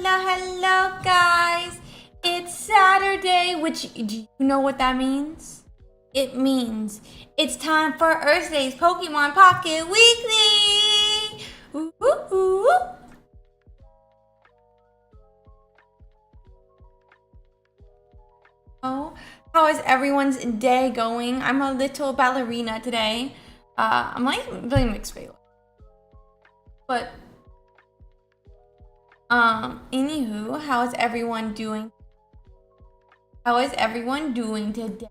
hello, guys. It's Saturday, which, do you know what that means? It means it's time for Ursiiday's Pokemon Pocket Weekly. Ooh, ooh, ooh. Oh, how is everyone's day going? I'm a little ballerina today. I'm like really mixed feelings. But anywho, how is everyone doing? How is everyone doing today?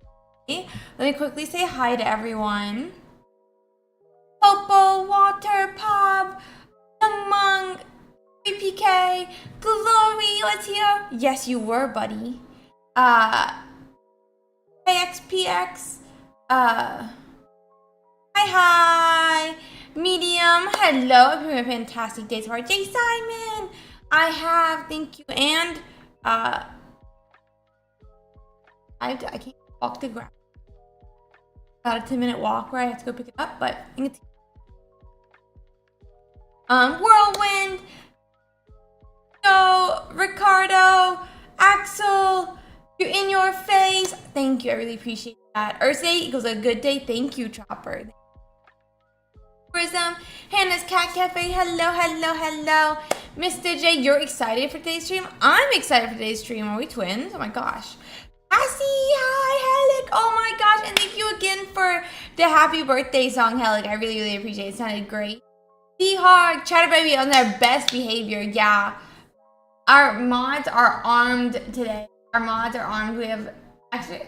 Let me quickly say hi to everyone. Popo, Water, Pop, Young Mung, PPK, Glory was here. Yes, you were, buddy. KXPX, hi, Medium, hello, I'm having a fantastic day so far. Jay Simon, thank you, and, I can't walk the ground. About a 10-minute walk where I have to go pick it up, but I think it's, Whirlwind, Joe, Ricardo, Axel, you're in your face. Thank you, I really appreciate that. Ursiiday equals a good day. Thank you, Chopper. Prism, Hannah's Cat Cafe, hello. Mr. J, you're excited for today's stream? I'm excited for today's stream. Are we twins? Oh my gosh. Cassie, hi, Helic. Oh my gosh, and thank you again for the happy birthday song, Helic. I really appreciate it. It sounded great. D-Hog, Chatterbaby on their best behavior. Yeah. Our mods are armed today. Our mods are armed. We have actually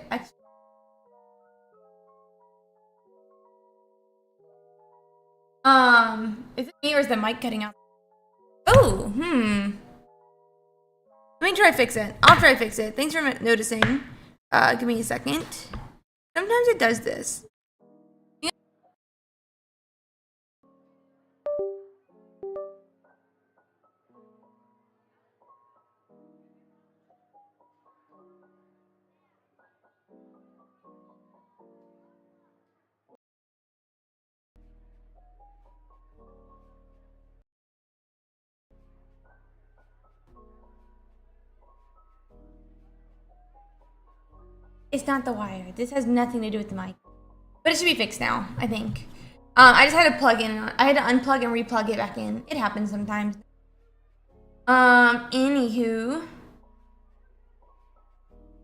is it me or is the mic cutting out? Oh, Let me try to fix it. I'll try to fix it. Thanks for noticing. Give me a second. Sometimes it does this. It's not the wire. This has nothing to do with the mic. But it should be fixed now, I think. I just had to plug in. I had to unplug and replug it back in. It happens sometimes. Anywho.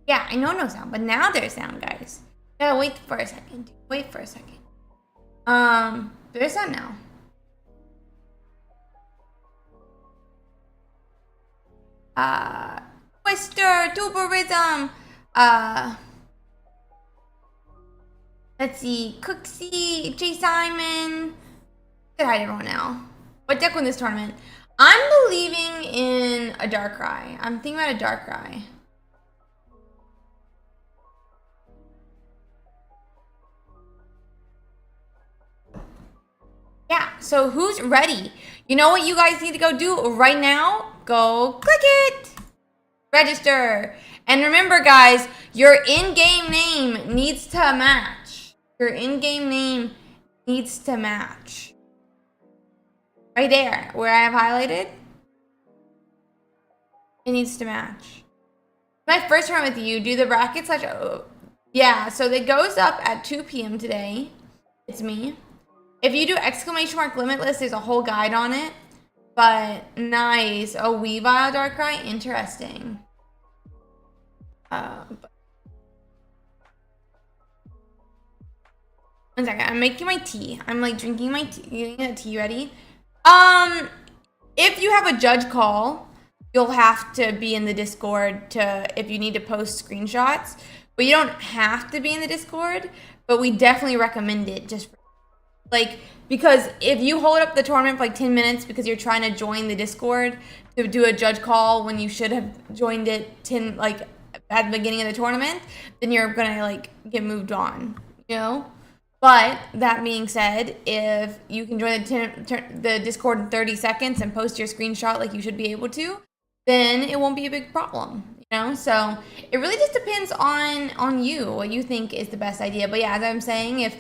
Yeah, I know no sound, but now there's sound, guys. Gotta wait for a second. There's sound now. Twister, Tuberism, let's see, Cooksy, Jay Simon. Say hi to everyone now. What deck won this tournament? I'm believing in a Darkrai. I'm thinking about a Darkrai. Yeah, so who's ready? You know what you guys need to go do right now? Go click it. Register. And remember, guys, your in-game name needs to match. Your in-game name needs to match. Right there, where I have highlighted. It needs to match. My first round with you, do the brackets slash... Oh, yeah, so it goes up at 2 p.m. today. It's me. If you do exclamation mark limitless, there's a whole guide on it. But nice. Oh, Weavile Darkrai? Interesting. One second. I'm making my tea. I'm like drinking my tea. Getting that tea ready. If you have a judge call, you'll have to be in the Discord if you need to post screenshots. But you don't have to be in the Discord. But we definitely recommend it just for because if you hold up the tournament for like 10 minutes because you're trying to join the Discord to do a judge call when you should have joined it at the beginning of the tournament, then you're gonna get moved on, you know? But that being said, if you can join the Discord in 30 seconds and post your screenshot like you should be able to, then it won't be a big problem, you know? So it really just depends on you, what you think is the best idea. But yeah, as I'm saying,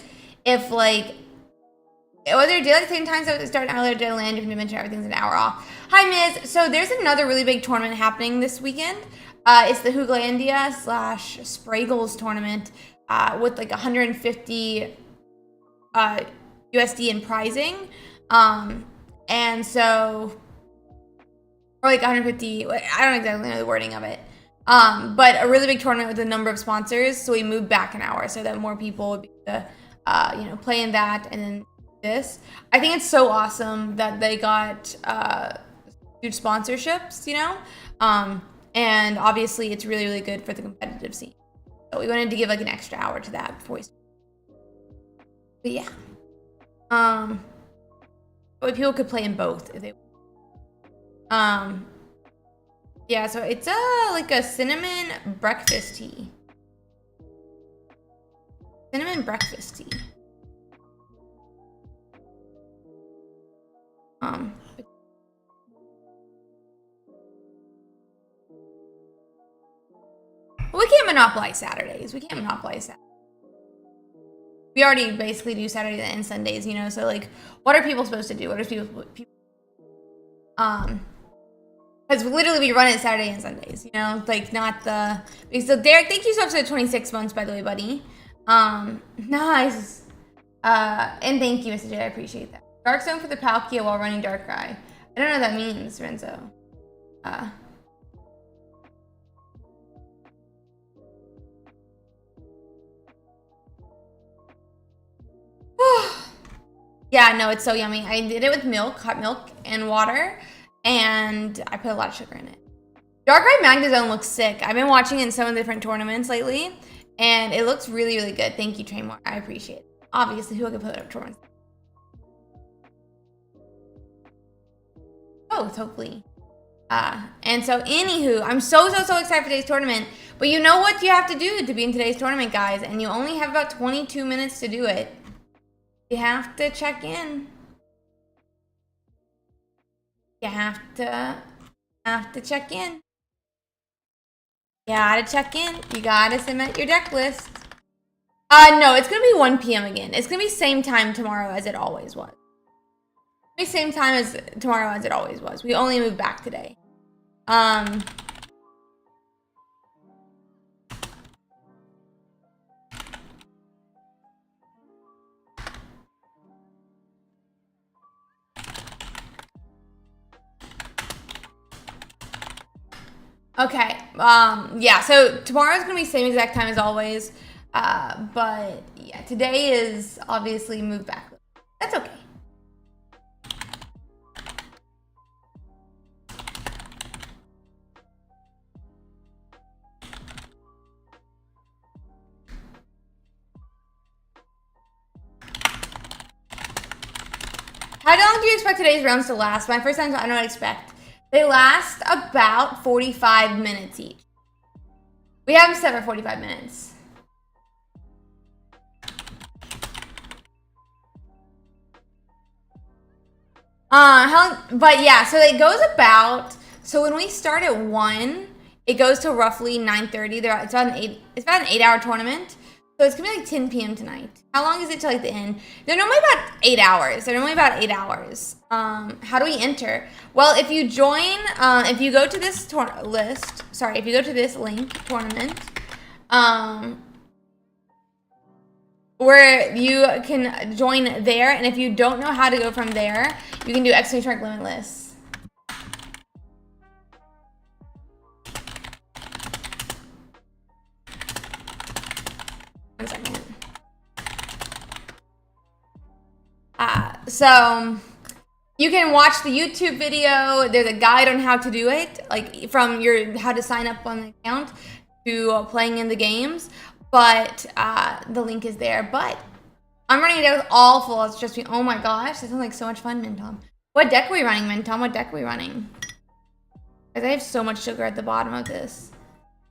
whether daylight same time, so it started an hour, daylight land, if you mention everything's an hour off. Hi, Miz. So there's another really big tournament happening this weekend. It's the Hooglandia / Spraggles tournament with like 150 USD in prizing. And so, or like 150, I don't exactly know the wording of it. But a really big tournament with a number of sponsors. So we moved back an hour so that more people would be able to, play in that and then this. I think it's so awesome that they got huge sponsorships, and obviously it's really, really good for the competitive scene. So we wanted to give like an extra hour to that before we started. But yeah. But people could play in both if they yeah, so it's like a cinnamon breakfast tea. Cinnamon breakfast tea. We can't monopolize Saturdays. We can't monopolize Saturdays. We already basically do Saturdays and Sundays, so like, what are people supposed to do? What are people because literally we run it Saturday and Sundays, like not the. So Derek, thank you so much for the 26 months, by the way, buddy. Nice. And thank you, Mr. J. I appreciate that. Dark Zone for the Palkia while running Darkrai. I don't know what that means, Renzo. Yeah, no, it's so yummy. I did it with milk, hot milk, and water, and I put a lot of sugar in it. Darkrai Magnezone looks sick. I've been watching it in some of the different tournaments lately, and it looks really, really good. Thank you, Trainmore. I appreciate it. Obviously, who can put it up tournaments? Both, hopefully. And so, anywho, I'm so excited for today's tournament. But you know what you have to do to be in today's tournament, guys, and you only have about 22 minutes to do it. You have to check in. You have to check in. You gotta check in. You gotta submit your deck list. No, it's gonna be 1 p.m. again. It's gonna be same time tomorrow as it always was. It's same time as tomorrow as it always was. We only moved back today. Okay, yeah, so tomorrow's gonna be same exact time as always, but yeah, today is obviously moved back. That's okay. How long do you expect today's rounds to last? My first time, I don't expect. They last about 45 minutes each. We have them set for 45 minutes. But yeah, so it goes about, so when we start at 1, it goes to roughly 9:30. It's about an 8-hour tournament. So it's gonna be like 10 p.m. tonight. How long is it till like the end? They're normally about 8 hours. How do we enter? Well, if you join, if you go to this if you go to this link, tournament, where you can join there, and if you don't know how to go from there, you can do exclamation mark limitless. One second. So you can watch the YouTube video. There's a guide on how to do it, like from how to sign up on the account to playing in the games. But the link is there. But I'm running it with all full. It's just me. Oh my gosh, that sounds like so much fun, Mintom. What deck are we running, Mintom? What deck are we running? Because I have so much sugar at the bottom of this.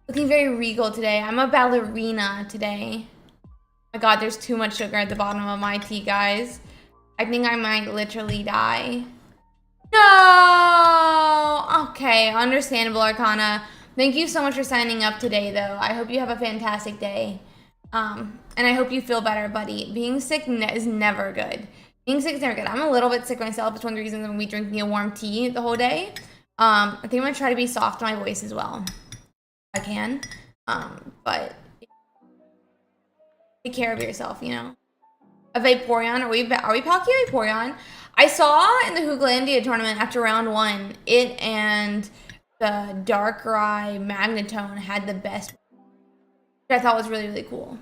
Looking very regal today. I'm a ballerina today. Oh my god, there's too much sugar at the bottom of my tea, guys. I think I might literally die. No! Okay, understandable, Arcana. Thank you so much for signing up today, though. I hope you have a fantastic day. And I hope you feel better, buddy. Being sick is never good. Being sick is never good. I'm a little bit sick myself. It's one of the reasons I'm gonna be drinking a warm tea the whole day. I think I'm gonna try to be soft on my voice as well. If I can. But take care of yourself, you know. A Vaporeon, are we Palkia Vaporeon? I saw in the Hooglandia tournament after round 1, it and the Darkrai Magnetone had the best, which I thought was really, really cool.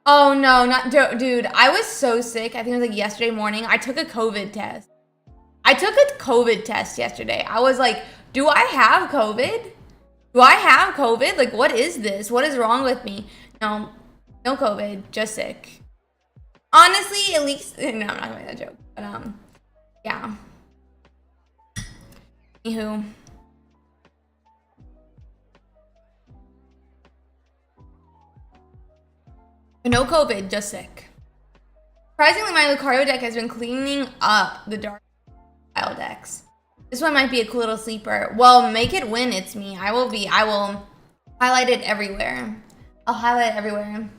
Oh no, not dude, I was so sick. I think it was like yesterday morning. I took a COVID test. Yesterday. I was like, do I have COVID? Do I have COVID? Like, what is this? What is wrong with me? No COVID, just sick. Honestly, at least, no, I'm not gonna make that joke, but yeah. Anywho. No COVID, just sick. Surprisingly, my Lucario deck has been cleaning up the dark style decks. This one might be a cool little sleeper. Well, make it win, it's me. I will highlight it everywhere. I'll highlight it everywhere.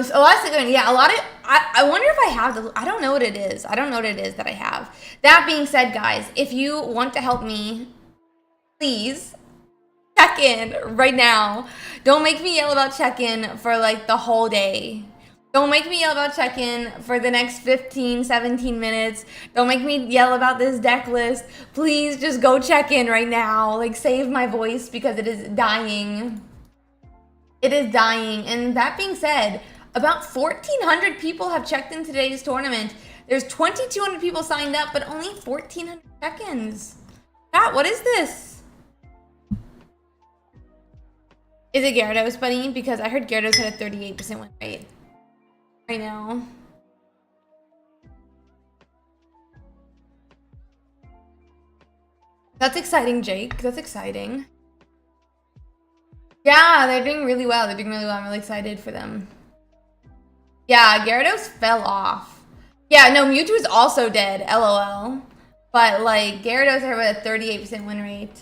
So yeah, a lot of, I wonder if I have I don't know what it is. I don't know what it is that I have. That being said, guys, if you want to help me, please check in right now. Don't make me yell about check-in for like the whole day. Don't make me yell about check-in for the next 15, 17 minutes. Don't make me yell about this deck list. Please just go check in right now. Like, save my voice because it is dying. It is dying. And that being said, about 1,400 people have checked in today's tournament. There's 2,200 people signed up, but only 1,400 check-ins. Chat, what is this? Is it Gyarados, buddy? Because I heard Gyarados had a 38% win rate right now. That's exciting, Jake. That's exciting. Yeah, they're doing really well. I'm really excited for them. Yeah, Gyarados fell off. Yeah, no, Mewtwo is also dead, LOL. But, like, Gyarados have a 38% win rate.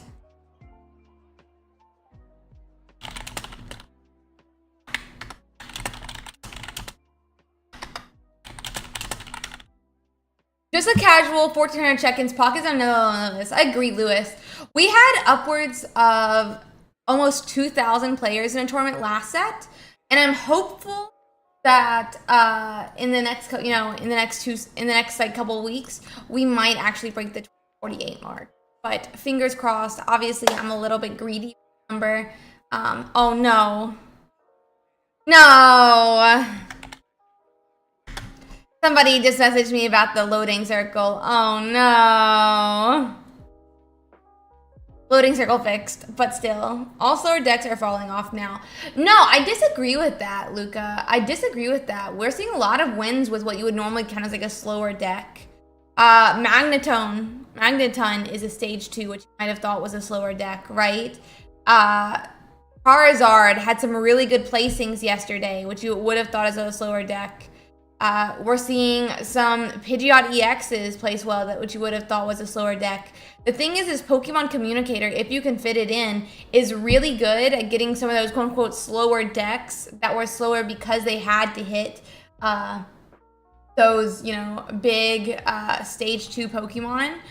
Just a casual 1,400 check-ins. Pockets on another list. I agree, Lewis. We had upwards of almost 2,000 players in a tournament last set, and I'm hopeful that in the next, like couple of weeks, we might actually break the 48 mark. But fingers crossed. Obviously, I'm a little bit greedy number. Oh no, no. Somebody just messaged me about the loading circle. Oh no. Loading circle fixed, but still. Also, our decks are falling off now. No, I disagree with that, Luca. I disagree with that. We're seeing a lot of wins with what you would normally count as like a slower deck. Magneton is a stage 2, which you might have thought was a slower deck, right? Charizard had some really good placings yesterday, which you would have thought as a slower deck. We're seeing some Pidgeot EXs place well, which you would have thought was a slower deck. The thing is Pokemon Communicator, if you can fit it in, is really good at getting some of those quote-unquote slower decks that were slower because they had to hit those, you know, big stage 2 Pokemon.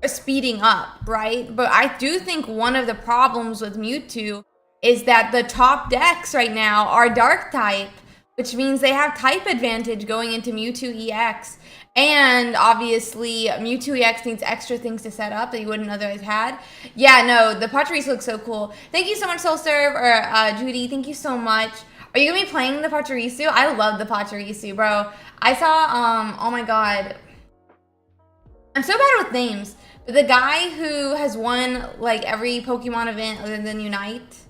Speeding up, right? But I do think one of the problems with Mewtwo is that the top decks right now are dark type, which means they have type advantage going into Mewtwo EX. And obviously, Mewtwo EX needs extra things to set up that you wouldn't otherwise had. Yeah, no, the Pachirisu looks so cool. Thank you so much, SoulServe, or Judy, thank you so much. Are you gonna be playing the Pachirisu? I love the Pachirisu, bro. I saw, oh my god. I'm so bad with names. But the guy who has won, like, every Pokemon event other than Unite.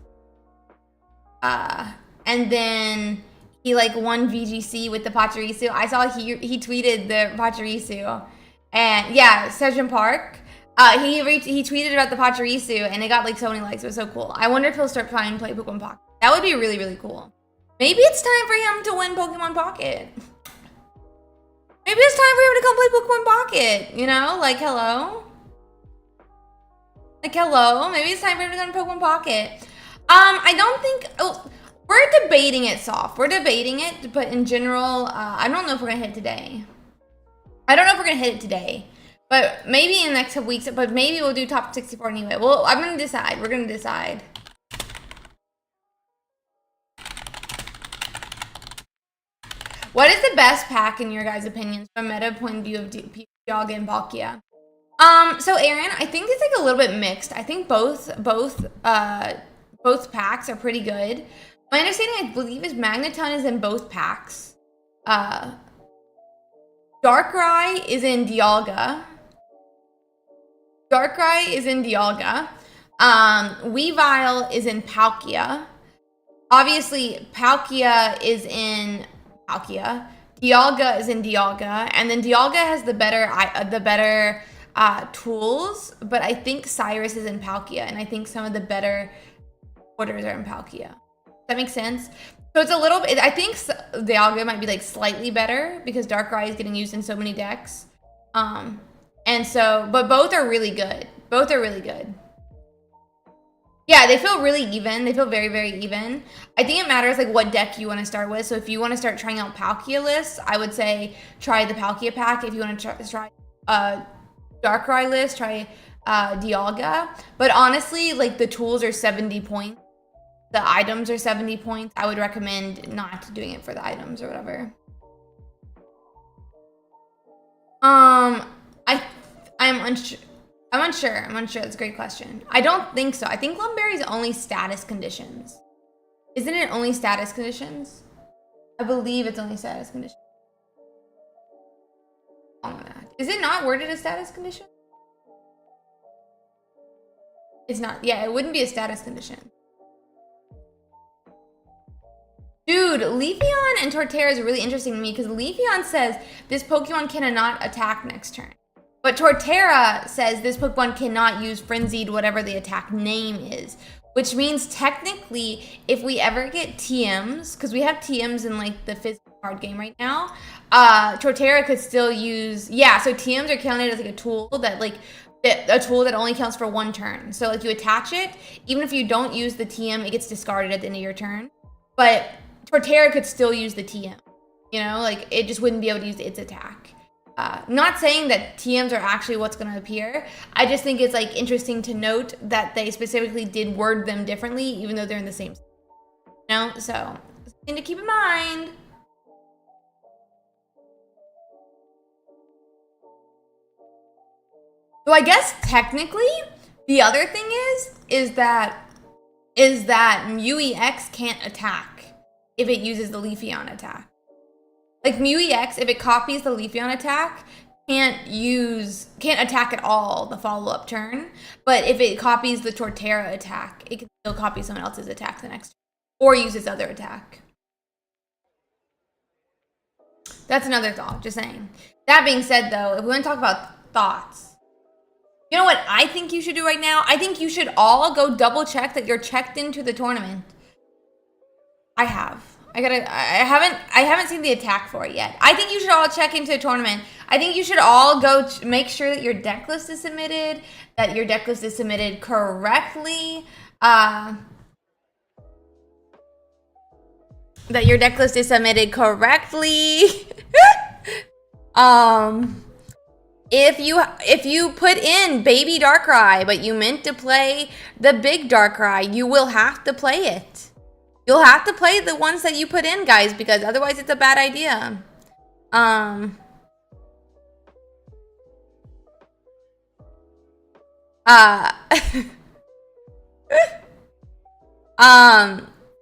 And then he like won VGC with the Pachirisu. I saw he tweeted the Pachirisu, and yeah, Sejun Park. He tweeted about the Pachirisu, and it got like so many likes. It was so cool. I wonder if he'll start trying to play Pokemon Pocket. That would be really, really cool. Maybe it's time for him to win Pokemon Pocket. Maybe it's time for him to come play Pokemon Pocket, you know? Like, hello? Like, hello? Maybe it's time for him to come to Pokemon Pocket. I don't think... Oh, we're debating it, Soft. We're debating it, but in general, I don't know if we're going to hit it today. I don't know if we're going to hit it today. But maybe in the next couple weeks, but maybe we'll do top 64 anyway. Well, I'm going to decide. We're going to decide. What is the best pack in your guys' opinions from a meta point of view of Dialga and Palkia? So Aaron, I think it's like a little bit mixed. I think both packs are pretty good. My understanding, I believe, is Magneton is in both packs. Darkrai is in Dialga. Weavile is in Palkia. Obviously, Palkia is in Palkia. Dialga is in Dialga, and then Dialga has the better tools, but I think Cyrus is in Palkia, and I think some of the better orders are in Palkia. Does that make sense? So it's a little bit, I think Dialga might be like slightly better because Darkrai is getting used in so many decks. And so, but both are really good. Both are really good. Yeah, they feel really even. They feel very, very even. I think it matters like what deck you want to start with. So if you want to start trying out Palkia lists, I would say try the Palkia pack. If you want to try Darkrai list, try Dialga. But honestly, like the tools are 70 points. The items are 70 points. I would recommend not doing it for the items or whatever. I'm unsure. I'm unsure. That's a great question. I don't think so. I think Lumberry is only status conditions. Isn't it only status conditions? I believe it's only status conditions. Is it not worded as status condition? It's not. Yeah, it wouldn't be a status condition. Dude, Leafeon and Torterra is really interesting to me because Leafeon says this Pokemon cannot attack next turn. But Torterra says this Pokemon cannot use Frenzied, whatever the attack name is. Which means technically, if we ever get TMs, because we have TMs in like the physical card game right now, Torterra could still use, yeah, so TMs are counted as like a tool that like, a tool that only counts for one turn. So like you attach it, even if you don't use the TM, it gets discarded at the end of your turn. But Torterra could still use the TM, you know, like it just wouldn't be able to use its attack. Not saying that TMs are actually what's going to appear. I just think it's like interesting to note that they specifically did word them differently, even though they're in the same, you know, so something to keep in mind. So I guess technically the other thing is that Mew-EX can't attack if it uses the Leafeon attack. Like Mew-EX, if it copies the Leafeon attack, can't attack at all the follow-up turn. But if it copies the Torterra attack, it can still copy someone else's attack the next turn. Or use its other attack. That's another thought, just saying. That being said, though, if we want to talk about thoughts, you know what I think you should do right now? I think you should all go double check that you're checked into the tournament. I haven't seen the attack for it yet. I think you should all check into a tournament. I think you should all go make sure that your deck list is submitted, correctly, If you put in Baby Darkrai, but you meant to play the big Darkrai, you will have to play it. You'll have to play the ones that you put in, guys, because otherwise it's a bad idea.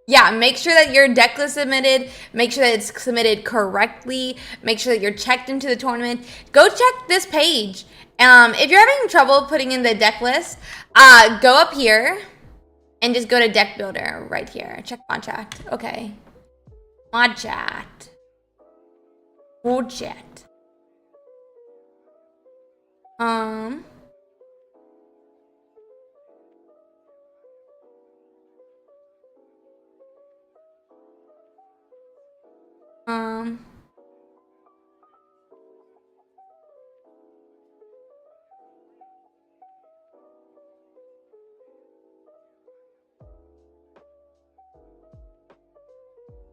Yeah, make sure that your deck list submitted. Make sure that it's submitted correctly. Make sure that you're checked into the tournament. Go check this page. If you're having trouble putting in the deck list, go up here and just go to deck builder right here. Check mod chat. Okay. Mod chat. Mod chat.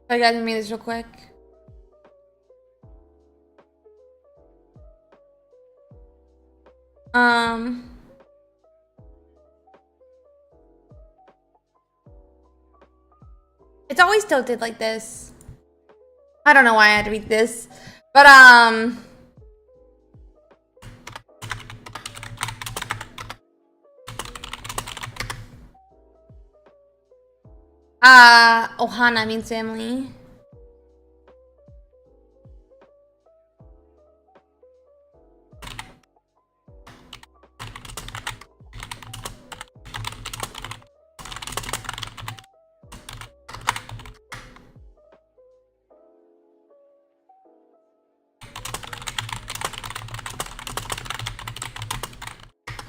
Sorry guys, let me read this real quick. It's always tilted like this. I don't know why I had to read this, but Ohana means family.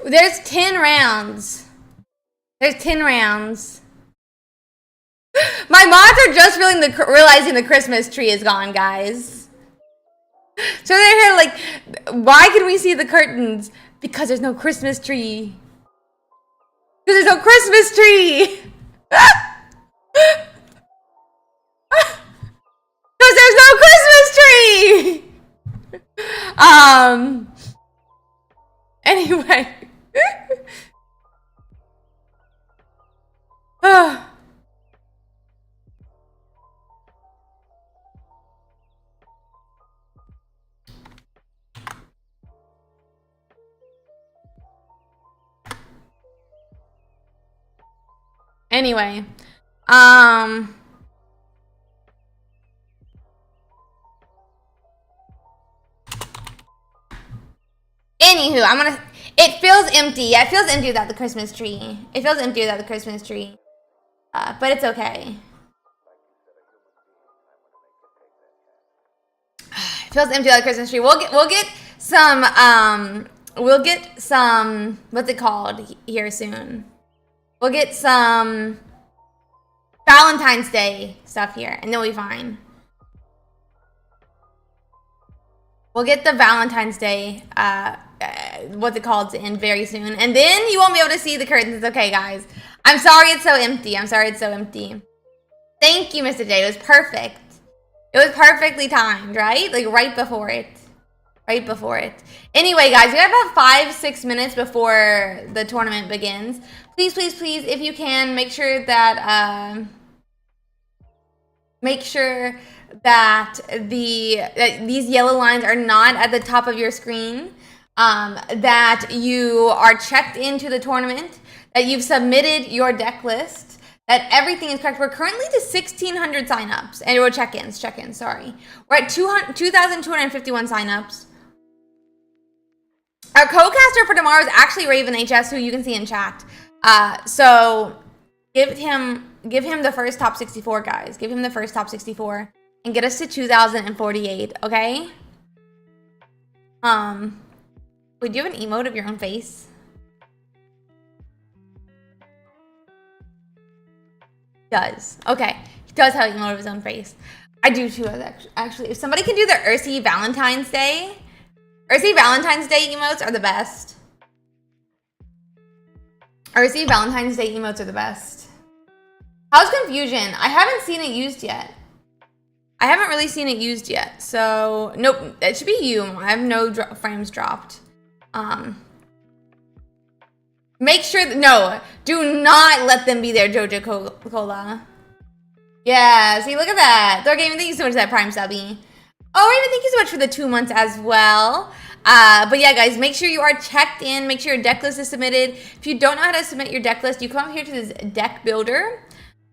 There's 10 rounds. There's 10 rounds. My mods are just realizing the Christmas tree is gone, guys. So they're here like, why can we see the curtains? Because there's no Christmas tree. Because there's no Christmas tree. Because there's no Christmas tree. Anyway. Anyway, anywho, it feels empty. Yeah, it feels empty without the Christmas tree. It feels empty without the Christmas tree. But it's okay. It feels empty without the Christmas tree. We'll get some, what's it called here soon? We'll get some Valentine's Day stuff here, and then we'll be fine. We'll get the Valentine's Day, what's it called, to end very soon. And then you won't be able to see the curtains. It's okay, guys. I'm sorry it's so empty. I'm sorry it's so empty. Thank you, Mr. J. It was perfect. It was perfectly timed, right? Like, right before it. Right before it. Anyway, guys, we have about 5-6 minutes before the tournament begins. Please, please, please, if you can, make sure that these yellow lines are not at the top of your screen, that you are checked into the tournament, that you've submitted your deck list, that everything is correct. We're currently to 1,600 signups, and we're check-ins, sorry. We're at 2,251 signups. Our co-caster for tomorrow is actually Raven HS, who you can see in chat. So give him the first top 64, guys. Give him the first top 64 and get us to 2,048, okay? Would you have an emote of your own face? He does. Okay. He does have an emote of his own face. I do too, actually. If somebody can do the Ursiiday Valentine's Day emotes are the best. Ursiiday Valentine's Day emotes are the best. How's Confusion? I haven't seen it used yet. I haven't really seen it used yet. So, nope. It should be you. I have no frames dropped. Make sure... No. Do not let them be there, Jojo Cola. Yeah. See, look at that. Thor Gaming, thank you so much for that Prime Subby. Oh, Raven, thank you so much for the 2 months as well. But yeah, guys, make sure you are checked in. Make sure your deck list is submitted. If you don't know how to submit your deck list, you come up here to this deck builder.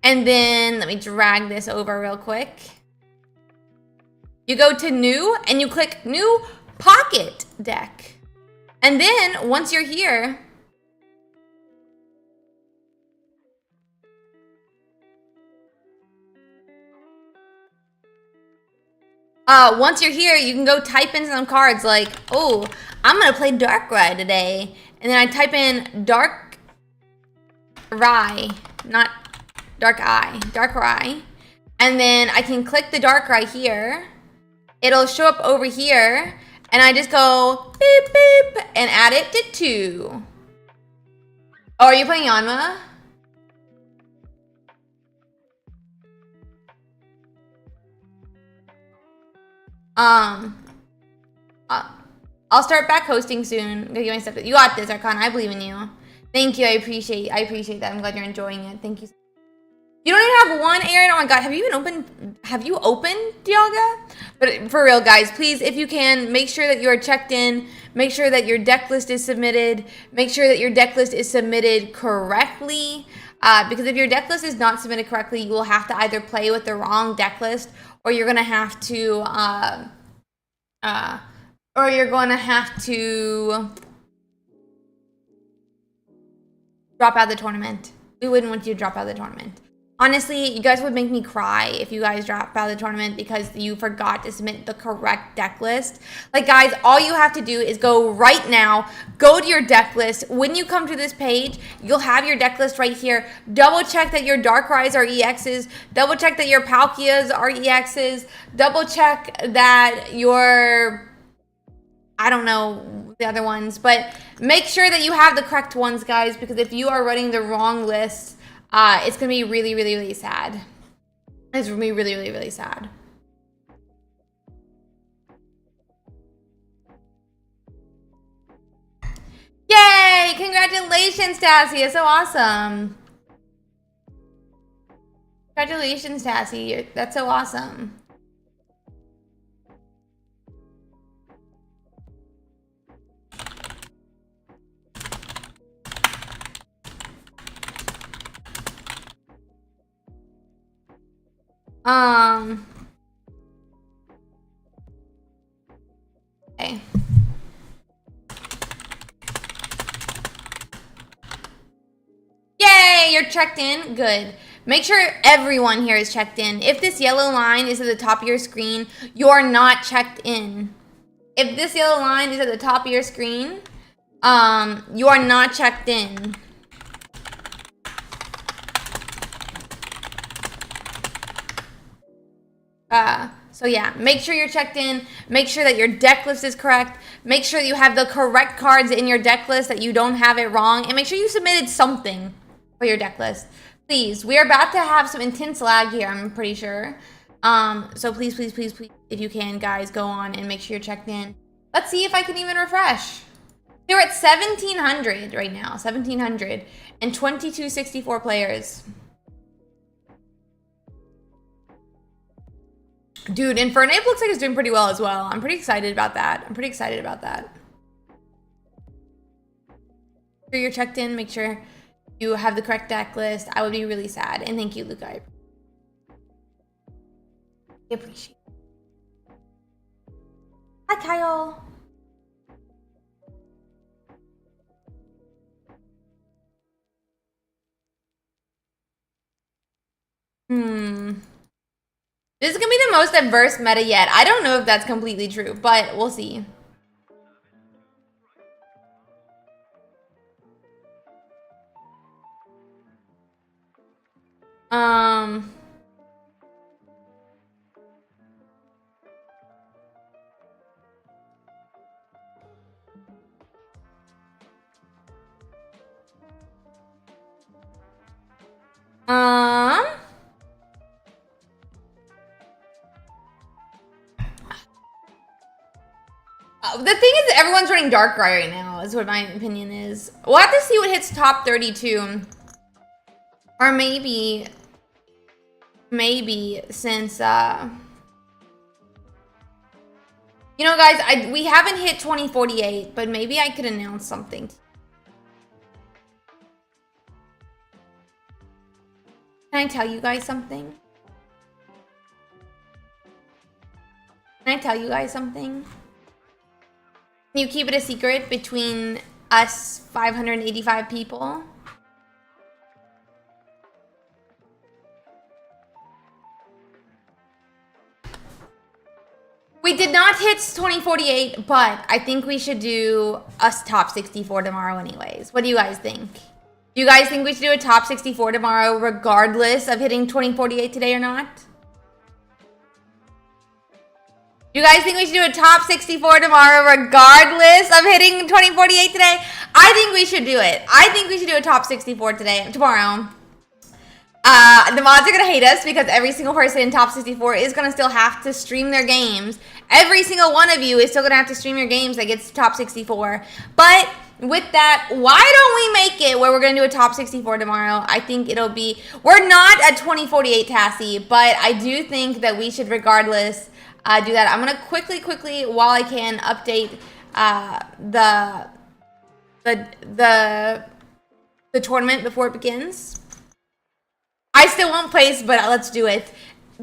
And then, let me drag this over real quick. You go to new, and you click new pocket deck. And then, once you're here... once you're here, you can go type in some cards like, oh, I'm going to play Darkrai today. And then I type in Darkrai, not Dark Eye, Darkrai. And then I can click the Darkrai here. It'll show up over here. And I just go beep, beep, and add it to 2. Oh, are you playing Yanma? Um, I'll start back hosting soon. Get my stuff. You got this, Archon. I believe in you. Thank you. I appreciate that. I'm glad you're enjoying it. Thank you. You don't even have one, Aaron. Oh my god, have you opened Dialga? But for real, guys, please, if you can, make sure that you are checked in. Make sure that your deck list is submitted. Make sure that your deck list is submitted correctly. Because if your deck list is not submitted correctly, you will have to either play with the wrong deck list, or you're gonna have to drop out of the tournament. We wouldn't want you to drop out of the tournament. Honestly, you guys would make me cry if you guys drop out of the tournament because you forgot to submit the correct deck list. Like, guys, all you have to do is go right now, go to your deck list. When you come to this page, you'll have your deck list right here. Double check that your Darkrai's are EXs. Double check that your Palkias are EXs. Double check that your, I don't know the other ones, but make sure that you have the correct ones, guys, because if you are running the wrong list, it's gonna be really, really, really sad. It's gonna be really, really, really sad. Yay! Congratulations, Tassie. So awesome. Congratulations, Tassie. That's so awesome. Okay. Yay, you're checked in. Good. Make sure everyone here is checked in. If this yellow line is at the top of your screen, you're not checked in. If this yellow line is at the top of your screen, you are not checked in. So yeah, make sure you're checked in. Make sure that your deck list is correct. Make sure you have the correct cards in your deck list, that you don't have it wrong. And make sure you submitted something for your deck list. Please, we are about to have some intense lag here, I'm pretty sure. So please, please, please, please, if you can, guys, go on and make sure you're checked in. Let's see if I can even refresh. We're at 1,700 right now, 1,700, and 2264 players. Dude, Infernape looks like it's doing pretty well as well. I'm pretty excited about that. Make sure you're checked in. Make sure you have the correct deck list. I would be really sad. And thank you, Luca. I appreciate it. Hi, Kyle. This is gonna be the most diverse meta yet. I don't know if that's completely true, but we'll see. The thing is, everyone's running Darkrai right now, is what my opinion is. We'll have to see what hits top 32. Or maybe since, you know, guys, we haven't hit 2048, but maybe I could announce something. Can I tell you guys something? Can you keep it a secret between us 585 people? We did not hit 2048, but I think we should do us top 64 tomorrow anyways. What do you guys think? Do you guys think we should do a top 64 tomorrow regardless of hitting 2048 today or not? You guys think we should do a top 64 tomorrow regardless of hitting 2048 today? I think we should do it. I think we should do a top 64 tomorrow. The mods are gonna hate us because every single person in top 64 is gonna still have to stream their games. Every single one of you is still gonna have to stream your games that gets to top 64. But with that, why don't we make it where we're gonna do a top 64 tomorrow? I think it'll be, we're not at 2048 Tassie, but I do think that we should regardless do that. I'm gonna quickly, while I can, update the tournament before it begins. I still won't place, but let's do it.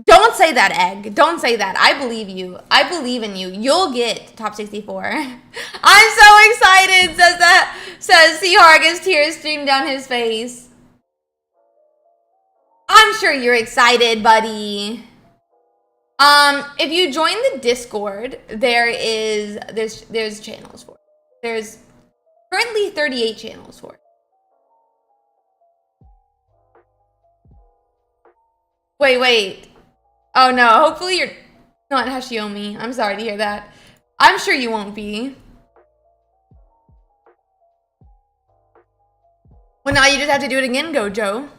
Don't say that, Egg. Don't say that. I believe you. I believe in you. You'll get top 64. I'm so excited, says Seahawk, tears stream down his face. I'm sure you're excited, buddy. If you join the Discord, there's channels for it. There's currently 38 channels for it. Wait. Oh no, hopefully you're not Hashiomi. I'm sorry to hear that. I'm sure you won't be. Well, now you just have to do it again, Gojo.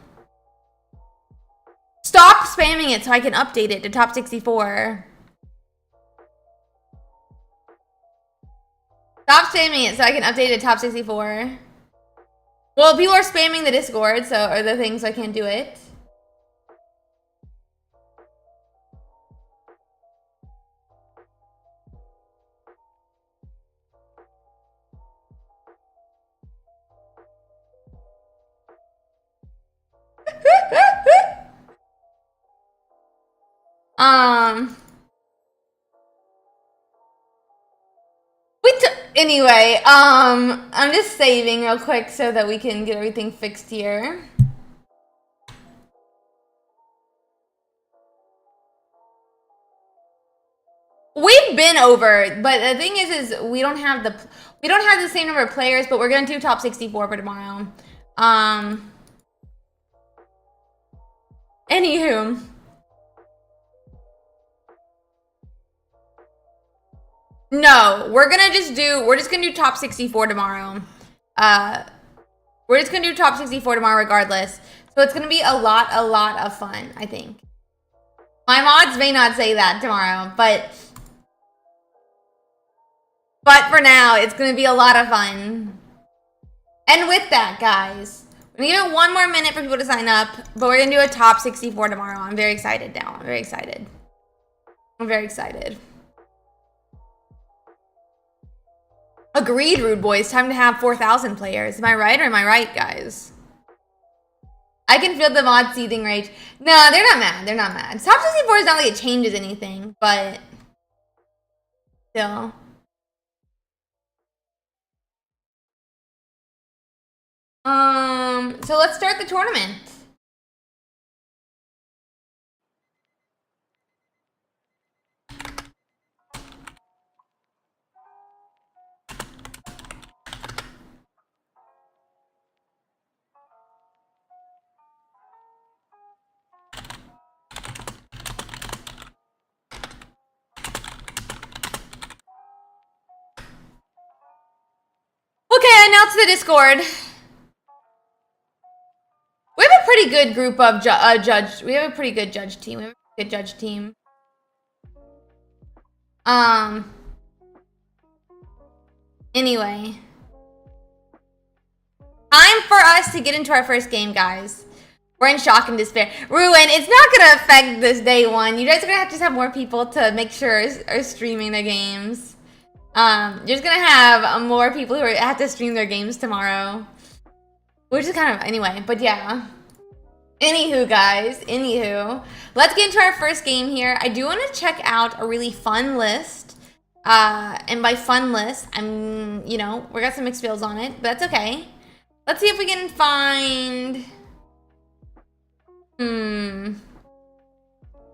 Stop spamming it so I can update it to top 64. Stop spamming it so I can update it to top 64. Well, people are spamming the Discord, or the thing, so I can't do it. Anyway, I'm just saving real quick so that we can get everything fixed here. We've been over, but the thing is we don't have the same number of players, but we're gonna do top 64 for tomorrow. Anywho. No, we're just gonna do top 64 tomorrow. We're just gonna do top 64 tomorrow regardless. So it's gonna be a lot of fun, I think. My mods may not say that tomorrow, but for now, it's gonna be a lot of fun. And with that, guys, we're gonna give it one more minute for people to sign up, but we're gonna do a top 64 tomorrow. I'm very excited now. I'm very excited. Agreed, Rude Boys. Time to have 4,000 players. Am I right or am I right, guys? I can feel the mod seething rage. No, they're not mad. They're not mad. Top 64 is not like it changes anything, but still. So let's start the tournament. Okay, announce the Discord. We have a pretty good group of judge. We have a pretty good judge team. We have a good judge team. Anyway. Time for us to get into our first game, guys. We're in shock and despair. Ruin, it's not gonna affect this day one. You guys are gonna have to have more people to make sure are streaming their games. You're just gonna have more people who have to stream their games tomorrow. Which is kind of, anyway, but yeah. Anywho, guys, let's get into our first game here. I do want to check out a really fun list. And by fun list, I'm, we got some mixed feels on it, but that's okay. Let's see if we can find...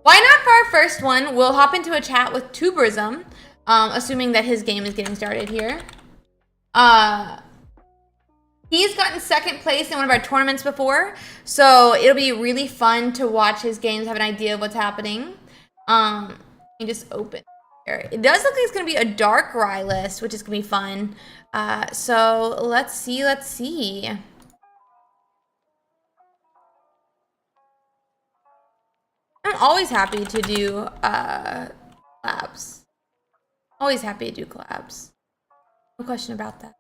Why not for our first one, we'll hop into a chat with Tuberism, assuming that his game is getting started here. He's gotten second place in one of our tournaments before, so it'll be really fun to watch his games, have an idea of what's happening. Let me just open here. It does look like it's going to be a Darkrai list, which is going to be fun. So let's see. always happy to do collabs. Always happy to do collabs. No question about that.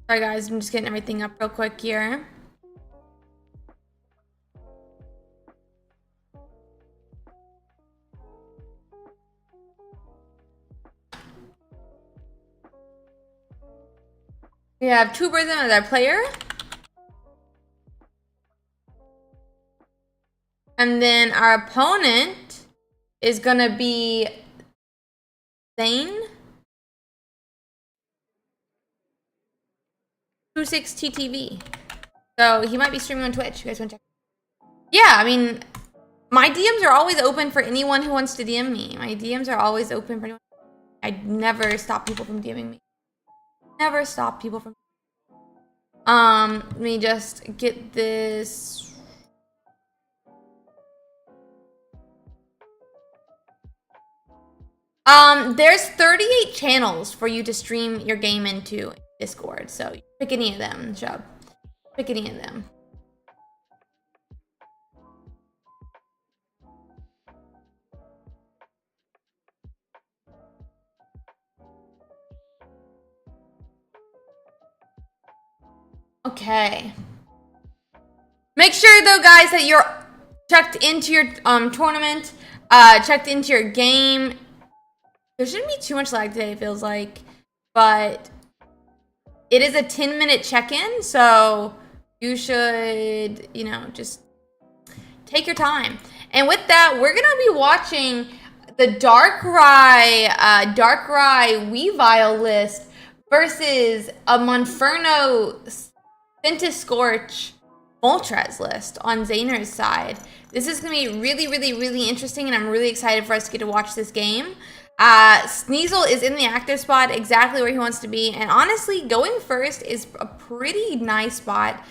Sorry guys, I'm just getting everything up real quick here. We have Tuberism as our player. And then our opponent is gonna be Zane. 26TTV. So he might be streaming on Twitch. You guys want to check? Yeah, I mean, my DMs are always open for anyone who wants to DM me. My DMs are always open for anyone. I never stop people from DMing me. Never stop people from. Let me just get this. There's 38 channels for you to stream your game into Discord. So pick any of them, Shub. Pick any of them. Okay. Make sure though, guys, that you're checked into your tournament, checked into your game. There shouldn't be too much lag today, it feels like, but it is a 10-minute check-in, so you should, you know, just take your time. And with that, we're gonna be watching the Darkrai Weavile list versus a Monferno Scorch Moltres list on Zayner's side. This is gonna be really, really, really interesting, and I'm really excited for us to get to watch this game. Sneasel is in the active spot, exactly where he wants to be, and honestly, going first is a pretty nice spot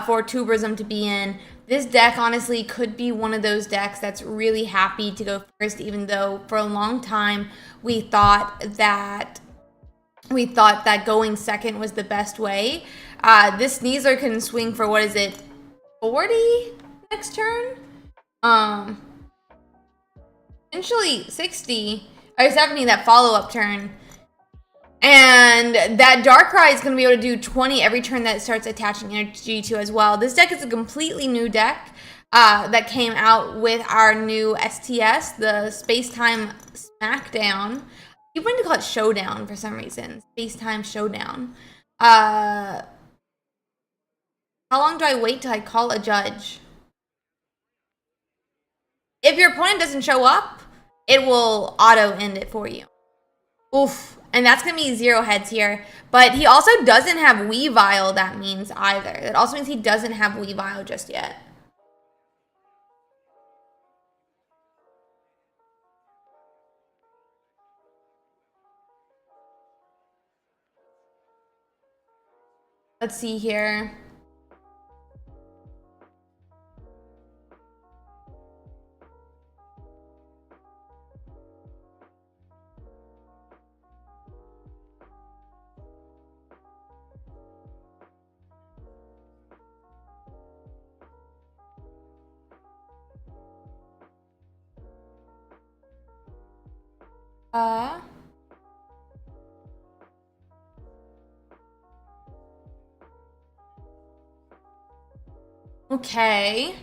for Tuberism to be in. This deck, honestly, could be one of those decks that's really happy to go first, even though for a long time we thought that going second was the best way. This Sneasler can swing for, what is it, 40 next turn? Essentially 60 or 70 that follow-up turn. And that Darkrai is going to be able to do 20 every turn that it starts attaching energy to as well. This deck is a completely new deck that came out with our new STS, the Space-Time Smackdown. You wanted to call it Showdown for some reason. Space-Time Showdown. How long do I wait till I call a judge? If your opponent doesn't show up, it will auto end it for you. Oof. And that's going to be 0 heads here. But he also doesn't have Weavile, that means, either. That also means he doesn't have Weavile just yet. Let's see here. Okay.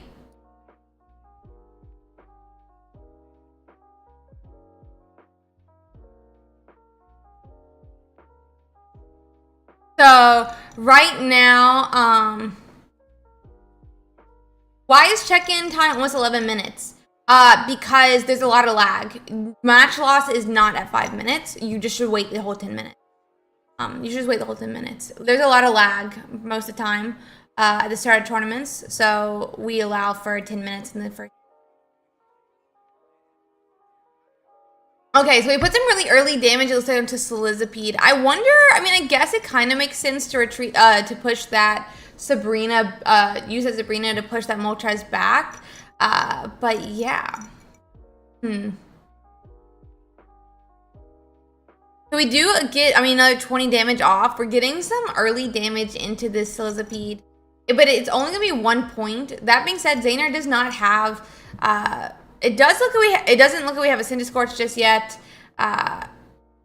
So right now, why is check-in time almost 11 minutes? Because there's a lot of lag. Match loss is not at 5 minutes. You just should wait the whole 10 minutes. You should just wait the whole 10 minutes. There's a lot of lag most of the time at the start of tournaments, so we allow for 10 minutes in the first. Okay, so we put some really early damage into Solizipede. I wonder, I mean, I guess it kind of makes sense to retreat, to push that Sabrina, use that Sabrina to push that Moltres back. But yeah. So we do get, I mean, another 20 damage off. We're getting some early damage into this Sizzipede, but it's only gonna be 1 point. That being said, Zaner does not have, it doesn't look like we have a Cinder Scorch just yet.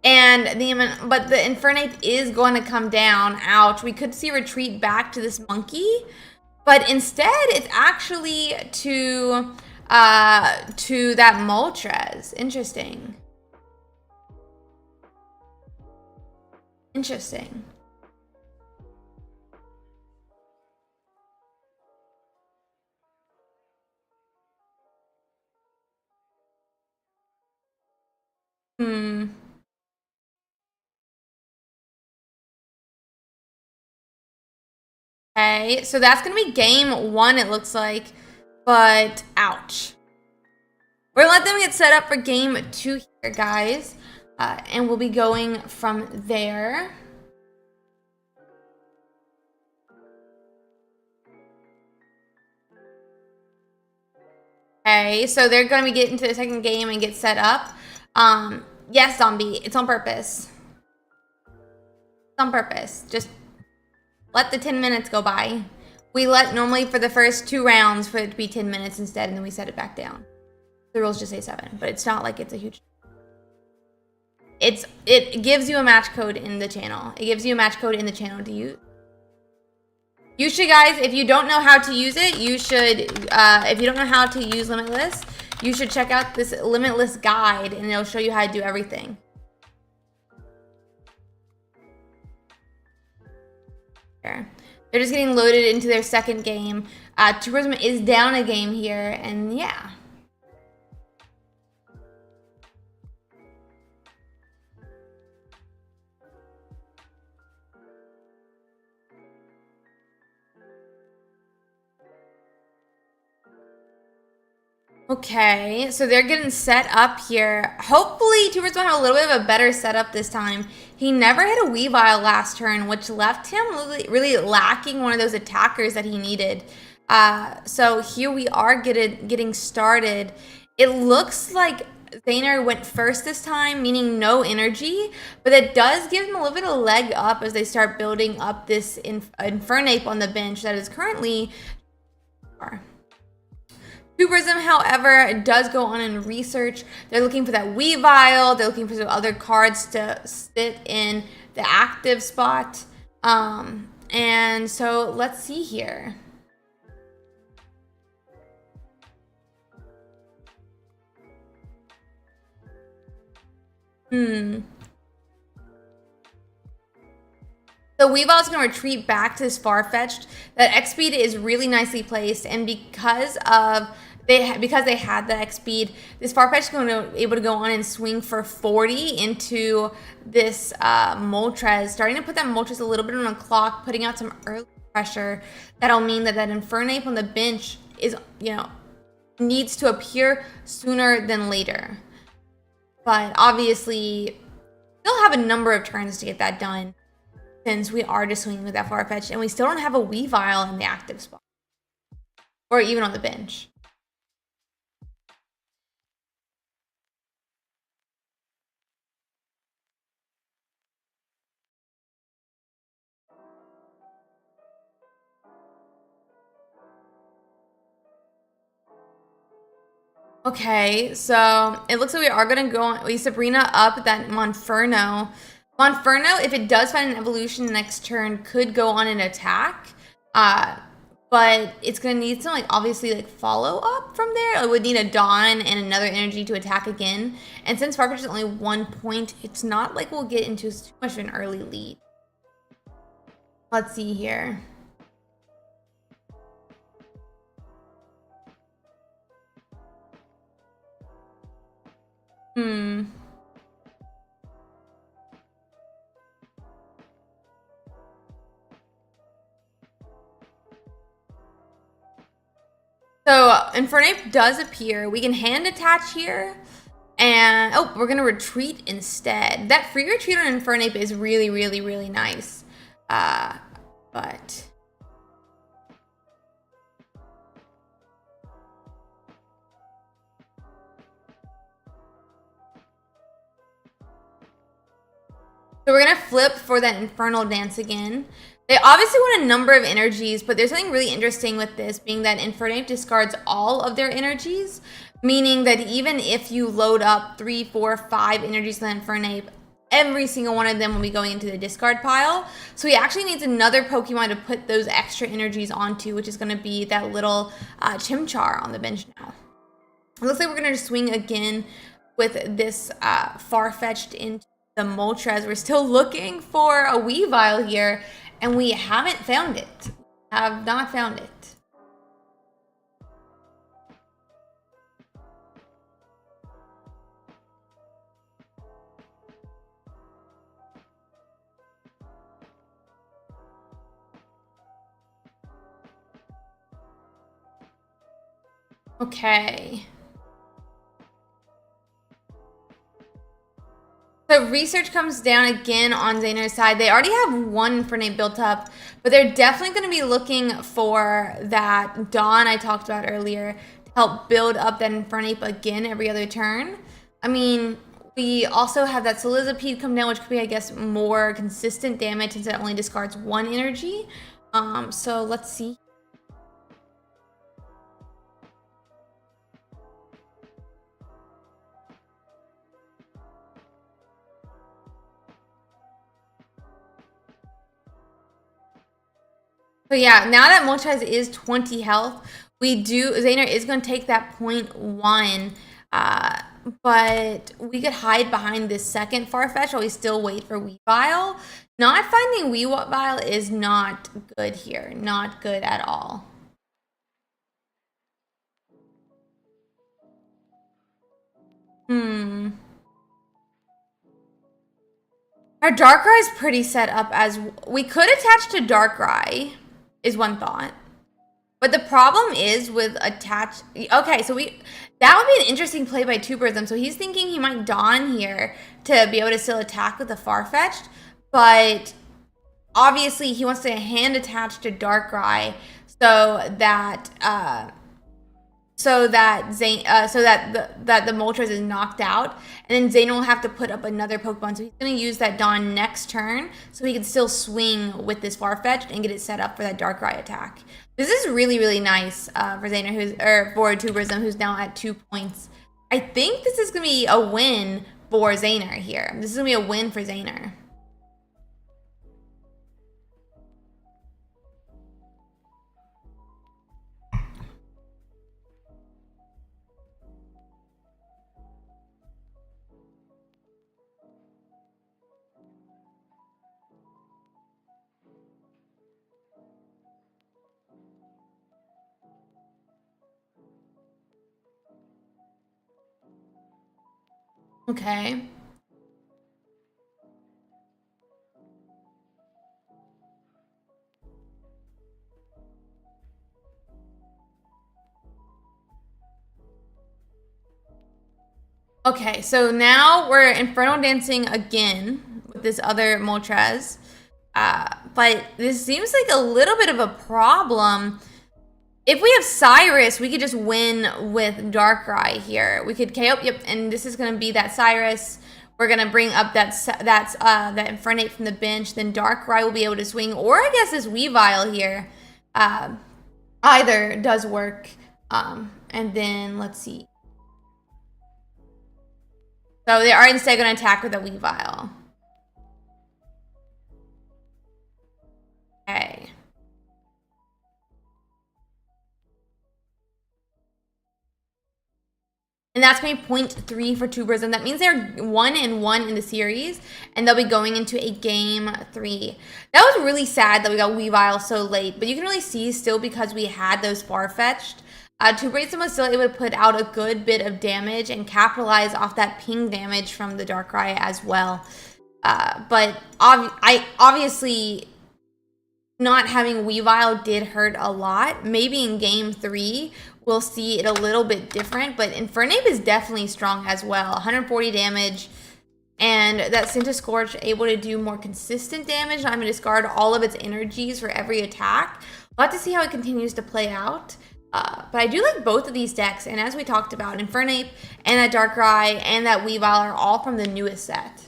And but the Infernape is going to come down. Ouch. We could see retreat back to this monkey, but instead it's actually to that Moltres. Interesting. Interesting. Okay, so that's gonna be game 1, it looks like, but ouch. We're gonna let them get set up for game 2 here, guys, and we'll be going from there. Okay, so they're gonna be getting to the second game and get set up. Yes, Zombie, it's on purpose. It's on purpose. Just let the 10 minutes go by. We let normally for the first 2 rounds for it to be 10 minutes instead, and then we set it back down. The rules just say 7, but it's not like it's a huge. It gives you a match code in the channel. It gives you a match code in the channel to use. You should, guys, if you don't know how to use it, you should, if you don't know how to use Limitless, you should check out this Limitless guide, and it'll show you how to do everything. They're just getting loaded into their second game. Tourism is down a game here, and yeah. Okay, so they're getting set up here. Hopefully, Tubers will have a little bit of a better setup this time. He never hit a Weavile last turn, which left him really lacking one of those attackers that he needed. So here we are getting started. It looks like Zaner went first this time, meaning no energy, but that does give him a little bit of a leg up as they start building up this Infernape on the bench that is currently... Tourism, however, does go on and research. They're looking for that Weavile. They're looking for some other cards to sit in the active spot. And so let's see here. So Weavile is going to retreat back to this Farfetch'd. That X speed is really nicely placed, and because they had the X speed, this Farfetch'd is going to be able to go on and swing for 40 into this Moltres, starting to put that Moltres a little bit on a clock, putting out some early pressure. That'll mean that Infernape on the bench is, needs to appear sooner than later. But obviously, they'll have a number of turns to get that done, since we are just swinging with that Farfetch'd, and we still don't have a Weavile in the active spot, or even on the bench. Okay, so it looks like we are going to go on, we Sabrina up that Monferno. Monferno, if it does find an evolution next turn, could go on an attack. But it's going to need some, obviously, follow up from there. It would need a Dawn and another energy to attack again. And since Farfetch'd is only 1 point, it's not like we'll get into too much of an early lead. Let's see here. So Infernape does appear. We can hand attach here. And, oh, we're going to retreat instead. That free retreat on Infernape is really, really, really nice. But... So we're going to flip for that Infernal Dance again. They obviously want a number of energies, but there's something really interesting with this, being that Infernape discards all of their energies, meaning that even if you load up 3, 4, 5 energies on Infernape, every single one of them will be going into the discard pile. So he actually needs another Pokemon to put those extra energies onto, which is going to be that little Chimchar on the bench now. It looks like we're going to swing again with this Farfetch'd into the Moltres. We're still looking for a Weavile here, and we haven't found it. Have not found it. Okay. So research comes down again on Zayner's side. They already have one Infernape built up, but they're definitely going to be looking for that Dawn I talked about earlier to help build up that Infernape again every other turn. I mean, we also have that Sizzlipede come down, which could be, I guess, more consistent damage since it only discards one energy. So let's see. So yeah, now that Moltres is 20 health, Zayner is going to take that 0.1, but we could hide behind this second Farfetch while we still wait for Weavile. Not finding Weavile is not good here, not good at all. Our Darkrai is pretty set up as... We could attach to Darkrai, is one thought. But the problem is with attach... Okay, so that would be an interesting play by Two Birds. So he's thinking he might Dawn here to be able to still attack with the Farfetch'd. But obviously he wants to hand attach to Darkrai so that... that the Moltres is knocked out, and then Zayner will have to put up another Pokemon. So he's going to use that Dawn next turn, so he can still swing with this Farfetch'd and get it set up for that Darkrai attack. This is really, really nice for Zayner, for Tuberism, who's now at 2 points. I think this is going to be a win for Zayner here. This is going to be a win for Zayner. Okay. Okay, so now we're Infernal Dancing again with this other Moltres. But this seems like a little bit of a problem. If we have Cyrus, we could just win with Darkrai here. We could KO, yep, and this is going to be that Cyrus. We're going to bring up that Infernape from the bench. Then Darkrai will be able to swing, or I guess this Weavile here. Either does work. And then, let's see. So they are instead going to attack with a Weavile. Okay. And that's going to be 0.3 for Tuberism. That means they're 1-1 in the series, and they'll be going into a game 3. That was really sad that we got Weavile so late, but you can really see still because we had those Farfetch'd. Tuberism was still able to put out a good bit of damage and capitalize off that ping damage from the Darkrai as well. But obviously not having Weavile did hurt a lot. Maybe in game 3 we'll see it a little bit different, but Infernape is definitely strong as well. 140 damage, and that Centiskorch able to do more consistent damage. I'm going to discard all of its energies for every attack. We'll have to see how it continues to play out. But I do like both of these decks, and as we talked about, Infernape and that Darkrai and that Weavile are all from the newest set.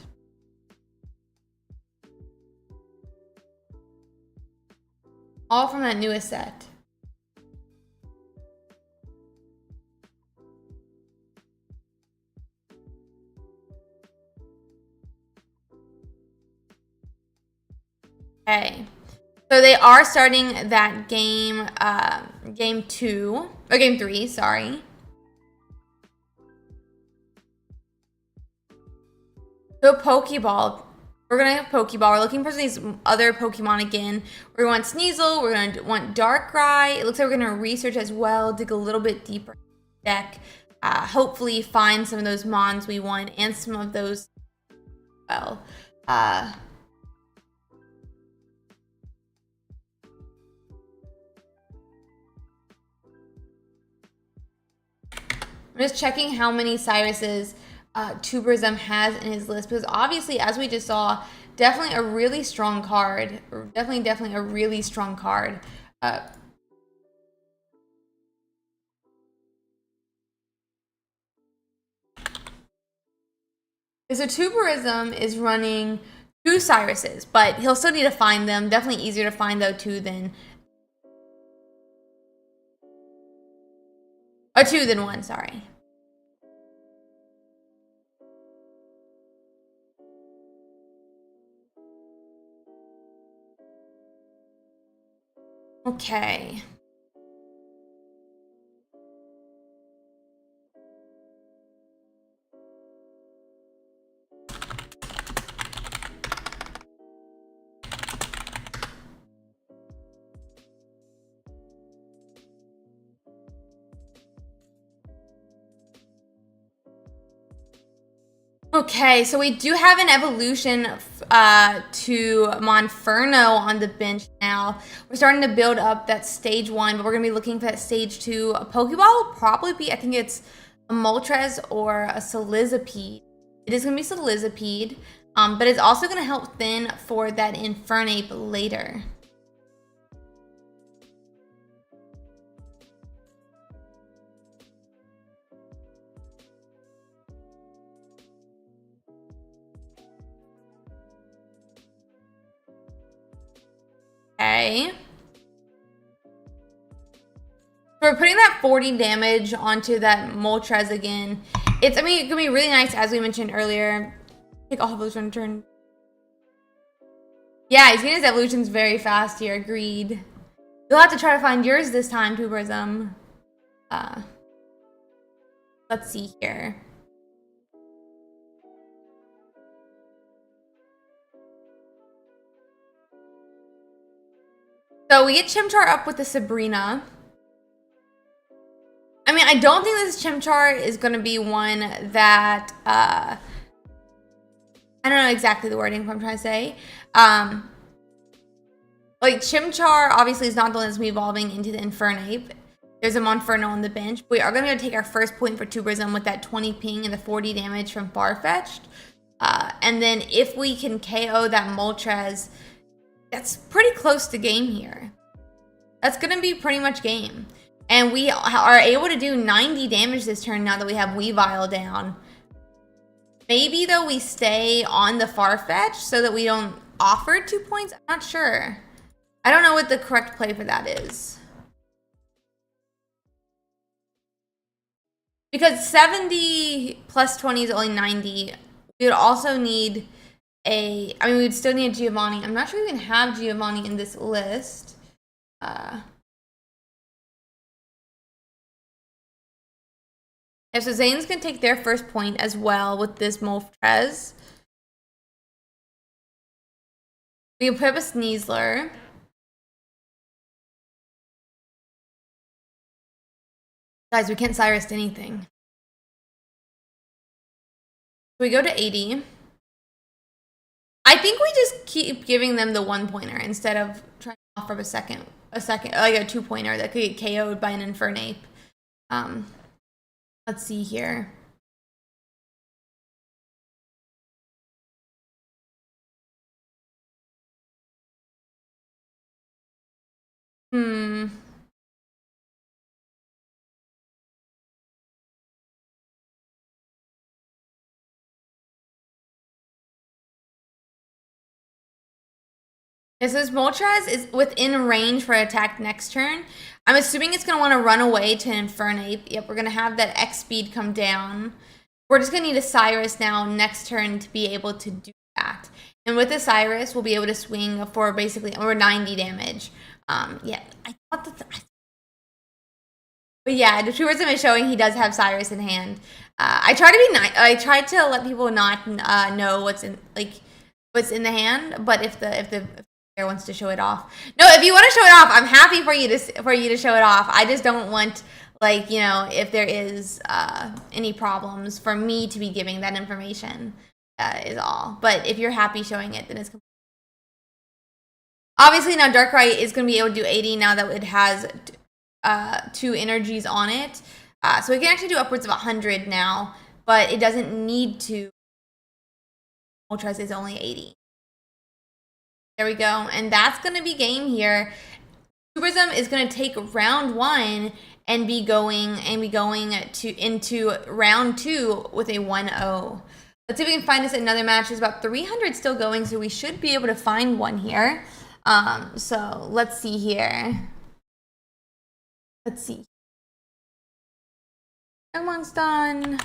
All from that newest set. Okay. So they are starting that game, game 2, or game 3, sorry. So Pokeball. We're gonna have Pokeball. We're looking for these other Pokemon again. We're going to want Sneasel. We're gonna want Darkrai. It looks like we're gonna research as well, dig a little bit deeper in the deck. Hopefully find some of those Mons we want and some of those, well, I'm just checking how many Cyruses Tuberism has in his list, because obviously, as we just saw, definitely a really strong card. Definitely a really strong card. So Tuberism is running 2 Cyruses, but he'll still need to find them. Definitely easier to find though 2 than 2 than 1. Sorry. Okay. Okay, so we do have an evolution to Monferno on the bench now. We're starting to build up that stage 1, but we're going to be looking for that stage 2. A Pokeball will probably be, I think it's a Moltres or a Sizzlipede. It is going to be Sizzlipede, but it's also going to help thin for that Infernape later. Okay. So we're putting that 40 damage onto that Moltres again. It's, I mean, it can be really nice, as we mentioned earlier. Take all of those on turn. Yeah, he's getting his evolutions very fast here. Agreed. You'll have to try to find yours this time, Tuberism. Let's see here. So we get Chimchar up with the Sabrina. I mean, I don't think this Chimchar is going to be one that, I don't know exactly the wording I'm trying to say. Like, Chimchar obviously is not the one that's evolving into the Infernape. There's a Monferno on the bench. We are going to take our first point for Tuberism with that 20 ping and the 40 damage from Farfetch'd. And then if we can KO that Moltres, that's pretty close to game here. That's going to be pretty much game. And we are able to do 90 damage this turn now that we have Weavile down. Maybe, though, we stay on the Farfetch'd so that we don't offer 2 points. I'm not sure. I don't know what the correct play for that is. Because 70 plus 20 is only 90. We would also need a... I mean, we would still need a Giovanni. I'm not sure we even have Giovanni in this list. Yeah, so Zane's going to take their first point as well with this Moltres. We can put up a Sneasler. Guys, we can't Cyrus anything. We go to 80. I think we just keep giving them the 1-pointer instead of trying to offer a second, like a 2-pointer that could get KO'd by an Infernape. Let's see here. Yeah, so this Moltres is within range for attack next turn. I'm assuming it's going to want to run away to Infernape. Yep, we're going to have that X speed come down. We're just going to need a Cyrus now next turn to be able to do that. And with the Cyrus, we'll be able to swing for basically over 90 damage. Yeah, I thought that... But yeah, the Truism is showing he does have Cyrus in hand. I try to be nice. I try to let people not know what's in the hand. But if the player wants to show it off, no. If you want to show it off, I'm happy for you to show it off. I just don't want, like, you know, if there is any problems for me to be giving that information is all. But if you're happy showing it, then it's obviously now Darkrai is going to be able to do 80 now that it has 2 energies on it. So it can actually do upwards of 100 now, but it doesn't need to. Moltres is only 80. There we go. And that's going to be game here. Tourism is going to take round 1 and be going into round 2 with a 1-0. Let's see if we can find us another match. There's about 300 still going, so we should be able to find one here. So let's see here. Let's see. Everyone's done.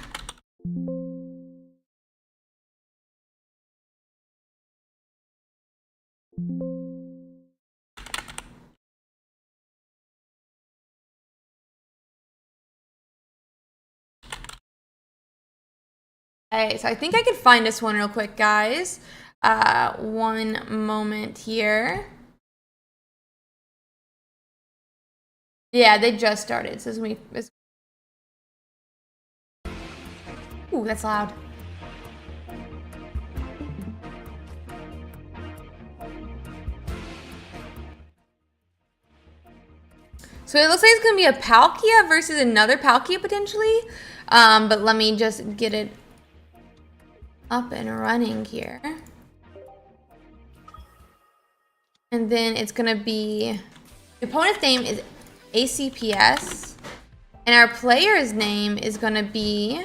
Okay, so I think I could find this one real quick, guys. One moment here. Yeah, they just started. So it's ooh, that's loud. So it looks like it's gonna be a Palkia versus another Palkia potentially. But let me just get it up and running here. And then it's gonna be, the opponent's name is ACPS, and our player's name is gonna be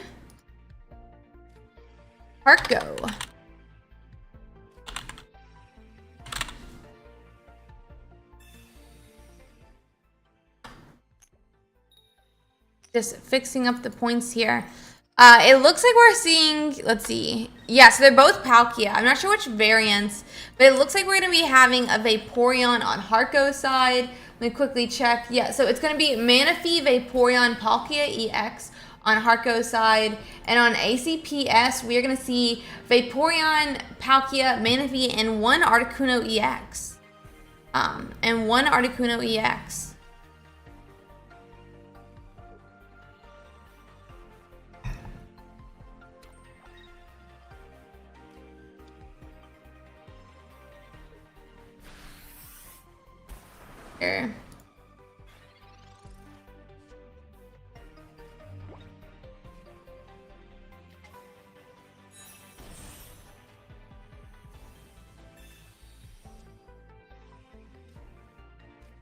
Harko. Just fixing up the points here. It looks like we're seeing, let's see. Yeah, so they're both Palkia. I'm not sure which variants, but it looks like we're going to be having a Vaporeon on Harko's side. Let me quickly check. Yeah, so it's going to be Manaphy, Vaporeon, Palkia EX on Harko's side. And on ACPS, we are going to see Vaporeon, Palkia, Manaphy, and one Articuno EX. And one Articuno EX. Here.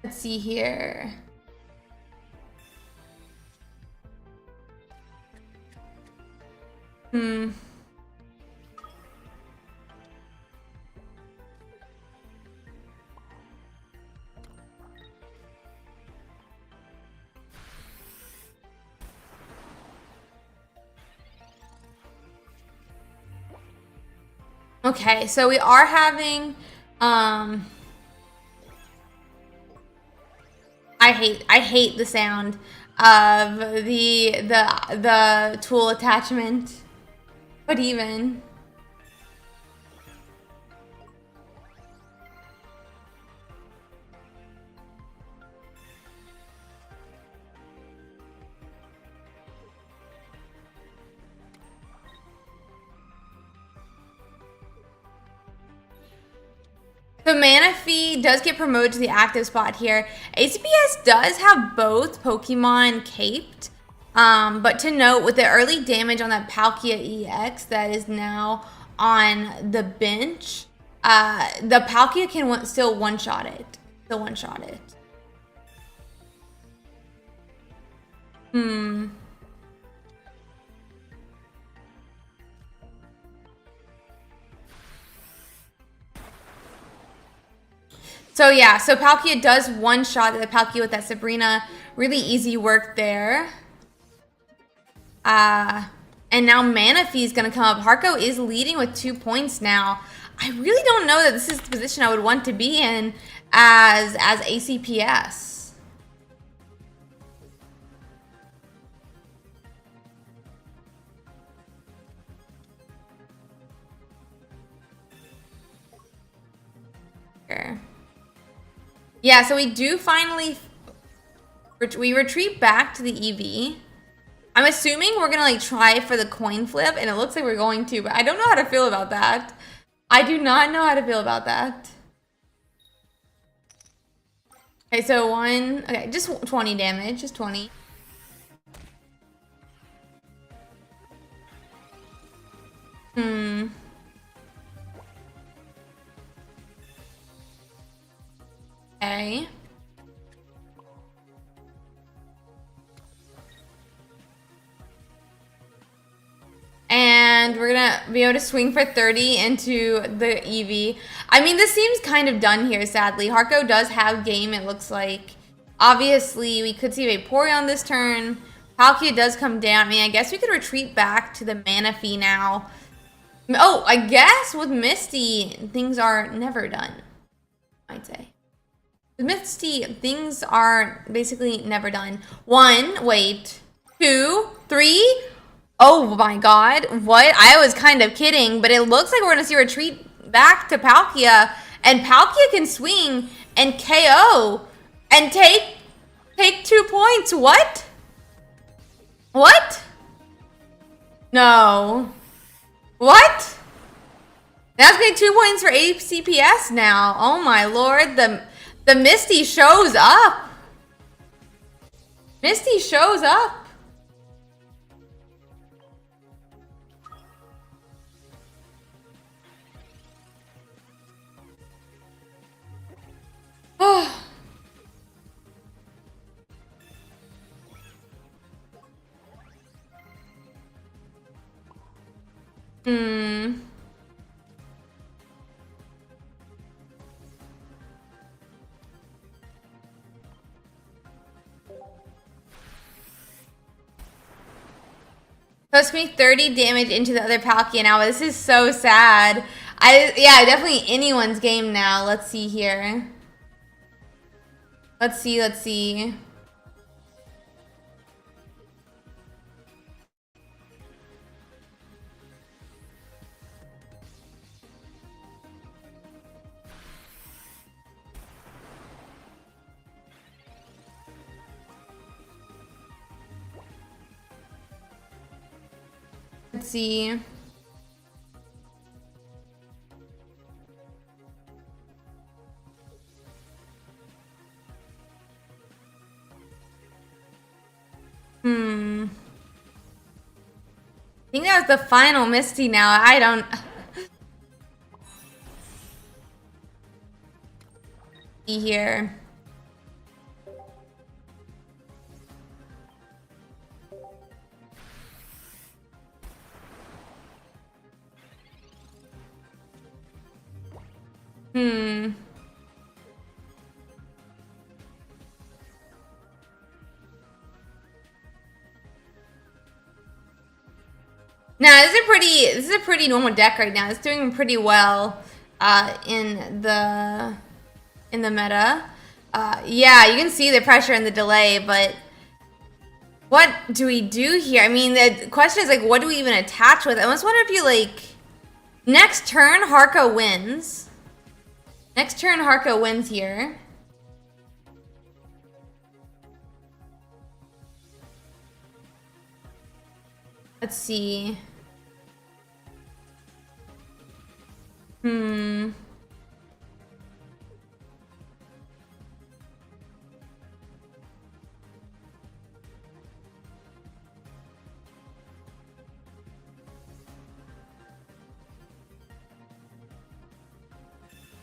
Let's see here. Okay, so we are having I hate the sound of the tool attachment. But even the Manaphy does get promoted to the active spot here. ACPS does have both Pokemon caped. But to note, with the early damage on that Palkia EX that is now on the bench, the Palkia can still one-shot it. So yeah, so Palkia does one shot the Palkia with that Sabrina. Really easy work there. And now Manaphy is going to come up. Harko is leading with 2 points now. I really don't know that this is the position I would want to be in as ACPS. Here. Yeah, so we do finally... We retreat back to the EV. I'm assuming we're gonna like try for the coin flip, and it looks like we're going to, but I don't know how to feel about that. I do not know how to feel about that. Okay, so okay, just 20 damage, just 20. Okay. And we're gonna be able to swing for 30 into the EV. I mean, this seems kind of done here, sadly. Harko does have game, it looks like. Obviously, we could see Vaporeon this turn. Palkia does come down. I mean, I guess we could retreat back to the Manaphy now. Oh, I guess with Misty, things are never done, I'd say. With Misty, things are basically never done. 1, wait, 2, 3... Oh my god, what? I was kind of kidding, but it looks like we're gonna see a retreat back to Palkia, and Palkia can swing and KO and take 2 points. What? What? No. What? That's getting 2 points for ACPS now. Oh my lord, the Misty shows up. Misty shows up. Plus me 30 damage into the other Palkia now. This is so sad. Yeah, definitely anyone's game now. Let's see here. Let's see. Let's see. I think that was the final Misty now. I don't... see here. Now this is a pretty normal deck right now. It's doing pretty well in the meta. Yeah, you can see the pressure and the delay, but what do we do here? I mean, the question is like, what do we even attach with? I almost wonder if you like next turn Harko wins. Next turn Harko wins here. Let's see.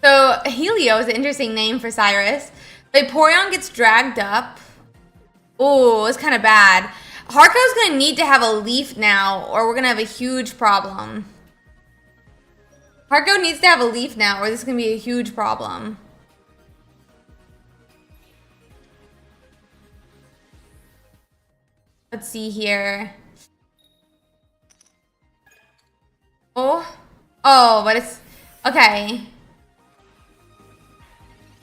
So Helio is an interesting name for Cyrus. Vaporeon gets dragged up. Oh, it's kind of bad. Harko's going to need to have a leaf now, or we're going to have a huge problem. Harko needs to have a leaf now, or this is going to be a huge problem. Let's see here. Oh, but it's okay.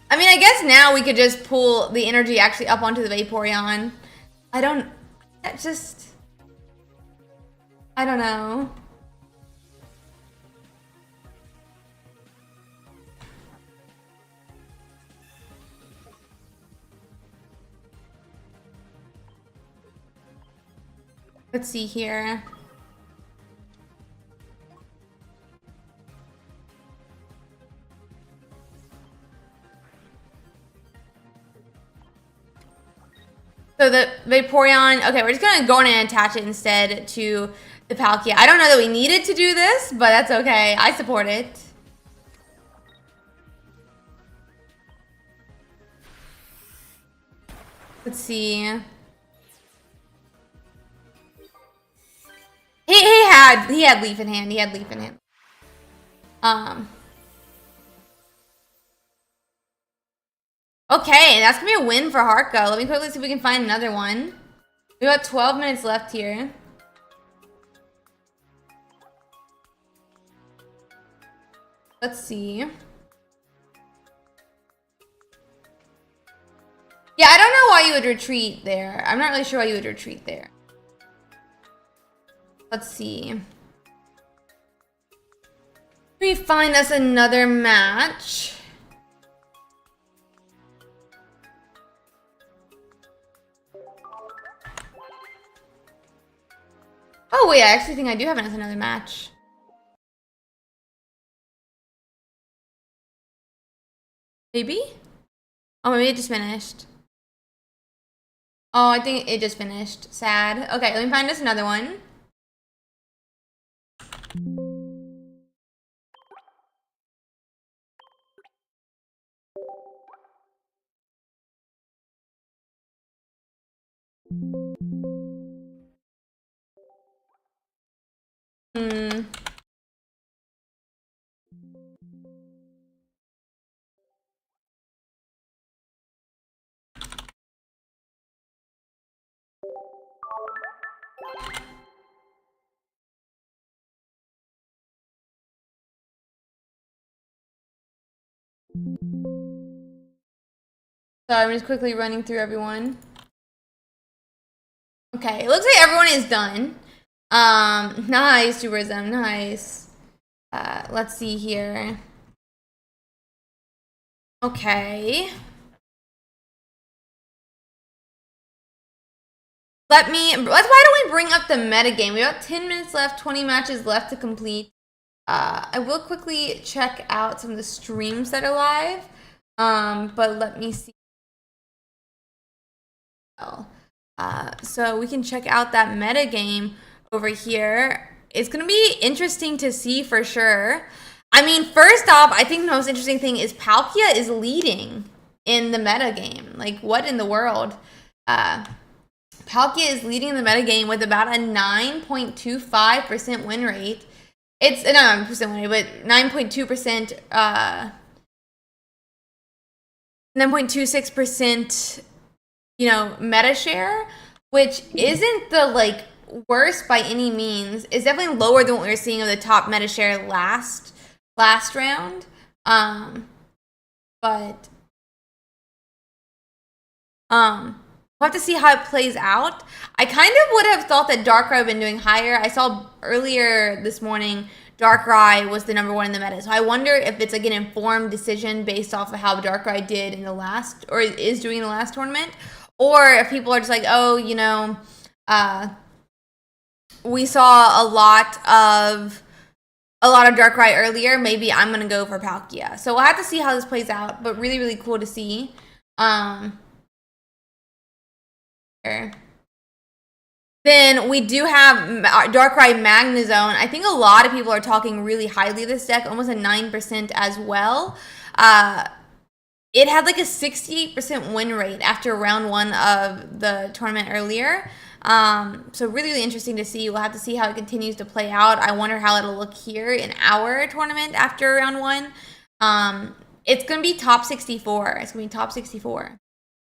I mean, I guess now we could just pull the energy actually up onto the Vaporeon. I don't know. Let's see here. So the Vaporeon, okay, we're just gonna go in and attach it instead to the Palkia. I don't know that we needed to do this, but that's okay. I support it. Let's see. He had Leaf in hand. He had Leaf in hand. Okay, that's gonna be a win for Harko. Let me quickly see if we can find another one. We got 12 minutes left here. Let's see. Yeah, I don't know why you would retreat there. I'm not really sure why you would retreat there. Let's see. Let me find us another match. Oh wait, I actually think I do have another match. Maybe? Oh, maybe it just finished. Oh, I think it just finished. Sad. Okay, let me find us another one. So I'm just quickly running through everyone. Okay, it looks like everyone is done. Nice, Tourism, nice. Let's see here. Okay. Why don't we bring up the metagame? We got 10 minutes left, 20 matches left to complete. I will quickly check out some of the streams that are live. But let me see. So we can check out that metagame over here. It's gonna be interesting to see for sure. I mean, first off, I think the most interesting thing is Palkia is leading in the metagame. Like, what in the world? Palkia is leading in the metagame with about a 9.25% win rate. It's not 9% win rate, but 9.2%, 9.26%, you know, meta share, which isn't the like worst by any means. It's definitely lower than what we were seeing of the top meta share last round. But we'll have to see how it plays out. I kind of would have thought that Darkrai would have been doing higher. I saw earlier this morning Darkrai was the #1 in the meta. So I wonder if it's like an informed decision based off of how Darkrai did in the last, or is doing in the last tournament. Or if people are just like, oh, you know, we saw a lot of Darkrai earlier. Maybe I'm gonna go for Palkia. So we'll have to see how this plays out. But really, really cool to see. Then we do have Darkrai Magnezone. I think a lot of people are talking really highly of this deck, almost a 9% as well. It had like a 68% win rate after round 1 of the tournament earlier. So really, really interesting to see. We'll have to see how it continues to play out. I wonder how it'll look here in our tournament after round 1. It's going to be top 64. It's going to be top 64.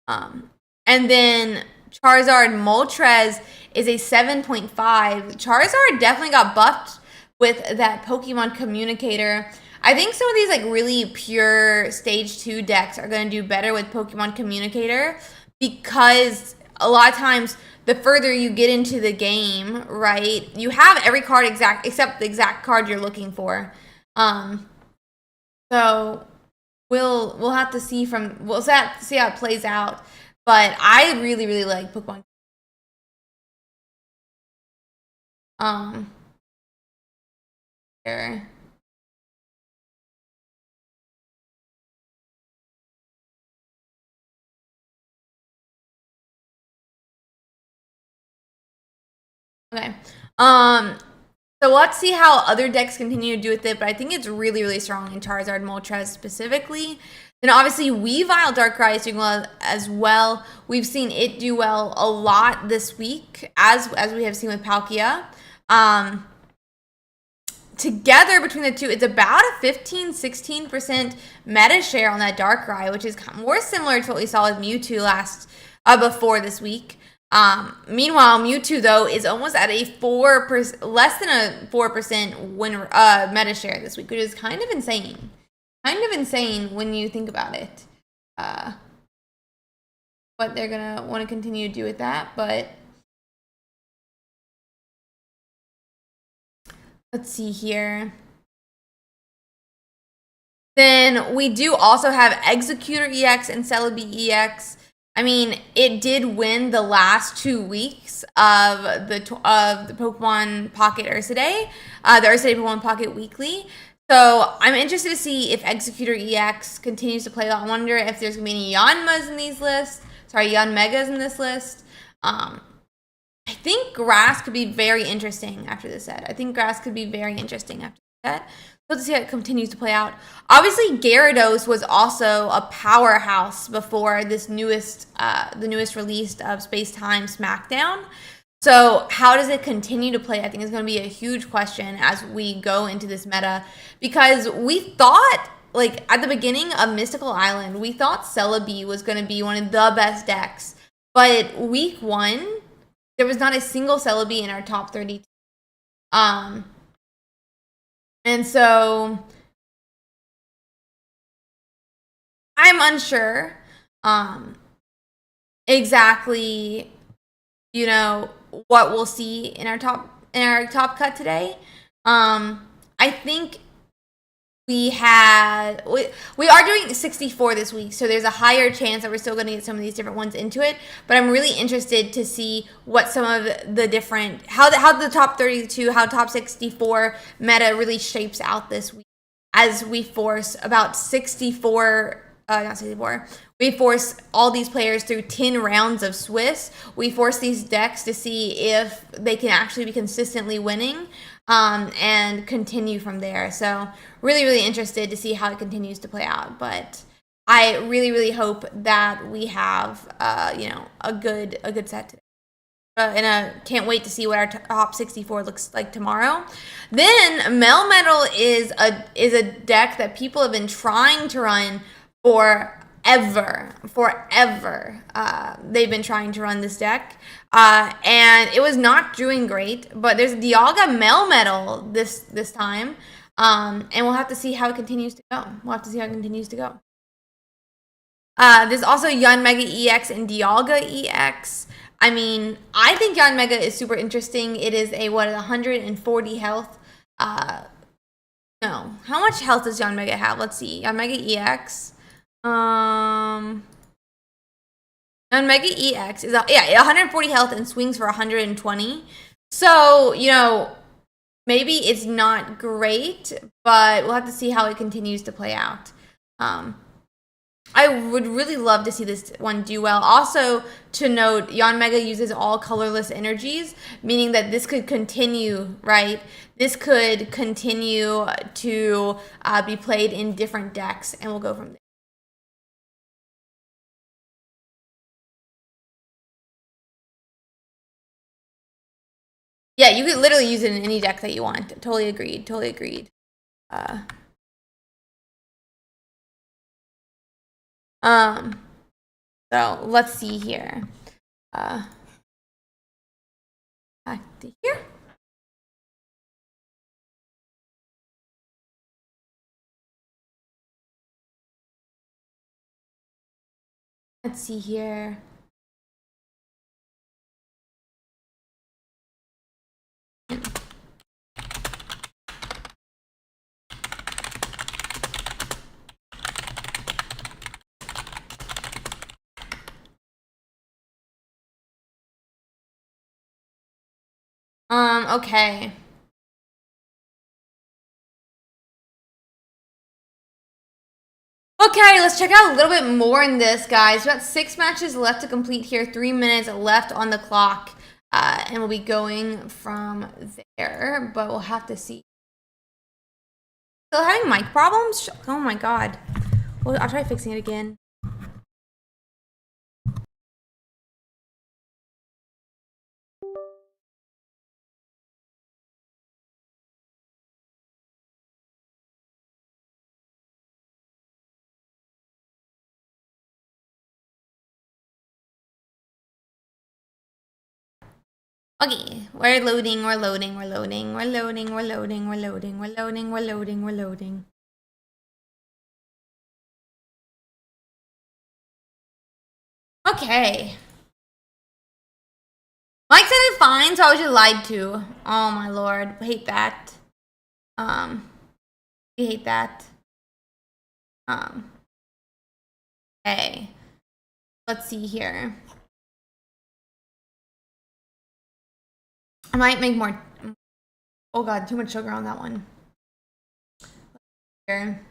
And then Charizard Moltres is a 7.5. Charizard definitely got buffed with that Pokemon Communicator. I think some of these like really pure stage 2 decks are going to do better with Pokemon Communicator, because a lot of times the further you get into the game, right, you have every card except the exact card you're looking for. So we'll have to see see how it plays out. But I really like Pokemon. Here. Okay. So let's see how other decks continue to do with it, but I think it's really strong in Charizard Moltres specifically. Then obviously Weavile Darkrai is doing well as well. We've seen it do well a lot this week, as we have seen with Palkia. Together between the two, it's about a 15-16% meta share on that Darkrai, which is more similar to what we saw with Mewtwo before this week. Meanwhile, Mewtwo though is almost at a 4%, less than a 4% meta share this week, which is kind of insane. Kind of insane when you think about it. What they're gonna want to continue to do with that, but let's see here. Then we do also have Executor EX and Celebi EX. I mean, it did win the last 2 weeks of the Pokemon Pocket Ursiiday, the Ursiiday Pokemon Pocket Weekly. So I'm interested to see if Executor EX continues to play well. I wonder if there's gonna be any Yanmas in these lists. Sorry, Yanmegas in this list. I think Grass could be very interesting after this set. I think Grass could be very interesting after this set. Let's see how it continues to play out. Obviously, Gyarados was also a powerhouse before this the newest release of Space Time Smackdown. So how does it continue to play? I think is going to be a huge question as we go into this meta, because we thought, like at the beginning of Mystical Island, we thought Celebi was going to be one of the best decks, but week 1, there was not a single Celebi in our top 32. And so I'm unsure exactly, what we'll see in our top cut today. I think we are doing 64 this week, so there's a higher chance that we're still going to get some of these different ones into it. But I'm really interested to see what some of the different how the top 32, how top 64 meta really shapes out this week, as we force about 64. Not 64. We force all these players through 10 rounds of Swiss. We force these decks to see if they can actually be consistently winning, and continue from there. So really interested to see how it continues to play out. But I really hope that we have a good set today. And I can't wait to see what our top 64 looks like tomorrow. Then Melmetal is a deck that people have been trying to run forever. They've been trying to run this deck, and it was not doing great. But there's Dialga Melmetal this time, and we'll have to see how it continues to go. There's also Yanmega EX and Dialga EX. I mean, I think Yanmega is super interesting. It is 140 health. No, how much health does Yanmega have? Let's see. Yanmega EX. Yanmega EX is 140 health and swings for 120. So, maybe it's not great, but we'll have to see how it continues to play out. I would really love to see this one do well. Also, to note, Yanmega uses all colorless energies, meaning that this could continue, right? This could continue to be played in different decks, and we'll go from there. Yeah, you could literally use it in any deck that you want. Totally agreed. So let's see here. back to here. Let's see here. Okay. Okay, let's check out a little bit more in this, guys. We've got 6 matches left to complete here, 3 minutes left on the clock, and we'll be going from there, but we'll have to see. Still having mic problems? Oh my god. Well, I'll try fixing it again. Okay, we're loading, we're loading, we're loading, we're loading, we're loading, we're loading, we're loading, we're loading, we're loading. Okay. Mike said it's fine, so I was just lied to. Oh my lord, I hate that. We hate that. Okay. Let's see here. I might make more. Oh god, too much sugar on that one. Here.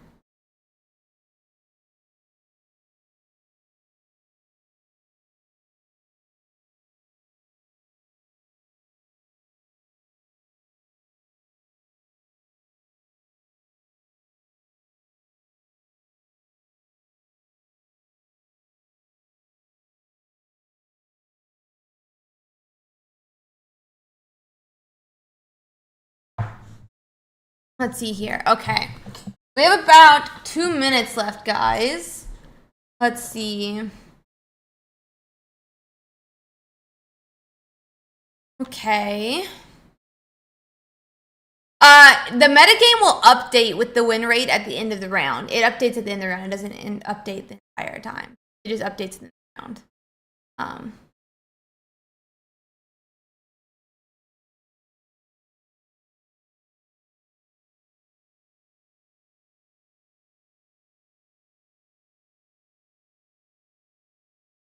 Let's see here. Okay. We have about 2 minutes left, guys. Let's see. Okay. The metagame will update with the win rate at the end of the round. It updates at the end of the round. It doesn't update the entire time. It just updates in the round.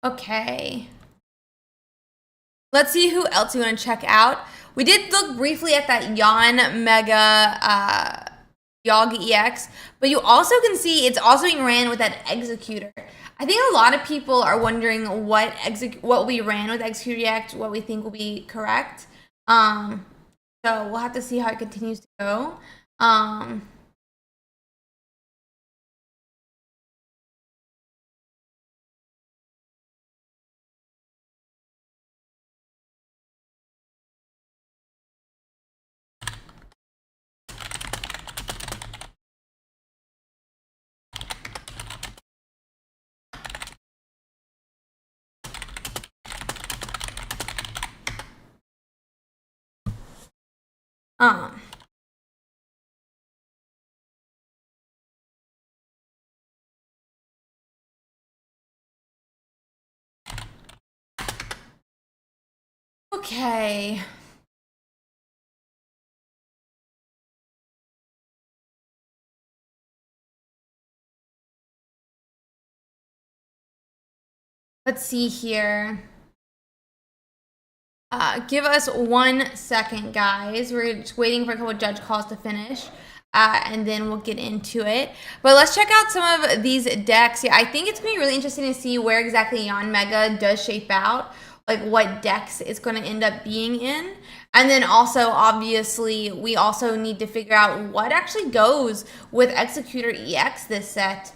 Okay. Let's see who else we want to check out. We did look briefly at that Yon Mega Yogg EX, but you also can see it's also being ran with that Executor. I think a lot of people are wondering what we ran with Executor EX, what we think will be correct. So we'll have to see how it continues to go. Okay. Let's see here. Give us 1 second, guys. We're just waiting for a couple of judge calls to finish. And then we'll get into it. But let's check out some of these decks. Yeah, I think it's going to be really interesting to see where exactly Yon Mega does shape out. Like what decks it's going to end up being in. And then also, obviously, we also need to figure out what actually goes with Executor EX this set.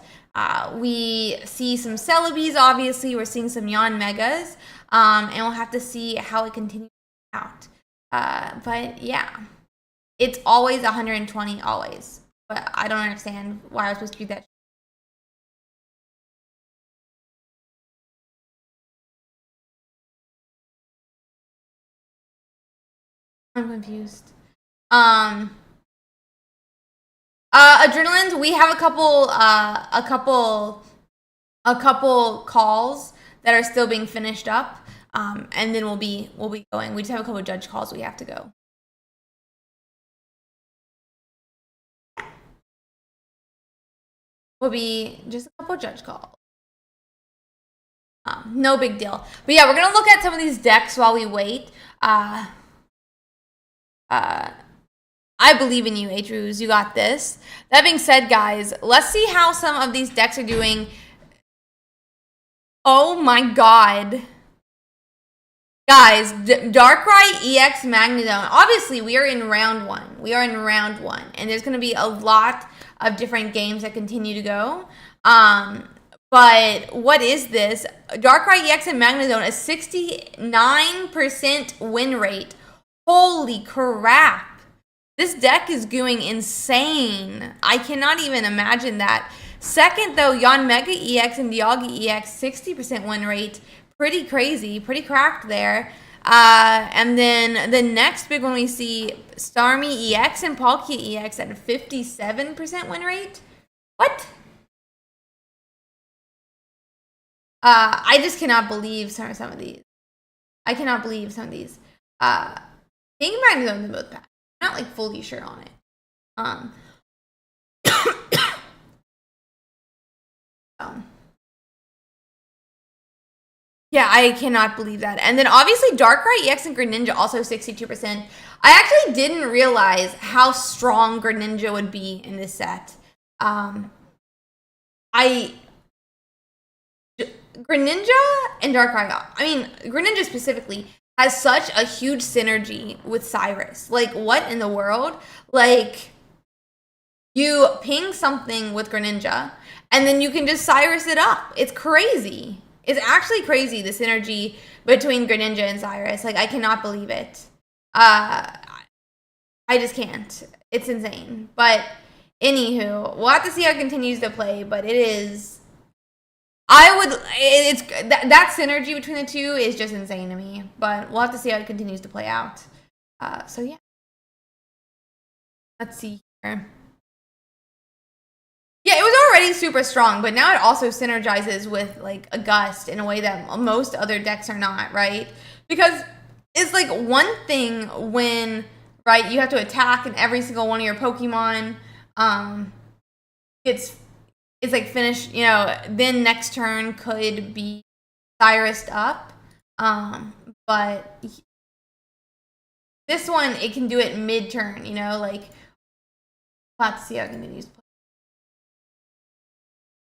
We see some Celebes, obviously. We're seeing some Yon Megas. And we'll have to see how it continues out. But yeah, it's always 120, always. But I don't understand why I was supposed to do that. I'm confused. Adrenalines, we have a couple calls that are still being finished up. And then we'll be going. We just have a couple judge calls we have to go. Will be just a couple judge calls. No big deal. But yeah, we're gonna look at some of these decks while we wait. I believe in you, Adruz. You got this. That being said, guys, let's see how some of these decks are doing. Oh my god. Guys, Darkrai EX Magnezone. Obviously, we are in round one. And there's going to be a lot of different games that continue to go. But what is this? Darkrai EX and Magnezone, a 69% win rate. Holy crap. This deck is going insane. I cannot even imagine that. Second, though, Yanmega EX and Dialga EX, 60% win rate. Pretty crazy, pretty cracked there. And then the next big one we see, Starmie EX and Palkia EX at a 57% win rate. What? I just cannot believe some of these. I cannot believe some of these. King Magnezone in both packs. I'm not like fully sure on it. Yeah, I cannot believe that. And then obviously Darkrai EX and Greninja also 62%. I actually didn't realize how strong Greninja would be in this set. Greninja and Darkrai, I mean, Greninja specifically has such a huge synergy with Cyrus. Like, what in the world? Like, you ping something with Greninja, and then you can just Cyrus it up. It's crazy. It's actually crazy, the synergy between Greninja and Cyrus. Like, I cannot believe it. I just can't. It's insane. But, anywho, we'll have to see how it continues to play, but it is... that synergy between the two is just insane to me. But we'll have to see how it continues to play out. So, yeah. Let's see here. Yeah, it was already super strong, but now it also synergizes with, like, a Gust in a way that most other decks are not, right? Because it's, like, one thing when, right, you have to attack and every single one of your Pokemon it's like finished, you know, then next turn could be Cyrused up. But this one, it can do it mid-turn, you know, like, we'll have to see how it continues.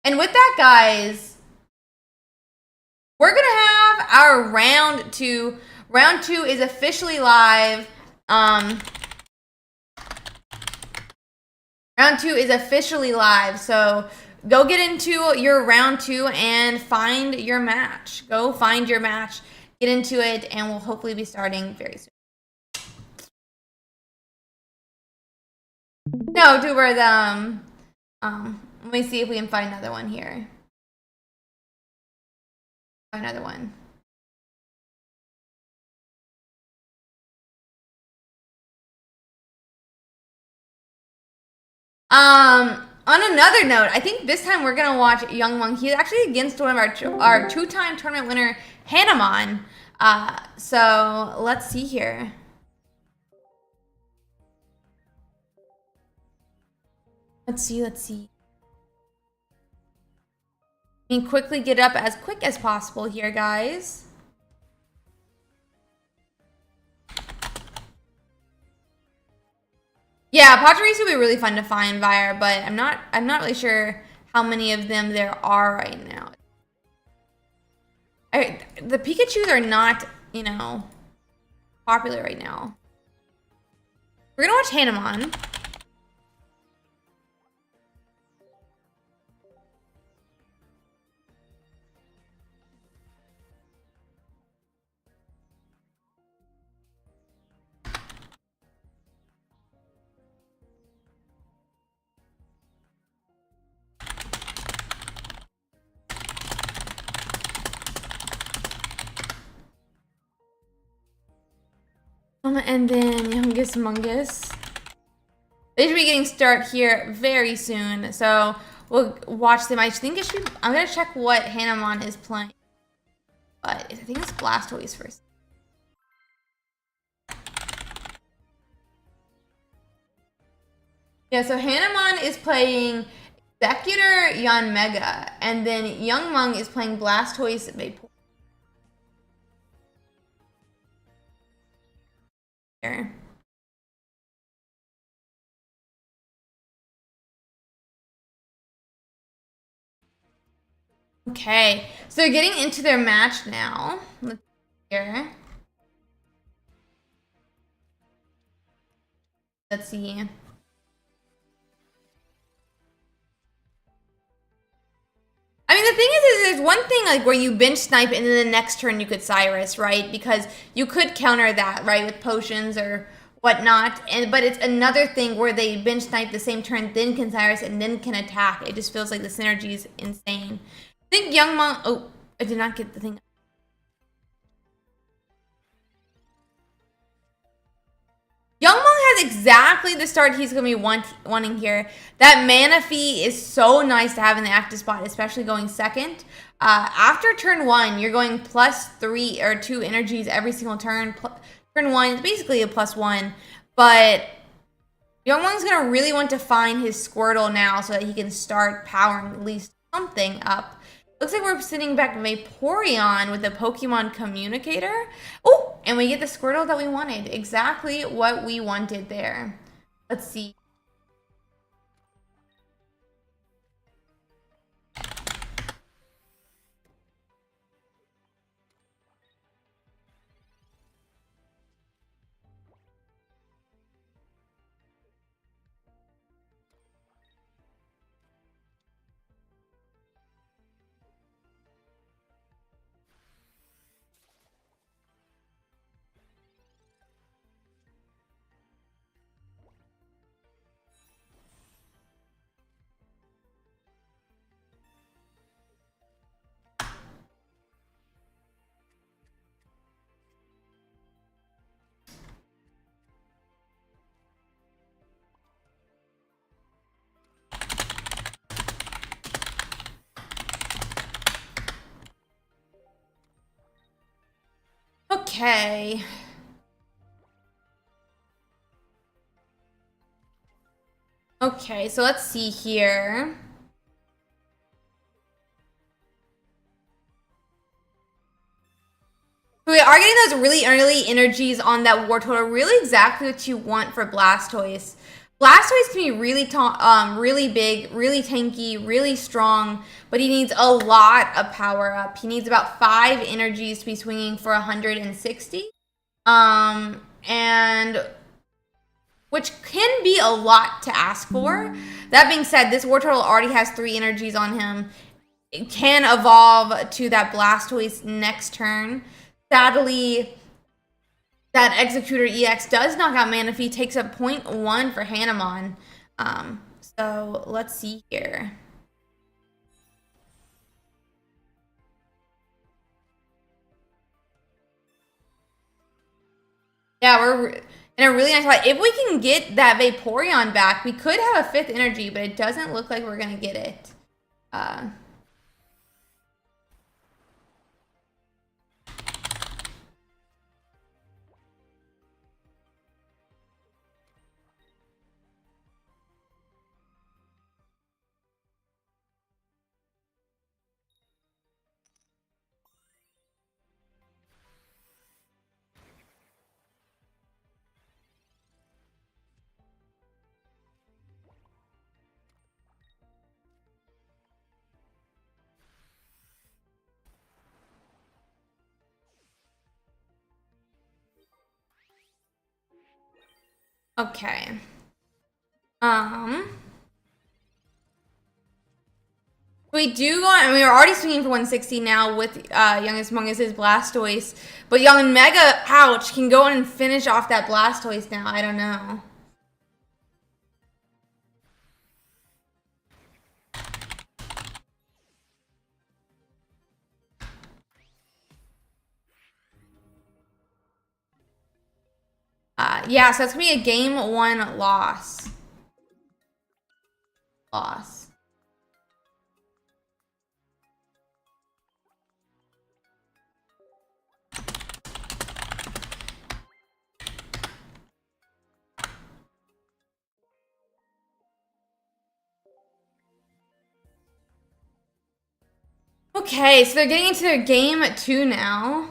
And with that, guys, we're going to have our round two. Round two is officially live. Round two is officially live. So go get into your round two and find your match. Go find your match. Get into it, and we'll hopefully be starting very soon. No, Duber, let me see if we can find another one here. Another one. On another note, I think this time we're gonna watch Young Monk. He's actually against one of our two-time tournament winner, Hanamon. So let's see here. Let's see. Let me quickly get up as quick as possible here, guys. Yeah, Pachirisu would be really fun to find via, but I'm not really sure how many of them there are right now. The Pikachus are not, you know, popular right now. We're gonna watch Hanamon. Oh And then Youngest Mungus. They should be getting start here very soon, so we'll watch them. I think it should. I'm gonna check what Hanamon is playing, but I think it's Blastoise first. Yeah, so Hanamon is playing Executor Yanmega, and then Youngmung is playing Blastoise Vaporeon. Okay, so they're getting into their match now. Let's see here. Let's see. I mean, the thing is there's one thing like where you bench snipe and then the next turn you could Cyrus, right? Because you could counter that, right, with potions or whatnot. But it's another thing where they bench snipe the same turn, then can Cyrus and then can attack. It just feels like the synergy is insane. I think Youngmung. Oh, I did not get the thing. Youngmung has exactly the start he's going to be wanting here. That Manaphy is so nice to have in the active spot, especially going second. After turn 1, you're going +3 or 2 energies every single turn. Turn 1 is basically a +1. But Youngmung's going to really want to find his Squirtle now so that he can start powering at least something up. Looks like we're sending back Vaporeon with a Pokemon Communicator. Oh, and we get the Squirtle that we wanted. Exactly what we wanted there. Let's see. Okay. Okay, so let's see here. We are getting those really early energies on that Wartortle. Really exactly what you want for Blastoise. Blastoise can be really really big, really tanky, really strong, but he needs a lot of power up. He needs about 5 energies to be swinging for 160. And which can be a lot to ask for. That being said, this Wartortle already has 3 energies on him. It can evolve to that Blastoise next turn. Sadly, that Executor EX does knock out Manaphy, takes up 0.1 for Hanamon. So let's see here. Yeah, we're in a really nice spot. If we can get that Vaporeon back, we could have a 5th energy, but it doesn't look like we're going to get it. Okay. We do go on, and we are already swinging for 160 now with Youngest Mungus' Blastoise. But Yanmega, ouch, can go on and finish off that Blastoise now. I don't know. Yeah, so it's gonna be a game 1 loss. Okay, so they're getting into their game 2 now.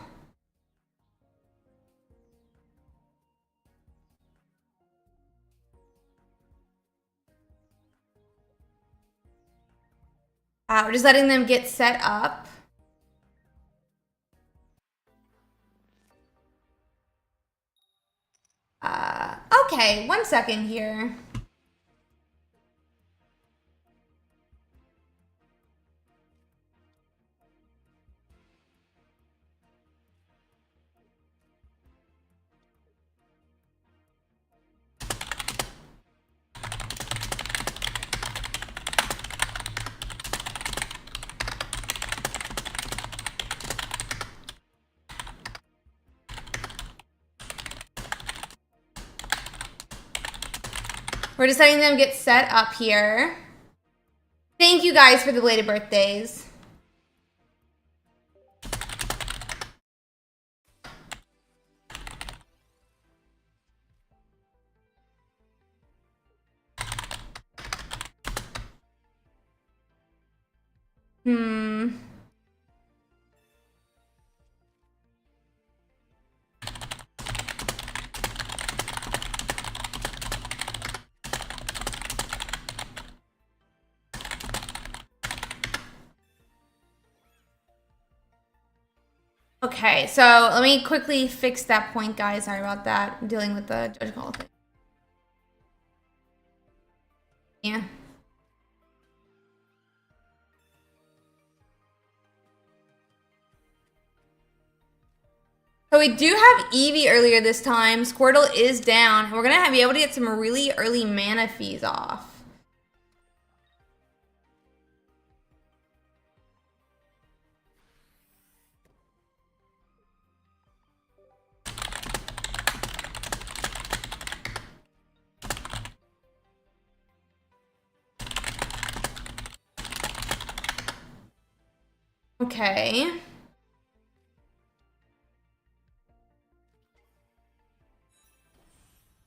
We're just letting them get set up. Okay, 1 second here. We're just letting them get set up here. Thank you guys for the belated birthdays. Okay, so let me quickly fix that point, guys. Sorry about that. I'm dealing with the judge call thing. Yeah. So we do have Eevee earlier this time. Squirtle is down. And we're going to be able to get some really early mana fees off. Okay.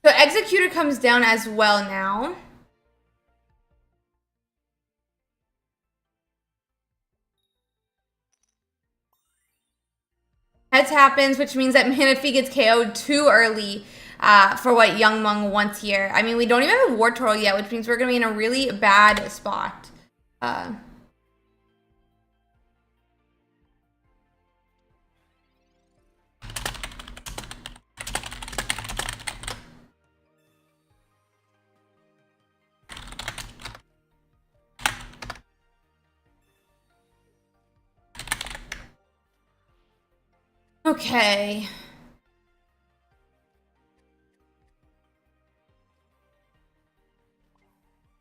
So Executor comes down as well now. Heads happens, which means that Manaphy gets KO'd too early for what Youngmung wants here. I mean, we don't even have a War Turtle yet, which means we're going to be in a really bad spot. Okay.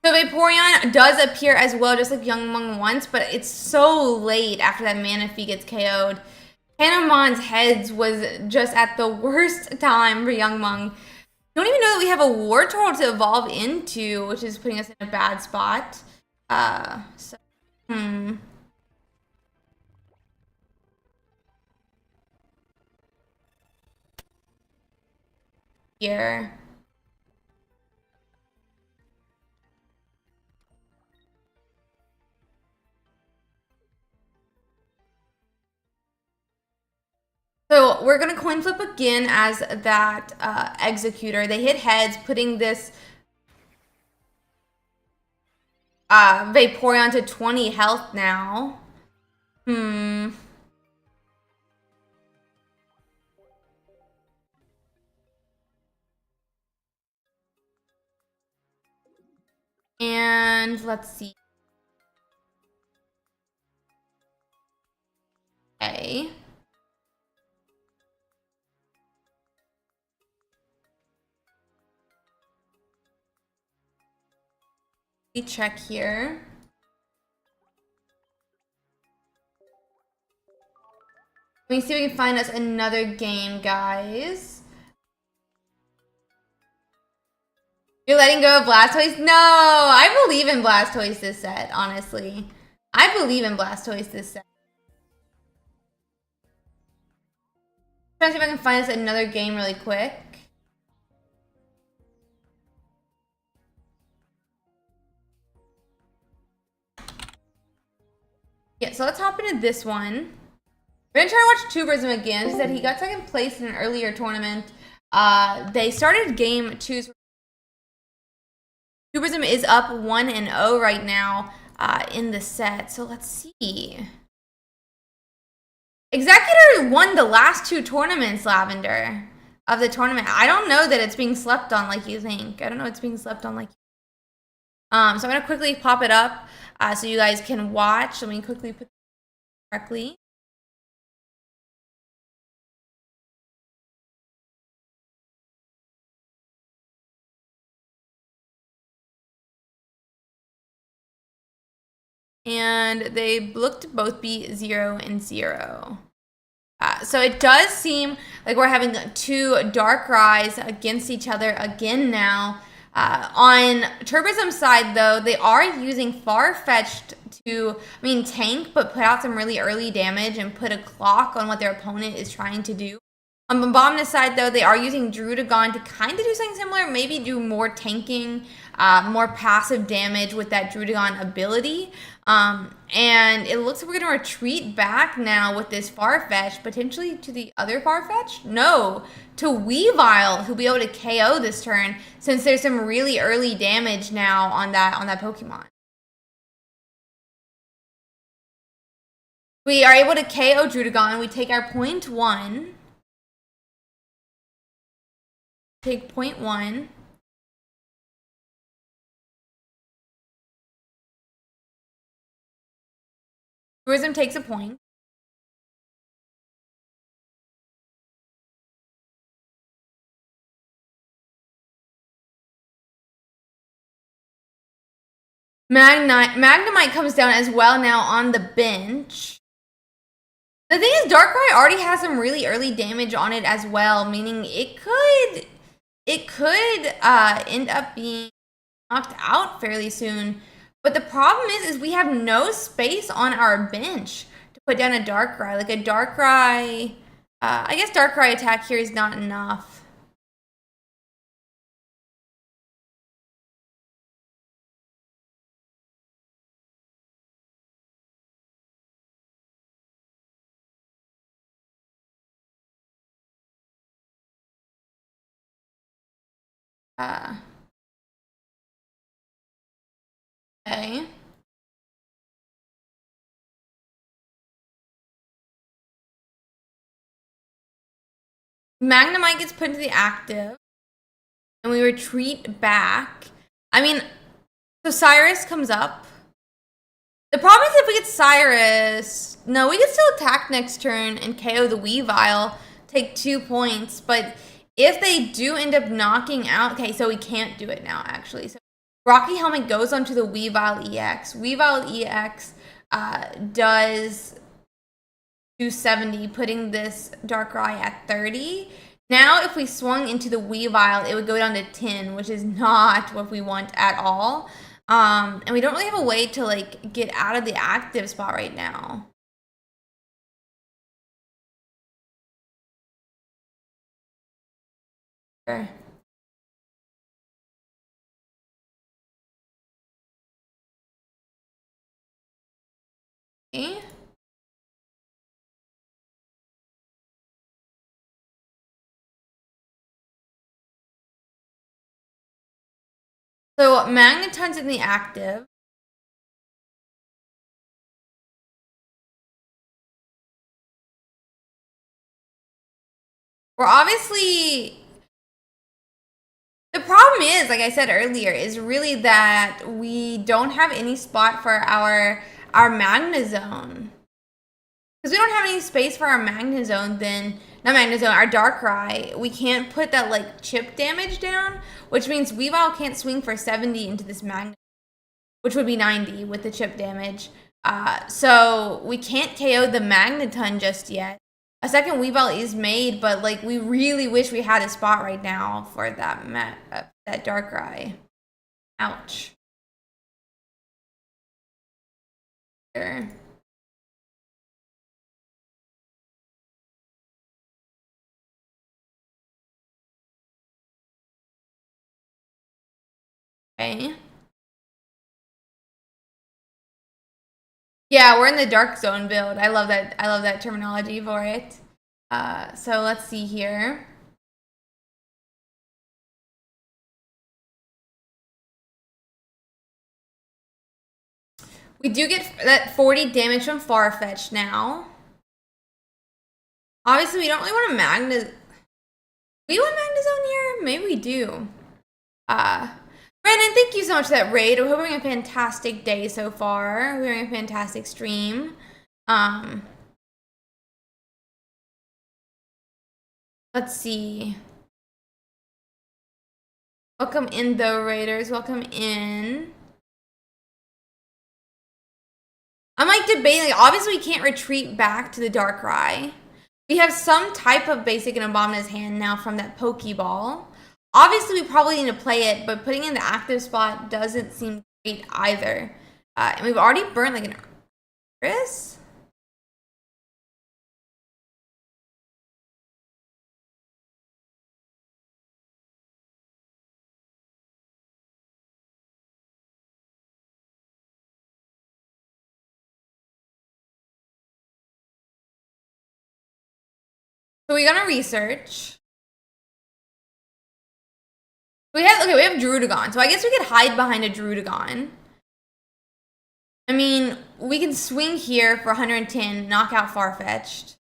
So Vaporeon does appear as well, just like Youngmung once, but it's so late after that Manaphy gets KO'd. Panamon's heads was just at the worst time for Youngmung. Don't even know that we have a War Turtle to evolve into, which is putting us in a bad spot. Here. So we're gonna coin flip again as that Executor. They hit heads, putting this Vaporeon to 20 health now. And let's see. Okay. We check here. Let me see if we can find us another game, guys. You're letting go of Blastoise? No, I believe in Blastoise this set, honestly. I believe in Blastoise this set. Trying to see if I can find us another game really quick. Yeah, so let's hop into this one. We're gonna try to watch Two Prism again. He said he got second place in an earlier tournament. They started game 2. Two Prism is up 1-0 right now in the set. So let's see. Executor won the last 2 tournaments, Lavender, of the tournament. I don't know that it's being slept on like you think. I don't know it's being slept on like so I'm going to quickly pop it up so you guys can watch. Let me quickly put it correctly. And they look to both be 0-0. So it does seem like we're having 2 Darkrai's against each other again now. On Turbism's side, though, they are using Farfetch'd to, tank, but put out some really early damage and put a clock on what their opponent is trying to do. On Bombomna's side, though, they are using Druddigon to kind of do something similar, maybe do more tanking, more passive damage with that Druddigon ability. And it looks like we're going to retreat back now with this Farfetch, potentially to the other Farfetch? No, to Weavile, who'll be able to KO this turn, since there's some really early damage now on that Pokemon. We are able to KO Druddigon. We take our point 1. Take point 1. Tourism takes a point. Magnemite comes down as well now on the bench. The thing is, Darkrai already has some really early damage on it as well, meaning it could end up being knocked out fairly soon. But the problem is we have no space on our bench to put down a Darkrai. Like a Darkrai, I guess Darkrai attack here is not enough. Okay. Magnemite gets put into the active, and we retreat back. So Cyrus comes up. The problem is if we get Cyrus, no, we can still attack next turn and KO the Weavile, take 2 points, but if they do end up knocking out, okay, so we can't do it now, actually. So Rocky Helmet goes onto the Weavile EX. Weavile EX does 270, putting this Darkrai at 30. Now, if we swung into the Weavile, it would go down to 10, which is not what we want at all. And we don't really have a way to, like, get out of the active spot right now. Sure. Okay. So Magneton's in the active. We're obviously... The problem is, like I said earlier, is really that we don't have any spot for our Magnezone. Because we don't have any space for our Magnezone, then... Not Magnezone, our Darkrai. We can't put that, like, chip damage down, which means Weavile can't swing for 70 into this Magnezone, which would be 90 with the chip damage. So we can't KO the Magneton just yet. A second Weavile is made, but like we really wish we had a spot right now for that that Darkrai. Ouch. There. Okay. Yeah, we're in the dark zone build. I love that. I love that terminology for it. So let's see here. We do get that 40 damage from Farfetch now. Obviously, we don't really want to we want Magnezone here? Maybe we do. Brandon, thank you so much for that raid. We're having a fantastic day so far. We're having a fantastic stream. Let's see. Welcome in, though, raiders. Welcome in. I'm like debating. Like, obviously, we can't retreat back to the Darkrai. We have some type of basic in Abomina's hand now from that Pokeball. Obviously, we probably need to play it, but putting in the active spot doesn't seem great either. And we've already burned like an Ursiiday. So we're gonna research. We have Druddigon. So I guess we could hide behind a Druddigon. I mean, we can swing here for 110, knock out Farfetch'd.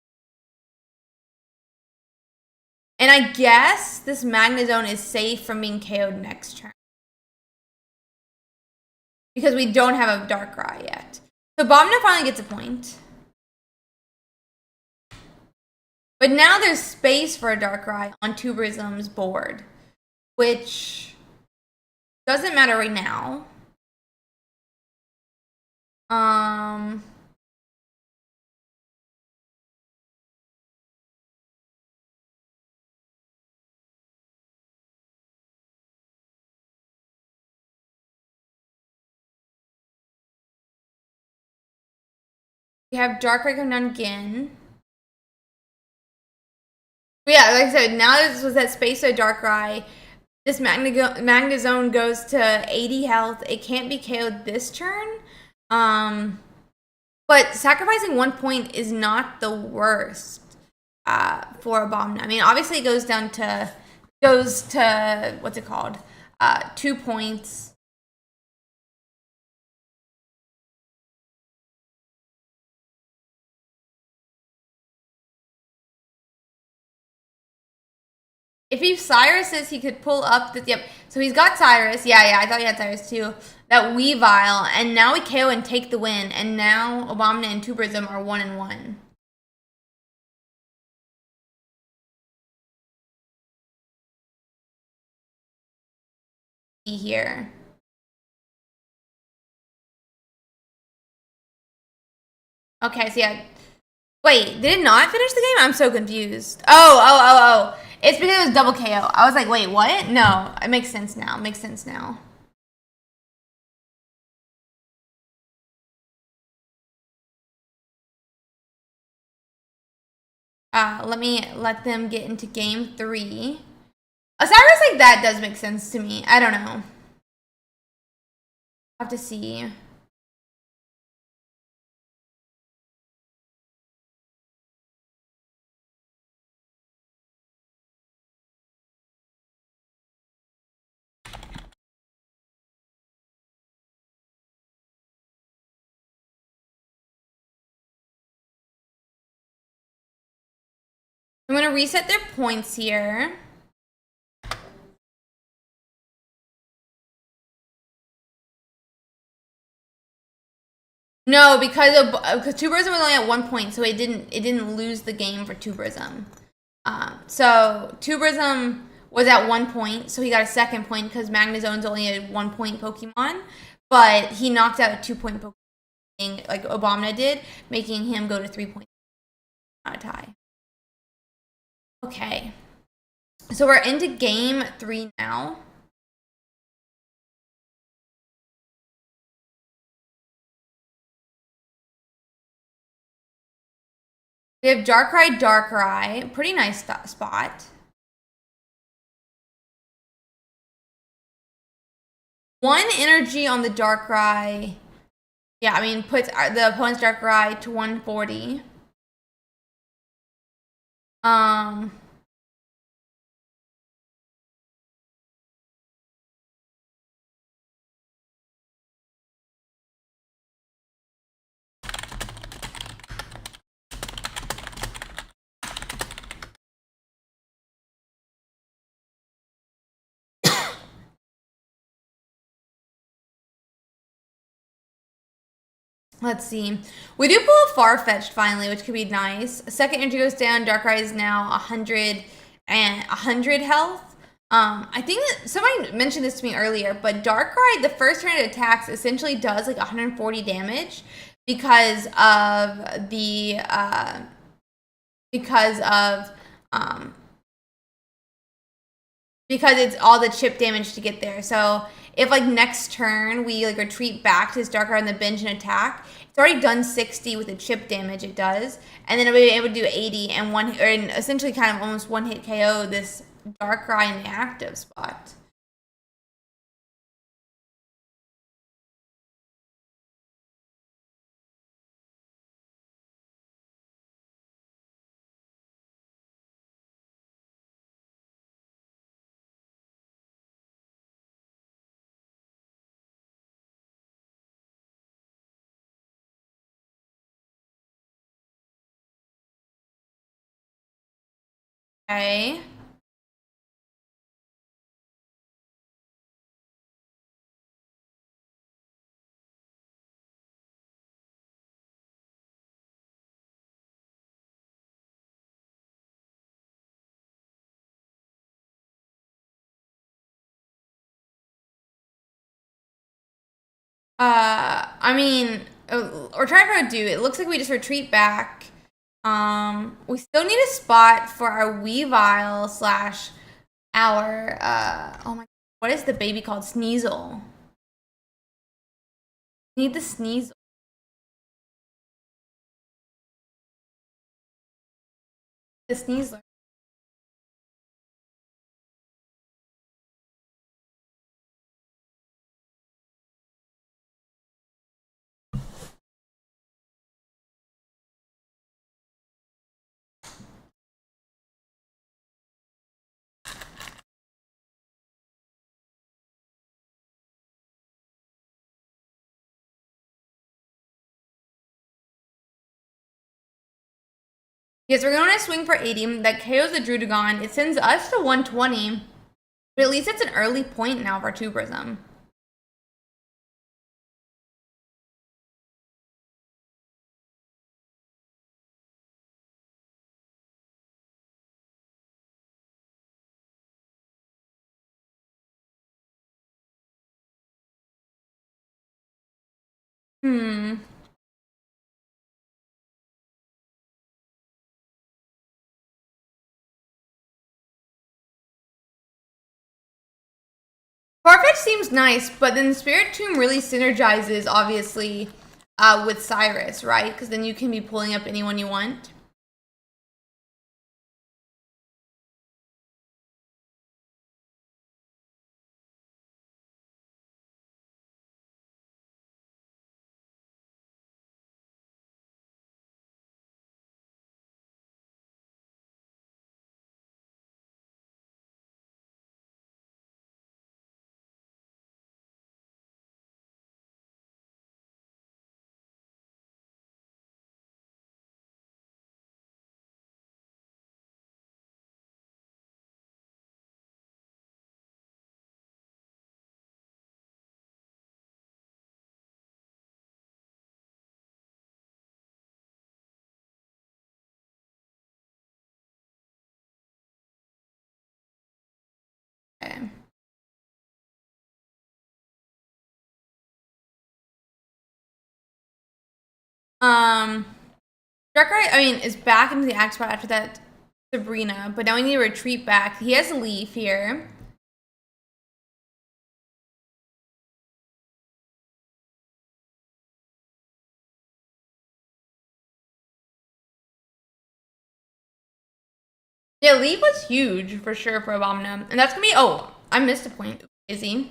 And I guess this Magnezone is safe from being KO'd next turn. Because we don't have a Darkrai yet. So Bomna finally gets a point. But now there's space for a Darkrai on Tubrism's board, which doesn't matter right now. We have Darkrai come down again. But yeah, like I said, now this was that space of Darkrai. This Magnezone goes to 80 health. It can't be KO'd this turn. But sacrificing 1 point is not the worst for Abomination. I mean, obviously it goes to what's it called? 2 points. If he Cyrus's, he could pull up the yep. So he's got Cyrus. Yeah, I thought he had Cyrus too. That Weavile, and now we KO and take the win. And now Obamna and Tubrism are 1-1. Here. Okay, so yeah. Wait, did it not finish the game? I'm so confused. Oh. It's because it was double KO. I was like, wait, what? No, it makes sense now. Makes sense now. Let me let them get into game 3. A Cyrus like that does make sense to me. I don't know. I'll have to see. I'm gonna reset their points here. No, because Tubrism was only at 1 point, so it didn't lose the game for Tubrism. So Tubrism was at 1 point, so he got a second point because Magnezone's only a 1 point Pokemon, but he knocked out a 2 point Pokemon like Obamna did, making him go to 3 points. Not a tie. Okay. So we're into game 3 now. We have Darkrai. Pretty nice spot. One energy on the Darkrai. Yeah, I mean, puts the opponent's Darkrai to 140. Let's see. We do pull a Farfetch'd finally, which could be nice. Second energy goes down. Darkrai is now 100 health. I think that somebody mentioned this to me earlier, but Darkrai, the first turn it attacks, essentially does like 140 damage because of the because it's all the chip damage to get there. So if like next turn we like retreat back to this Darkrai on the bench and attack, it's already done 60 with the chip damage it does, and then it'll be able to do 80 and essentially kind of almost one hit KO this Darkrai in the active spot. Okay. I mean, we're trying to do. It looks like we just retreat back. We still need a spot for our Weavile slash our oh my, what is the baby called? Sneasel. Need the Sneasel. The Sneasler. Yes, we're going to swing for 80. That KOs the Druddigon. It sends us to 120. But at least it's an early point now for 2 Prism. Farfetch seems nice, but then Spirit Tomb really synergizes, obviously, with Cyrus, right? Because then you can be pulling up anyone you want. Okay. Um, Darkrai, I mean, is back into the act spot after that Sabrina, but now we need to retreat back. He has a leaf here. Yeah, leaf was huge for sure for Abomina. And that's gonna be, oh, I missed a point. Izzy.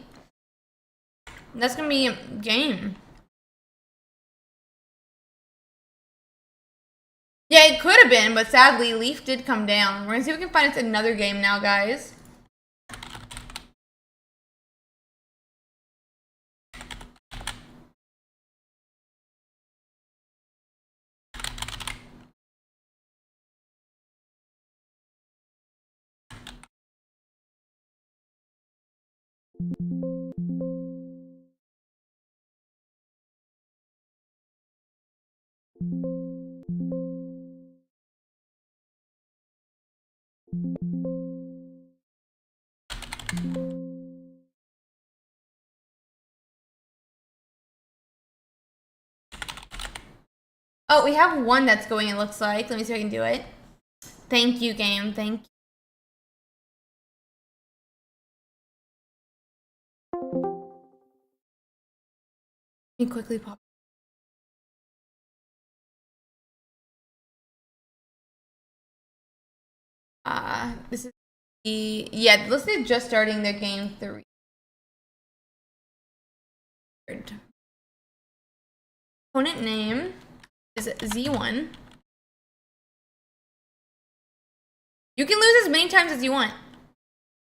That's gonna be game. Yeah, it could have been, but sadly, Leaf did come down. We're gonna see if we can find us another game now, guys. Oh, we have one that's going, it looks like. Let me see if I can do it. Thank you, game. Thank you. Let me quickly pop. This is the, yeah, looks like they're just starting their game 3. Opponent name is Z1. You can lose as many times as you want.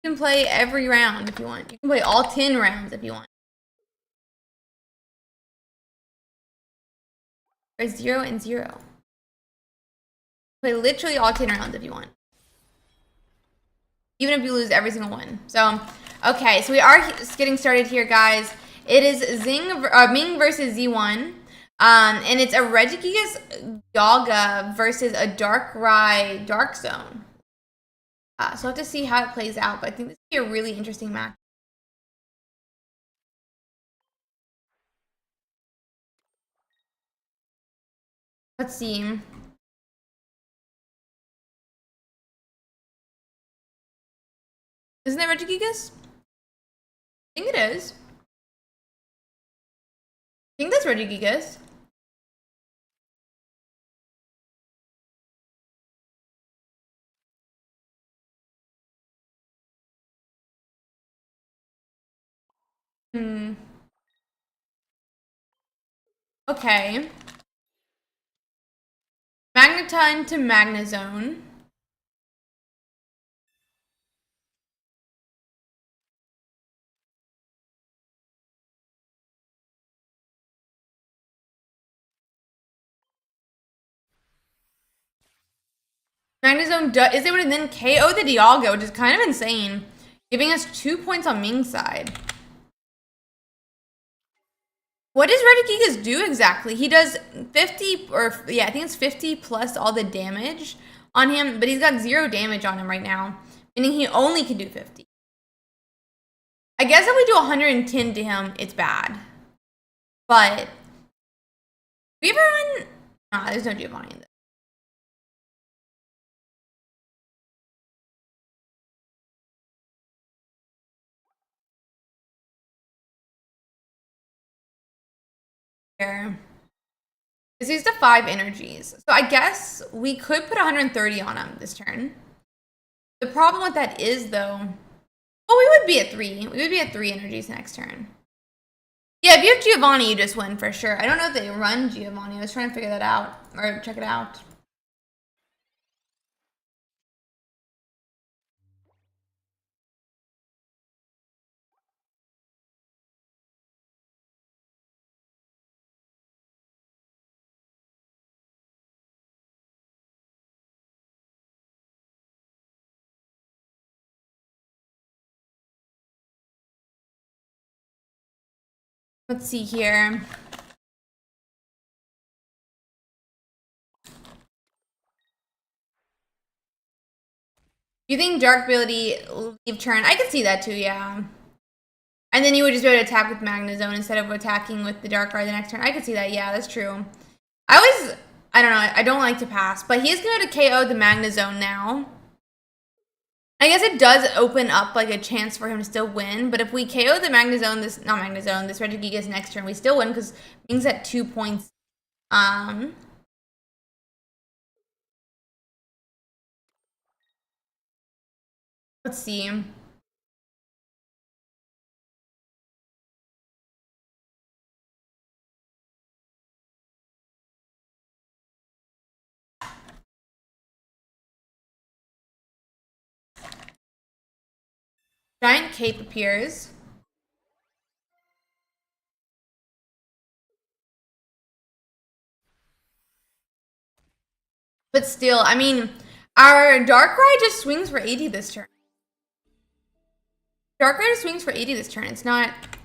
You can play every round if you want. You can play all 10 rounds if you want. Or 0 and 0. Play literally all 10 rounds if you want. Even if you lose every single one. So, okay, so we are getting started here, guys. It is Ming versus Z1. And it's a Regigigas Yaga versus a Darkrai Dark Zone. So we'll have to see how it plays out, but I think this will be a really interesting match. Let's see. Isn't that Regigigas? I think it is. I think that's Regigigas. Okay. Magnetine to Magnezone. Magnezone is able to then KO the Dialga, which is kind of insane. Giving us 2 points on Ming's side. What does Regigigas do exactly? He does 50, or yeah, I think it's 50 plus all the damage on him, but he's got 0 damage on him right now, meaning he only can do 50. I guess if we do 110 to him, it's bad. But, we ever run? Nah, there's no Giovanni in this. This is the 5 energies. So I guess we could put 130 on him this turn. The problem with that is, though, well, we would be at 3. We would be at 3 energies next turn. Yeah, if you have Giovanni, you just win for sure. I don't know if they run Giovanni. I was trying to figure that out, or check it out. Let's see here. You think Dark ability leave turn? I could see that too, yeah. And then you would just be able to attack with Magnezone instead of attacking with the Darkrai the next turn. I could see that, yeah, that's true. I don't know, I don't like to pass, but he is going to KO the Magnezone now. I guess it does open up like a chance for him to still win, but if we KO the Magnezone, this Regigigas next turn, we still win because Ming's at 2 points. Let's see. Giant Cape appears. But still, I mean, our Darkrai just swings for 80 this turn. Darkrai just swings for 80 this turn. It's not the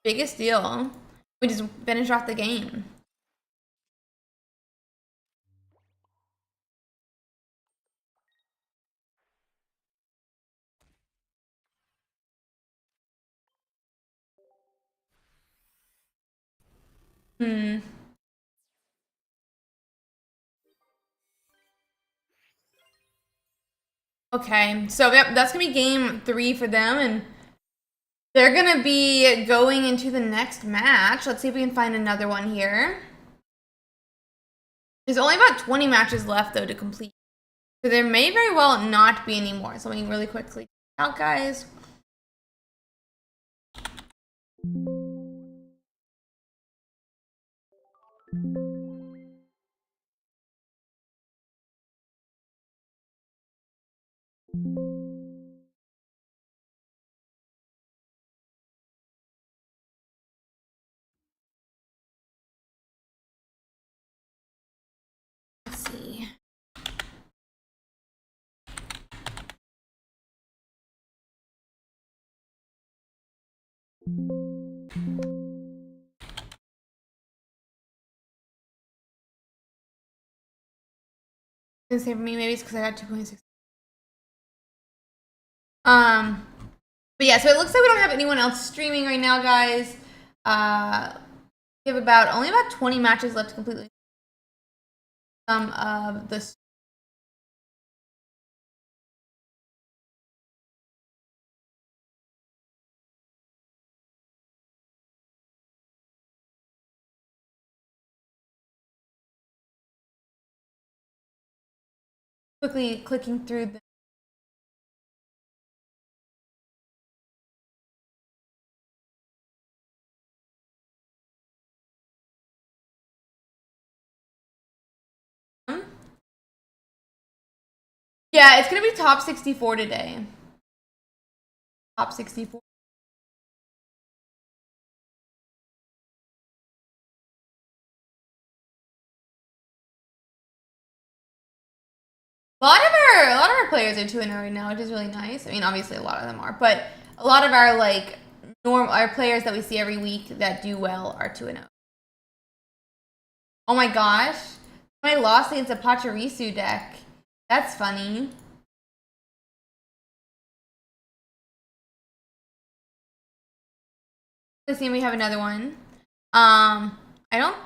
biggest deal. We just finish off the game. Okay, so yep, that's gonna be game 3 for them, and they're gonna be going into the next match. Let's see if we can find another one here. There's only about 20 matches left though to complete, so there may very well not be any more. So let me really quickly out, guys. Let's see. Gonna say for me, maybe it's because I got 2.6. But yeah, so it looks like we don't have anyone else streaming right now, guys. We have only about 20 matches left to complete some of the. Quickly clicking through the. Yeah, it's gonna be top 64 today. Top 64. A lot of our players are 2-0 right now, which is really nice. I mean, obviously a lot of them are, but a lot of our like our players that we see every week that do well are 2-0. Oh my gosh, I lost against a Pachirisu deck. That's funny. Let's see, we have another one. I don't.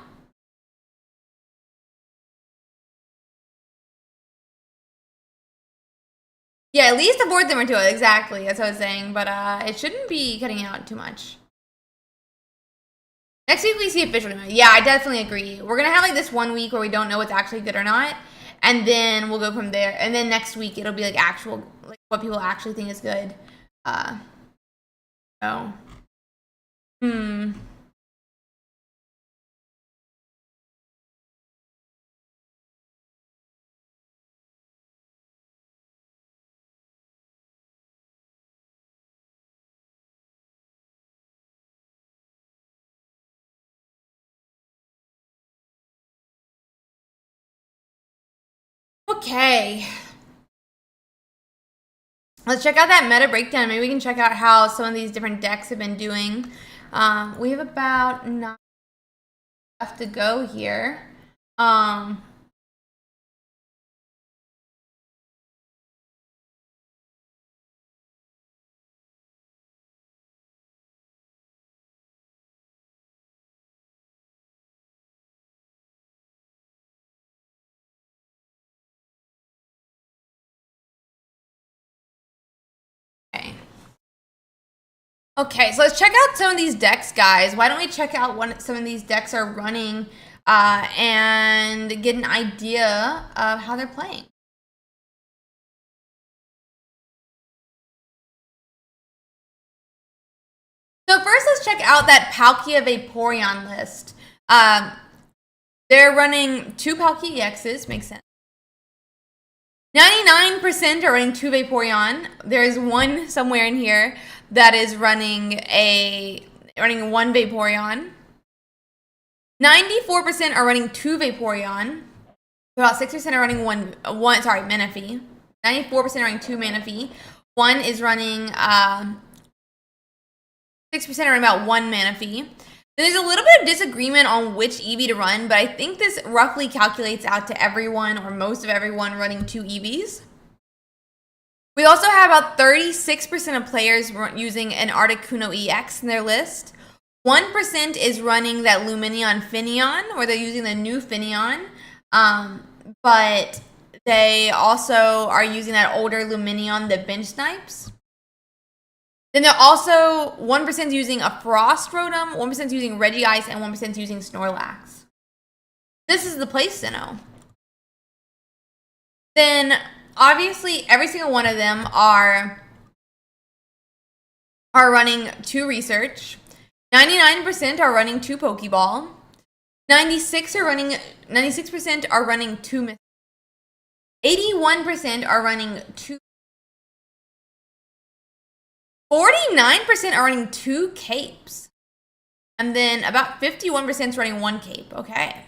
Yeah, at least avoid them or 2 exactly. That's what I was saying, but it shouldn't be cutting out too much. Next week we see official. Yeah, I definitely agree. We're gonna have like this 1 week where we don't know what's actually good or not, and then we'll go from there. And then next week it'll be like actual, like what people actually think is good. So, Okay. Let's check out that meta breakdown. Maybe we can check out how some of these different decks have been doing. We have about 9 left to go here. Okay, so let's check out some of these decks, guys. Why don't we check out what some of these decks are running and get an idea of how they're playing. So first, let's check out that Palkia Vaporeon list. They're running 2 Palkia EXs, makes sense. 99% are running 2 Vaporeon. There's one somewhere in here that is running 1 Vaporeon. 94% are running 2 Vaporeon. About 6% are running one Manaphy. 94% are running 2 Manaphy. 1 is running 6% are running about 1 Manaphy. There's a little bit of disagreement on which Eevee to run, but I think this roughly calculates out to everyone or most of everyone running 2 Eevees. We also have about 36% of players using an Articuno EX in their list. 1% is running that Lumineon Finneon, or they're using the new Finneon, but they also are using that older Lumineon, the Bench Snipes. Then they're also 1% using a Frost Rotom, 1% using Regice, and 1% using Snorlax. This is the play Sinnoh. Then obviously every single one of them are running 2 Research. 99% are running 2 Pokeball. 96% are running 2 Myth. 81% are running 2. 49% are running 2 Capes. And then about 51% is running 1 Cape. Okay.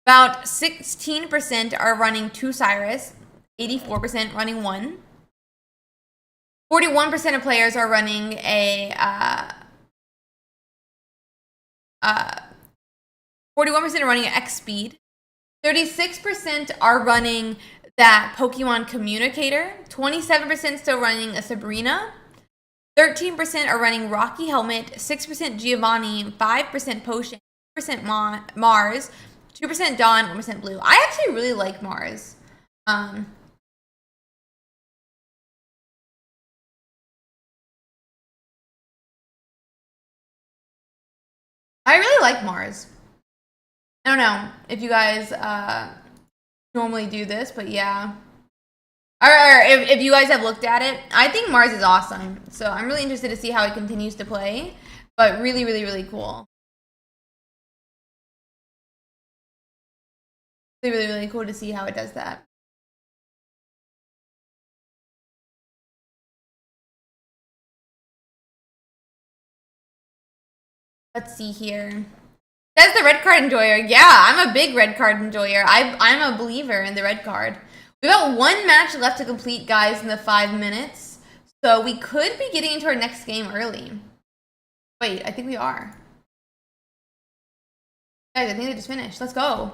About 16% are running 2 Cyrus. 84% running 1. 41% of players are running a 41% are running an X Speed. 36% are running that Pokemon Communicator. 27% still running a Sabrina. 13% are running Rocky Helmet, 6% Giovanni, 5% Potion, 2% Mars, 2% Dawn, 1% Blue. I actually really like Mars. I really like Mars. I don't know if you guys normally do this, but yeah. Or if you guys have looked at it, I think Mars is awesome. So I'm really interested to see how it continues to play. But really, really, really cool. Really, really, really cool to see how it does that. Let's see here. That's the red card enjoyer. Yeah, I'm a big red card enjoyer. I'm a believer in the red card. We've got 1 match left to complete, guys, in the 5 minutes. So we could be getting into our next game early. Wait, I think we are. Guys, I think they just finished. Let's go.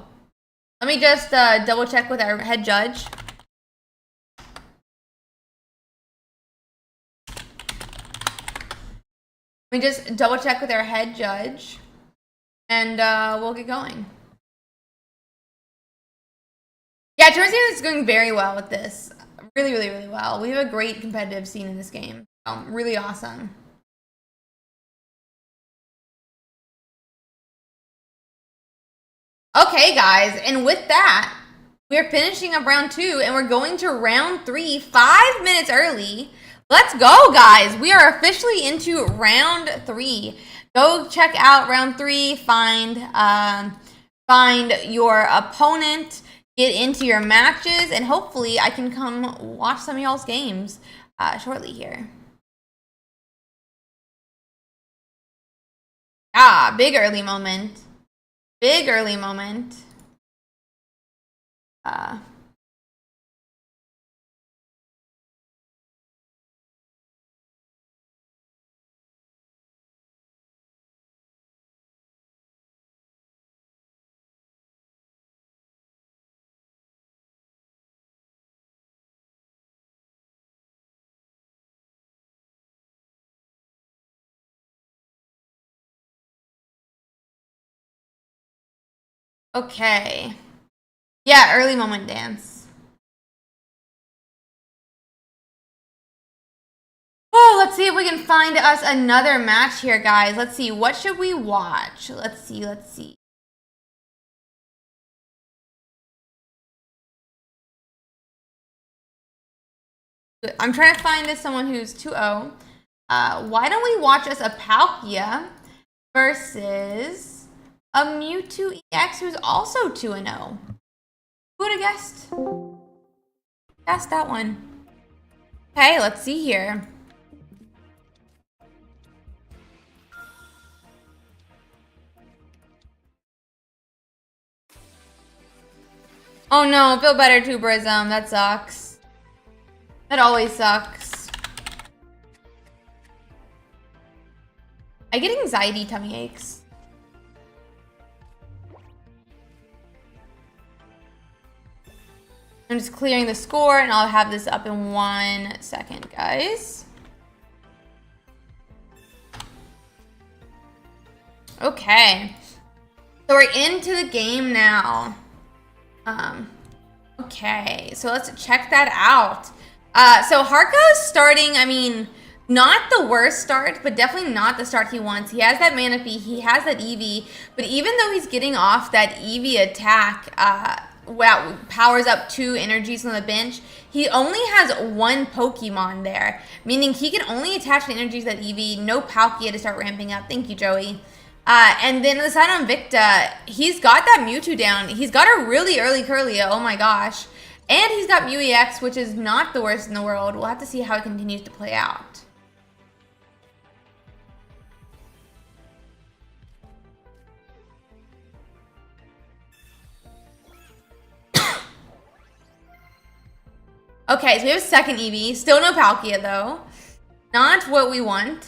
Let me just double check with our head judge. Let me just double check with our head judge. And we'll get going. Yeah, Ursiiday is going very well with this. Really, really, really well. We have a great competitive scene in this game. Really awesome. Okay, guys, and with that, we're finishing up round 2, and we're going to round 3, 5 minutes early. Let's go, guys. We are officially into round 3. Go check out round 3. Find your opponent. Get into your matches, and hopefully I can come watch some of y'all's games shortly here. Ah, big early moment. Big early moment. Okay. Yeah, early moment dance. Oh, let's see if we can find us another match here, guys. Let's see. What should we watch? Let's see. I'm trying to find someone who's 2-0. Why don't we watch us a Palkia versus a Mewtwo EX who's also 2-0? Who would have guessed? Guessed that one. Okay, let's see here. Oh no, feel better too, Brism. That sucks. That always sucks. I get anxiety tummy aches. I'm just clearing the score and I'll have this up in 1 second, guys. Okay. So we're into the game now. Okay, so let's check that out. So Harko's starting, I mean, not the worst start, but definitely not the start he wants. He has that Manaphy, he has that Eevee, but even though he's getting off that Eevee attack, wow, powers up 2 energies on the bench, he only has 1 Pokemon there, meaning he can only attach the energies that Eevee, no Palkia to start ramping up. Thank you, Joey. And then on the side on Victa, he's got that Mewtwo down. He's got a really early Curlia, oh my gosh. And he's got Mew EX, which is not the worst in the world. We'll have to see how it continues to play out. Okay, so we have a second Eevee. Still no Palkia, though. Not what we want.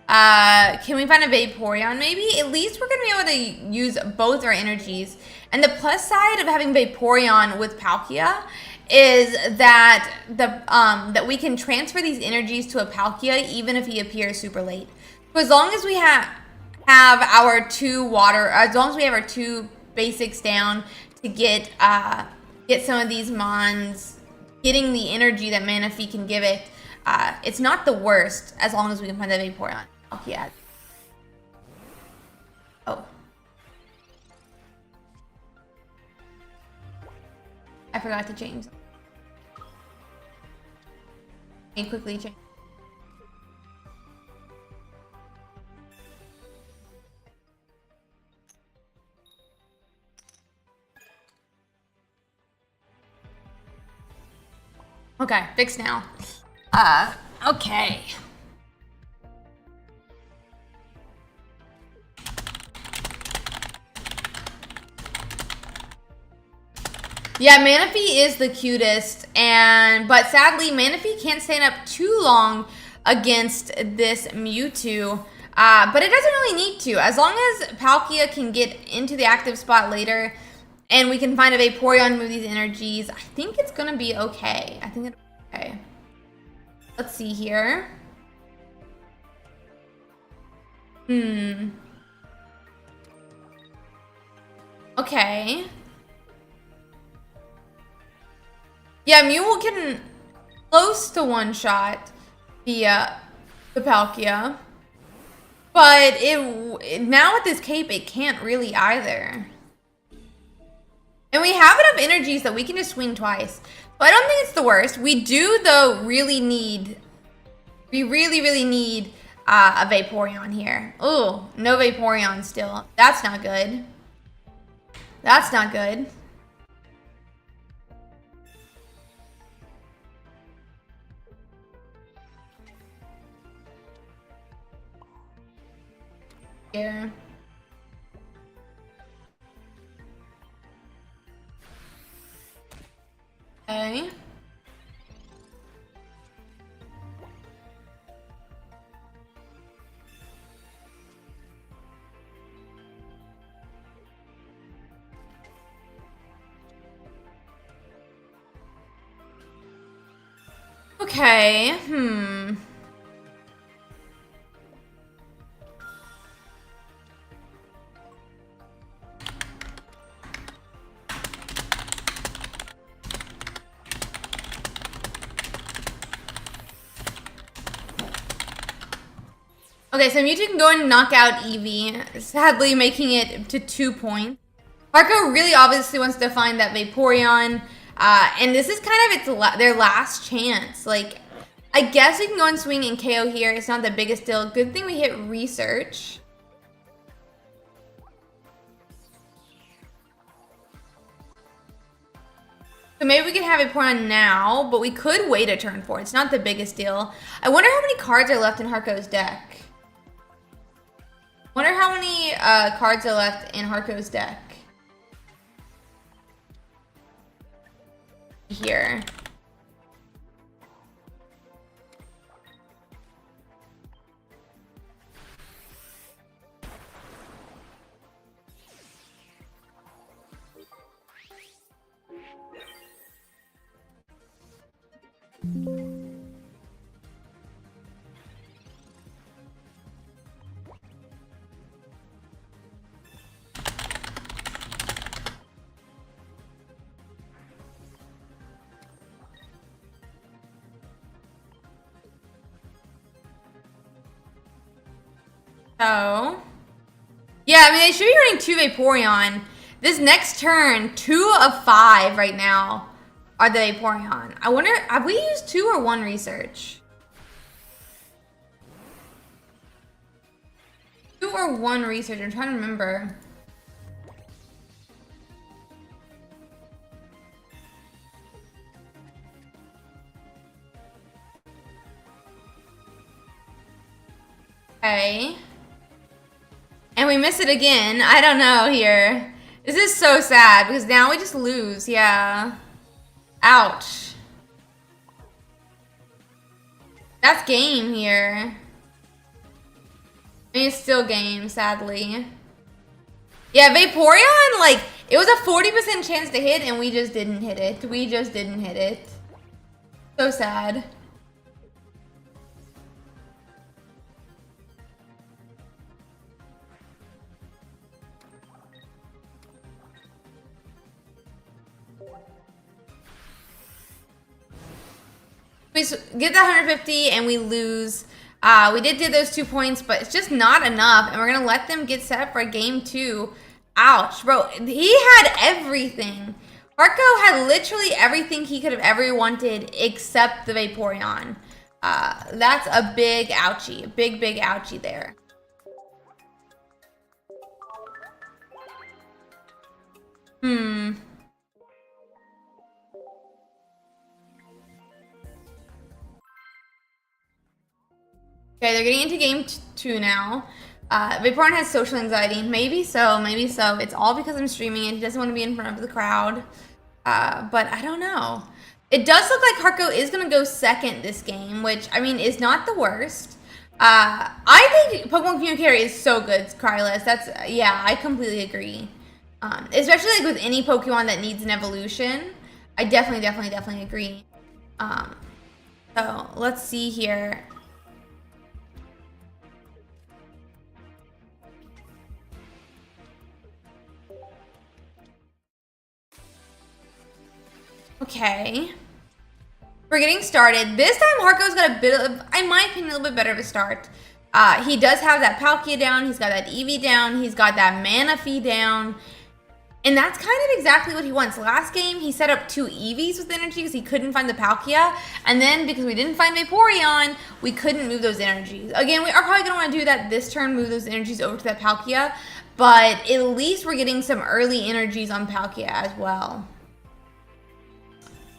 Can we find a Vaporeon, maybe? At least we're going to be able to use both our energies. And the plus side of having Vaporeon with Palkia is that that we can transfer these energies to a Palkia even if he appears super late. So as long as we have our 2 water, as long as we have our 2 basics down to get some of these mons, getting the energy that Manaphy can give it, it's not the worst as long as we can find that Vaporeon. Oh, yeah. Oh. I forgot to change. Let me quickly change. Okay, fixed now. Okay. Yeah, Manaphy is the cutest, but sadly, Manaphy can't stand up too long against this Mewtwo. But it doesn't really need to. As long as Palkia can get into the active spot later, and we can find a Vaporeon to move these energies, I think it's gonna be okay. I think it's okay. Let's see here. Okay. Yeah, Mew can close to one-shot the Palkia. But now with this cape, it can't really either. And we have enough energies that we can just swing twice. So I don't think it's the worst. We do, though, really need a Vaporeon here. Oh, no Vaporeon still. That's not good. That's not good. Here. Okay. Okay, Okay, so Mewtwo can go and knock out Eevee, sadly making it to 2 points. Harco really obviously wants to find that Vaporeon, and this is kind of their last chance. Like, I guess we can go and swing and KO here. It's not the biggest deal. Good thing we hit Research. So maybe we can have Vaporeon now, but we could wait a turn for it. It's not the biggest deal. I wonder how many cards are left in Harco's deck. Wonder how many cards are left in Harco's deck. Here. So, yeah, I mean, they should be running 2 Vaporeon. This next turn, 2 of 5 right now are the Vaporeon. I wonder, have we used 2 or 1 Research? 2 or 1 Research, I'm trying to remember. Okay. And we miss it again. I don't know here. This is so sad because now we just lose. Yeah. Ouch. That's game here. I mean, it's still game, sadly. Yeah, Vaporeon, like, it was a 40% chance to hit and we just didn't hit it. We just didn't hit it. So sad. We get that 150 and we lose. We did get those 2 points, but it's just not enough. And we're going to let them get set up for game 2. Ouch, bro. He had everything. Harco had literally everything he could have ever wanted except the Vaporeon. That's a big ouchie. A big, big ouchie there. Okay, they're getting into game 2 now. Vaporeon has social anxiety. Maybe so, maybe so. It's all because I'm streaming it. He doesn't want to be in front of the crowd. But I don't know. It does look like Harco is going to go second this game, which, I mean, is not the worst. I think Pokemon Communicator is so good, Krylus. That's, yeah, I completely agree. Especially like with any Pokemon that needs an evolution. I definitely agree. So, let's see here. Okay. We're getting started. This time Harco's got a bit of, in my opinion, a little bit better of a start. He does have that Palkia down. He's got that Eevee down. He's got that Manaphy down. And that's kind of exactly what he wants. Last game, he set up 2 Eevees with energy because he couldn't find the Palkia. And then because we didn't find Vaporeon, we couldn't move those energies. Again, we are probably going to want to do that this turn, move those energies over to that Palkia. But at least we're getting some early energies on Palkia as well.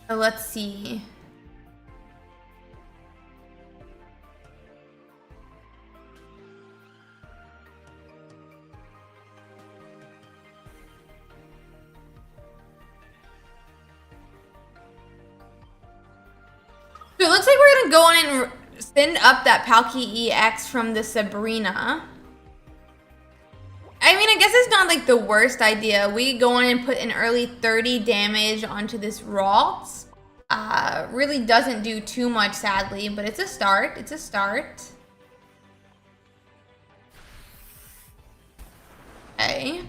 So let's see. So it looks like we're gonna go on and send up that Palkia EX from the Sabrina. I mean, I guess it's not like the worst idea. We go on and put an early 30 damage onto this Ralts. Really doesn't do too much, sadly, but it's a start. It's a start. Okay.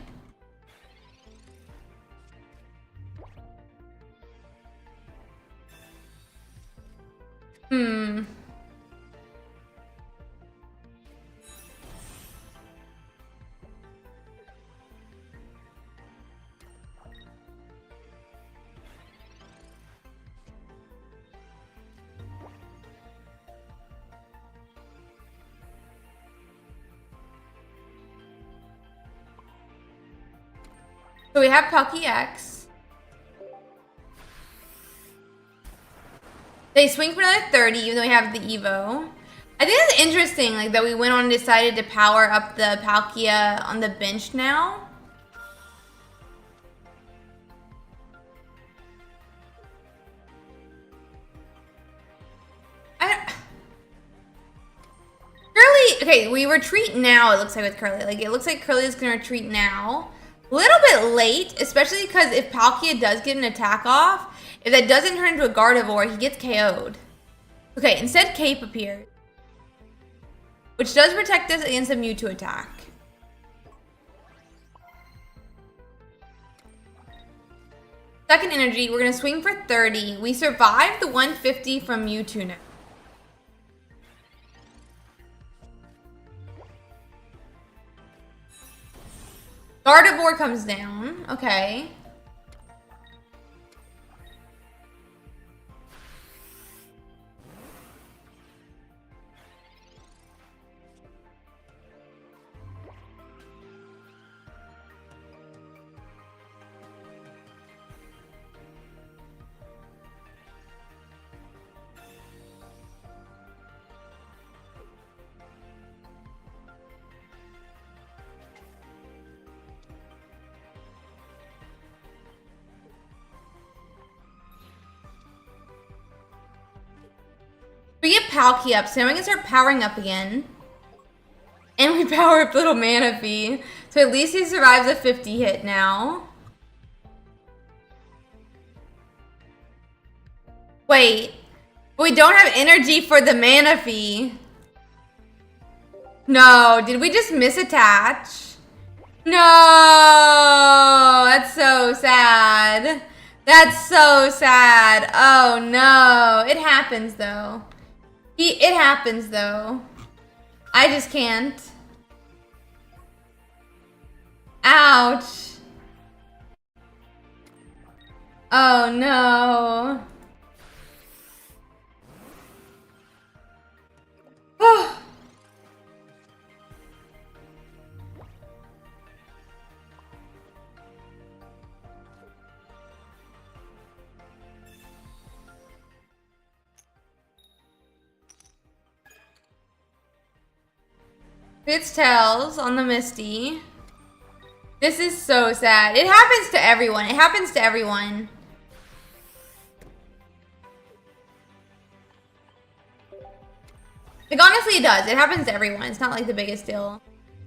So we have Palkia X. They swing for another 30, even though we have the Evo. I think it's interesting, like, that we went on and decided to power up the Palkia on the bench now. Curly, okay, we retreat now, it looks like, with Curly. Like, it looks like Curly is going to retreat now. A little bit late, especially because if Palkia does get an attack off, if that doesn't turn into a Gardevoir, he gets KO'd. Okay, instead Cape appeared, which does protect us against a Mewtwo attack. Second energy, we're going to swing for 30. We survived the 150 from Mewtwo now. Gardevoir comes down. Okay. We get Palkia up, so now we can start powering up again. And we power up little Manaphy. So at least he survives a 50 hit now. Wait. We don't have energy for the Manaphy. No, did we just misattach? No, that's so sad. That's so sad. Oh no, it happens though. It happens though. I just can't. Ouch. Oh no. It's tails on the Misty. This is so sad. It happens to everyone. It happens to everyone. Like, honestly, it does. It happens to everyone. It's not like the biggest deal.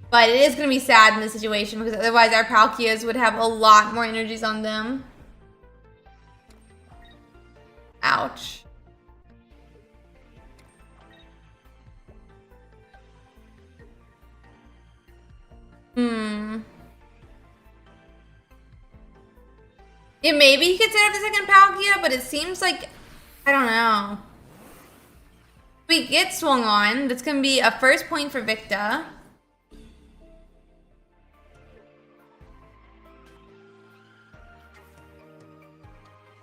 But it is going to be sad in this situation because otherwise our Palkias would have a lot more energies on them. Ouch. Yeah, maybe he could set up the second Palkia, but it seems like, I don't know. If we get swung on, that's going to be a first point for Victa.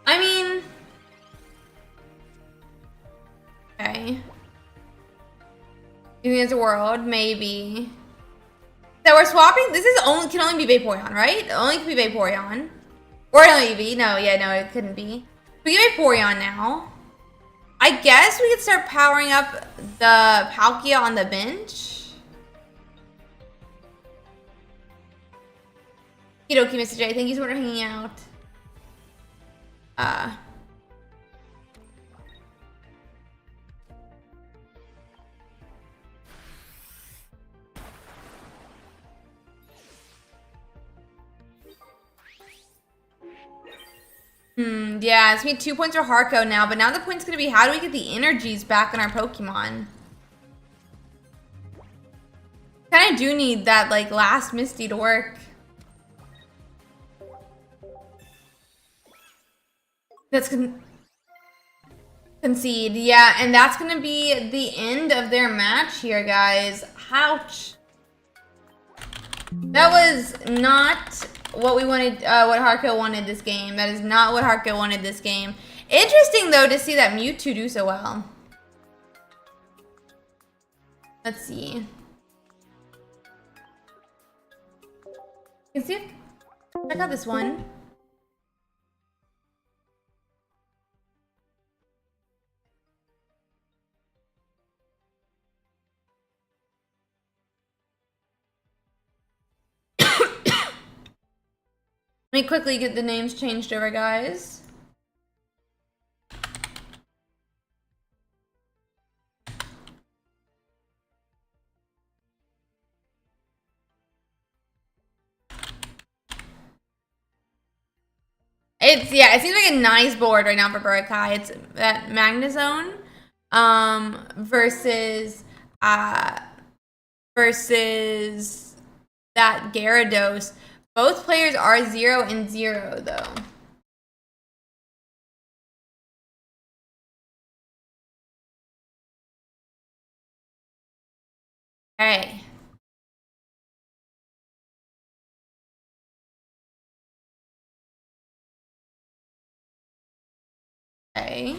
I mean, okay. You think it's a world? Maybe. So we're swapping. This is can only be Vaporeon, right? It only can be Vaporeon. Or an Eevee. No, yeah, no, it couldn't be. We get Vaporeon now. I guess we could start powering up the Palkia on the bench. Okie dokie, Mr. J. Thank you so much for hanging out. Yeah, it's gonna be 2 points for Harco now, but now the point's gonna be how do we get the energies back on our Pokemon? Kinda do need that, like, last Misty to work. That's concede, yeah, and that's gonna be the end of their match here, guys. Ouch. That was not what we wanted, what Harco wanted this game. That is not what Harco wanted this game. Interesting, though, to see that Mewtwo do so well. Let's see. You can see if Check out this one. Let me quickly get the names changed over, guys. Yeah, it seems like a nice board right now for Burukai. It's that Magnezone versus that Gyarados. Both players are 0-0 though. Okay. Okay.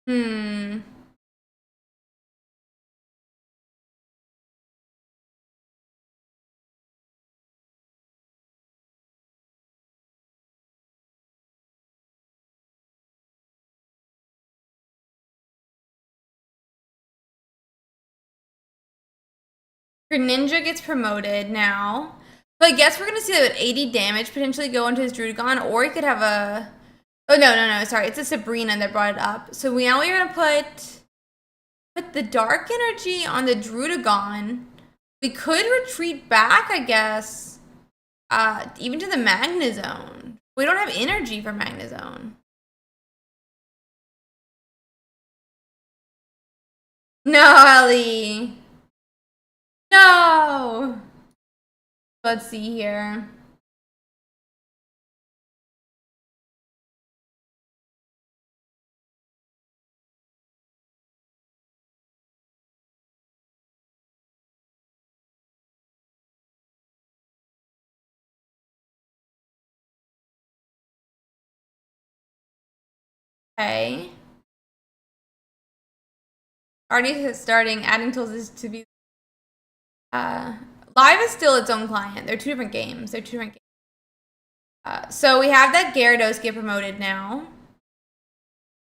Hmm. Greninja gets promoted now. But I guess we're gonna see that with 80 damage potentially go into his Druddigon, or he could have a. Oh no! Sorry, it's a Sabrina that brought it up. So now we're gonna put the Dark Energy on the Druddigon. We could retreat back, I guess, even to the Magnezone. We don't have energy for Magnezone. No, Ellie. No. Let's see here. Okay. Already starting. Adding tools is to be. Live is still its own client. They're two different games. So we have that Gyarados get promoted now.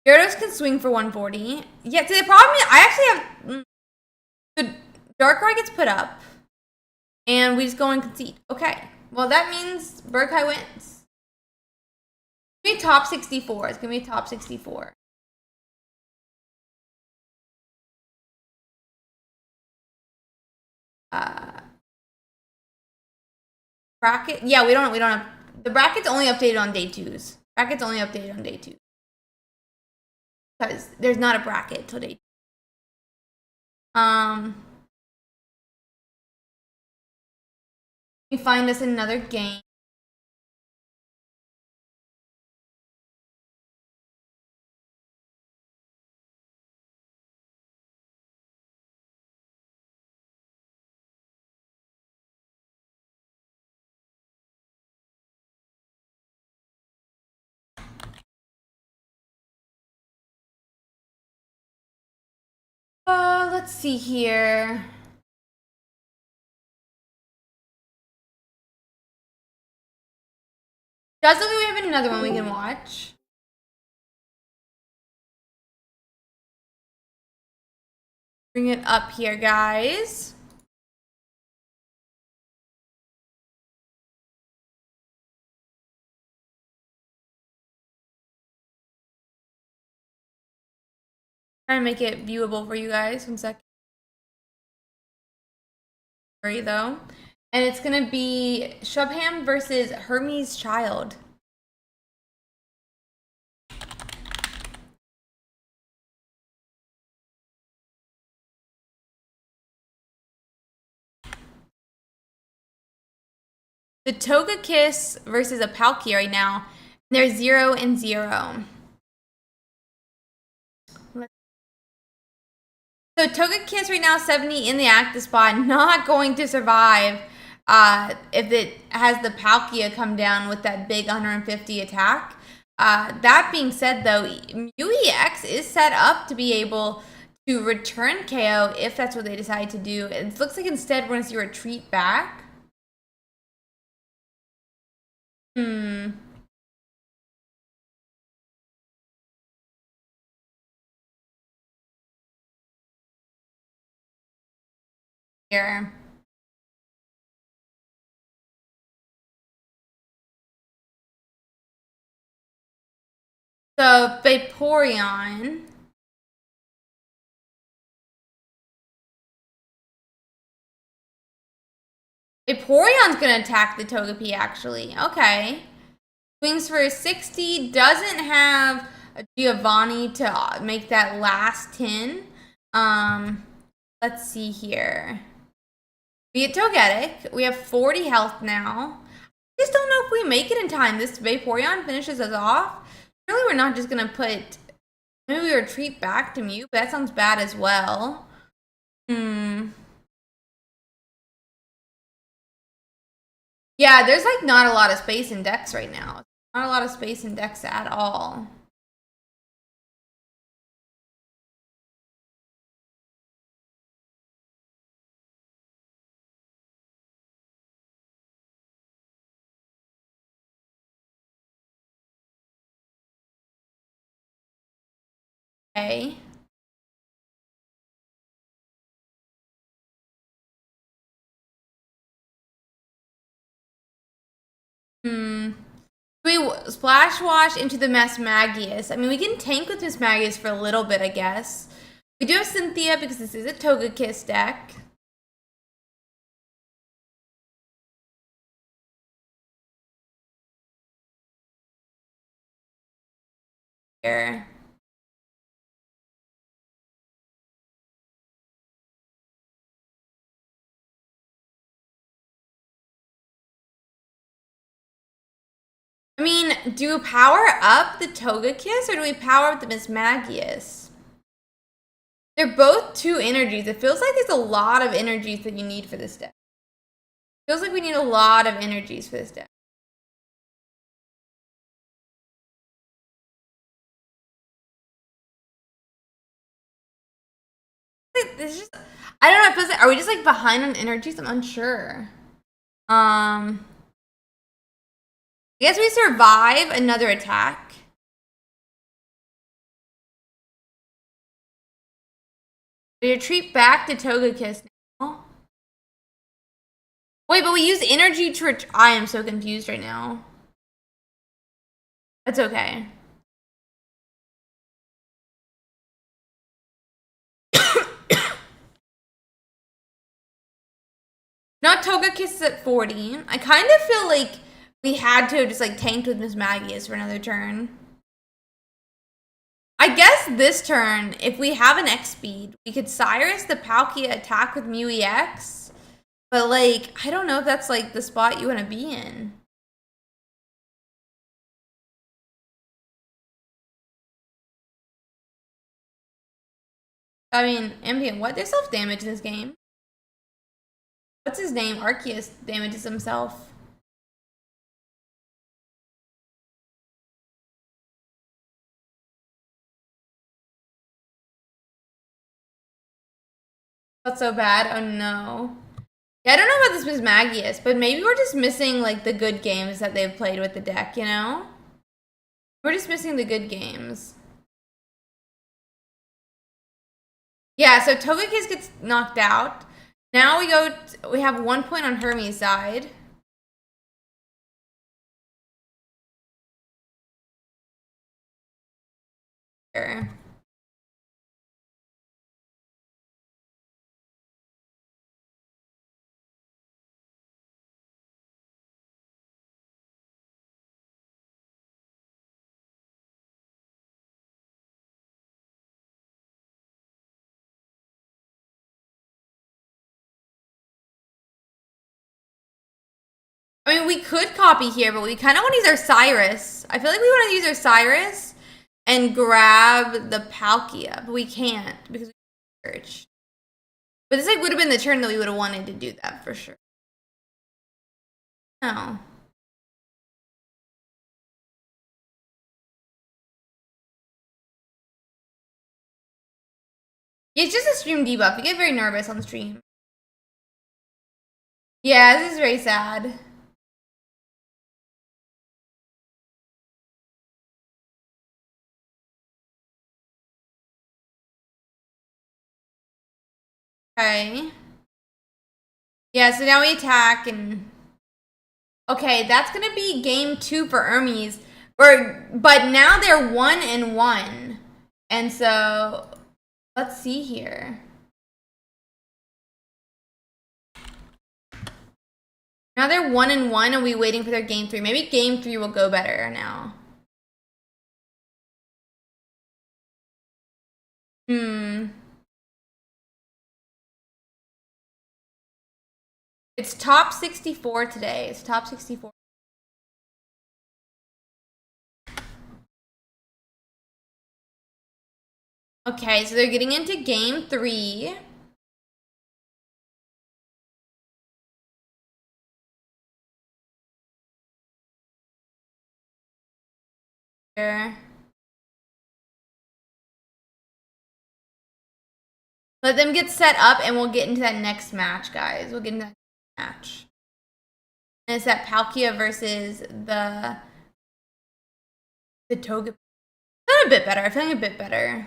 Gyarados can swing for 140. Yeah, see, the problem is I actually have. The Darkrai gets put up. And we just go and concede. Okay. Well, that means Burukai wins. It's going to be top 64. It's going to be top 64. Bracket. Yeah, we don't have. The bracket's only updated on day 2s. Bracket's only updated on day 2. Because there's not a bracket till day 2. We find us another game. Let's see here. Does look like we have another one we can watch. Bring it up here, guys. Trying to make it viewable for you guys. 1 second. Sorry though. And it's gonna be Shubham versus Hermes Child. The Togekiss versus a Palkia right now. They're 0-0. So Togekiss right now 70 in the active spot, not going to survive if it has the Palkia come down with that big 150 attack. That being said though, Mew EX is set up to be able to return KO if that's what they decide to do. It looks like instead we're gonna see retreat back. Here. So Vaporeon. Vaporeon's gonna attack the Togepi actually. Okay. Swings for 60, doesn't have a Giovanni to make that last 10. Let's see here. We get Togetic. We have 40 health now. I just don't know if we make it in time. This Vaporeon finishes us off. Surely we're not just gonna put... Maybe we retreat back to Mew, but that sounds bad as well. Yeah, there's like not a lot of space in decks right now. Not a lot of space in decks at all. Okay. We Splash Wash into the Mismagius. I mean, we can tank with Mismagius for a little bit, I guess. We do have Cynthia because this is a Togekiss deck. Here. I mean, do we power up the Togekiss or do we power up the Mismagius? They're both 2 energies. It feels like there's a lot of energies that you need for this deck. Feels like we need a lot of energies for this deck. This just, I don't know. It feels like, are we just like behind on energies? I'm unsure. I guess we survive another attack. We retreat back to Togekiss now. Wait, but we use energy to I am so confused right now. That's okay. Not Togekiss is at 40. I kind of feel like we had to have just like tanked with Mismagius for another turn. I guess this turn, if we have an X speed, we could Cyrus the Palkia attack with Mew EX. But like, I don't know if that's like the spot you want to be in. I mean, Ambient, what? There's self-damage in this game. What's his name? Arceus damages himself. That's so bad. Oh no. Yeah, I don't know about this Mismagius, but maybe we're just missing like the good games that they've played with the deck, you know? We're just missing the good games. Yeah, so Togekiss gets knocked out. Now we have 1 point on Hermes' side. Here. I mean, we could copy here, but we kind of want to use our Cyrus. I feel like we want to use our Cyrus and grab the Palkia, but we can't because we searched. But this like would have been the turn that we would have wanted to do that for sure. No. It's just a stream debuff. You get very nervous on stream. Yeah, this is very sad. Okay. Yeah, so now we attack and... Okay, that's gonna be game 2 for Hermes. But now they're 1-1. And so... Let's see here. Now they're 1-1 and we waiting for their game 3. Maybe game 3 will go better now. It's top 64 today. It's top 64. Okay, so they're getting into game 3. Here. Let them get set up and we'll get into that next match, guys. We'll get into that match. And it's that Palkia versus the Toga. Feeling a bit better. Feeling a bit better.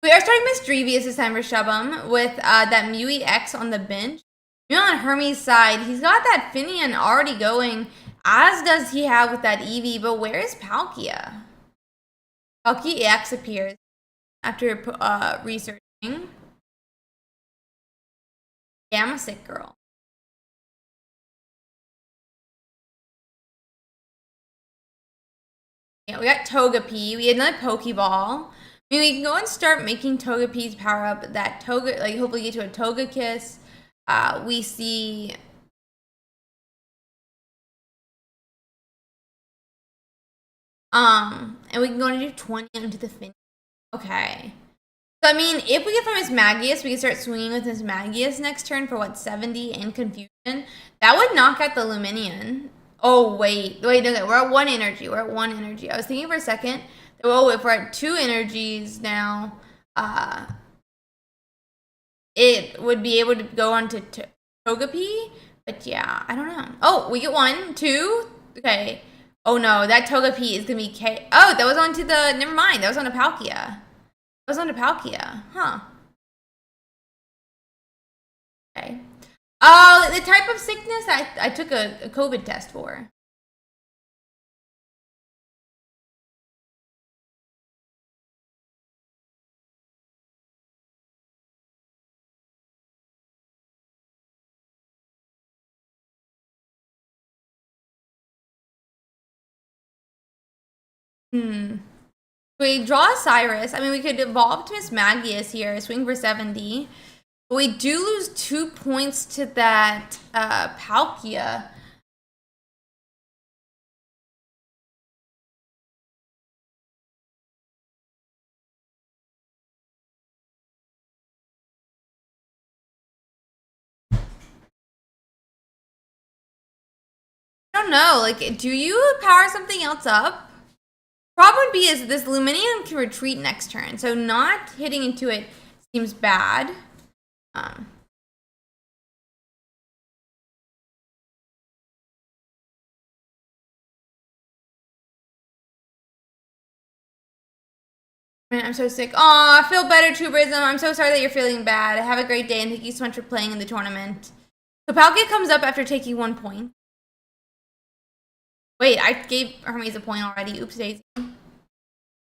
We are starting Misdrevious this time for Shubham with that Mew X on the bench. You know, on Hermes' side, he's got that Finian already going, as does he have with that Eevee, but where is Palkia? Palkia X appears after researching. Yeah, I'm a sick girl. Yeah, we got Togepi. We had another Pokeball. I mean, we can go and start making Togepi's power up. That Toga, like, hopefully get to a Togekiss. We see... and we can go and do 20 into the Finian. Okay. So, I mean, if we get from his Magius, we can start swinging with his Magius next turn for, what, 70 and Confusion. That would knock out the Luminion. Oh, wait. Wait, no, we're at 1 energy. We're at 1 energy. I was thinking for a second, oh, if we're at 2 energies now, it would be able to go on to Togepi. But, yeah, I don't know. Oh, we get 1, 2. Okay. Oh, no, that Togepi is going to be K. Oh, that was on to the... Never mind. That was on a Palkia. That was on a Palkia. Huh. Okay. Oh, the type of sickness I took a COVID test for. We draw a Cyrus. I mean, we could evolve to Miss Magius here, swing for 70. But we do lose 2 points to that Palkia. I don't know. Like, do you power something else up? Problem would be is this Luminium can retreat next turn, so not hitting into it seems bad. Man, I'm so sick. Aw, I feel better, Tuberism. I'm so sorry that you're feeling bad. Have a great day, and thank you so much for playing in the tournament. So Palkia comes up after taking 1 point. Wait, I gave Hermes a point already. Oops, daisy.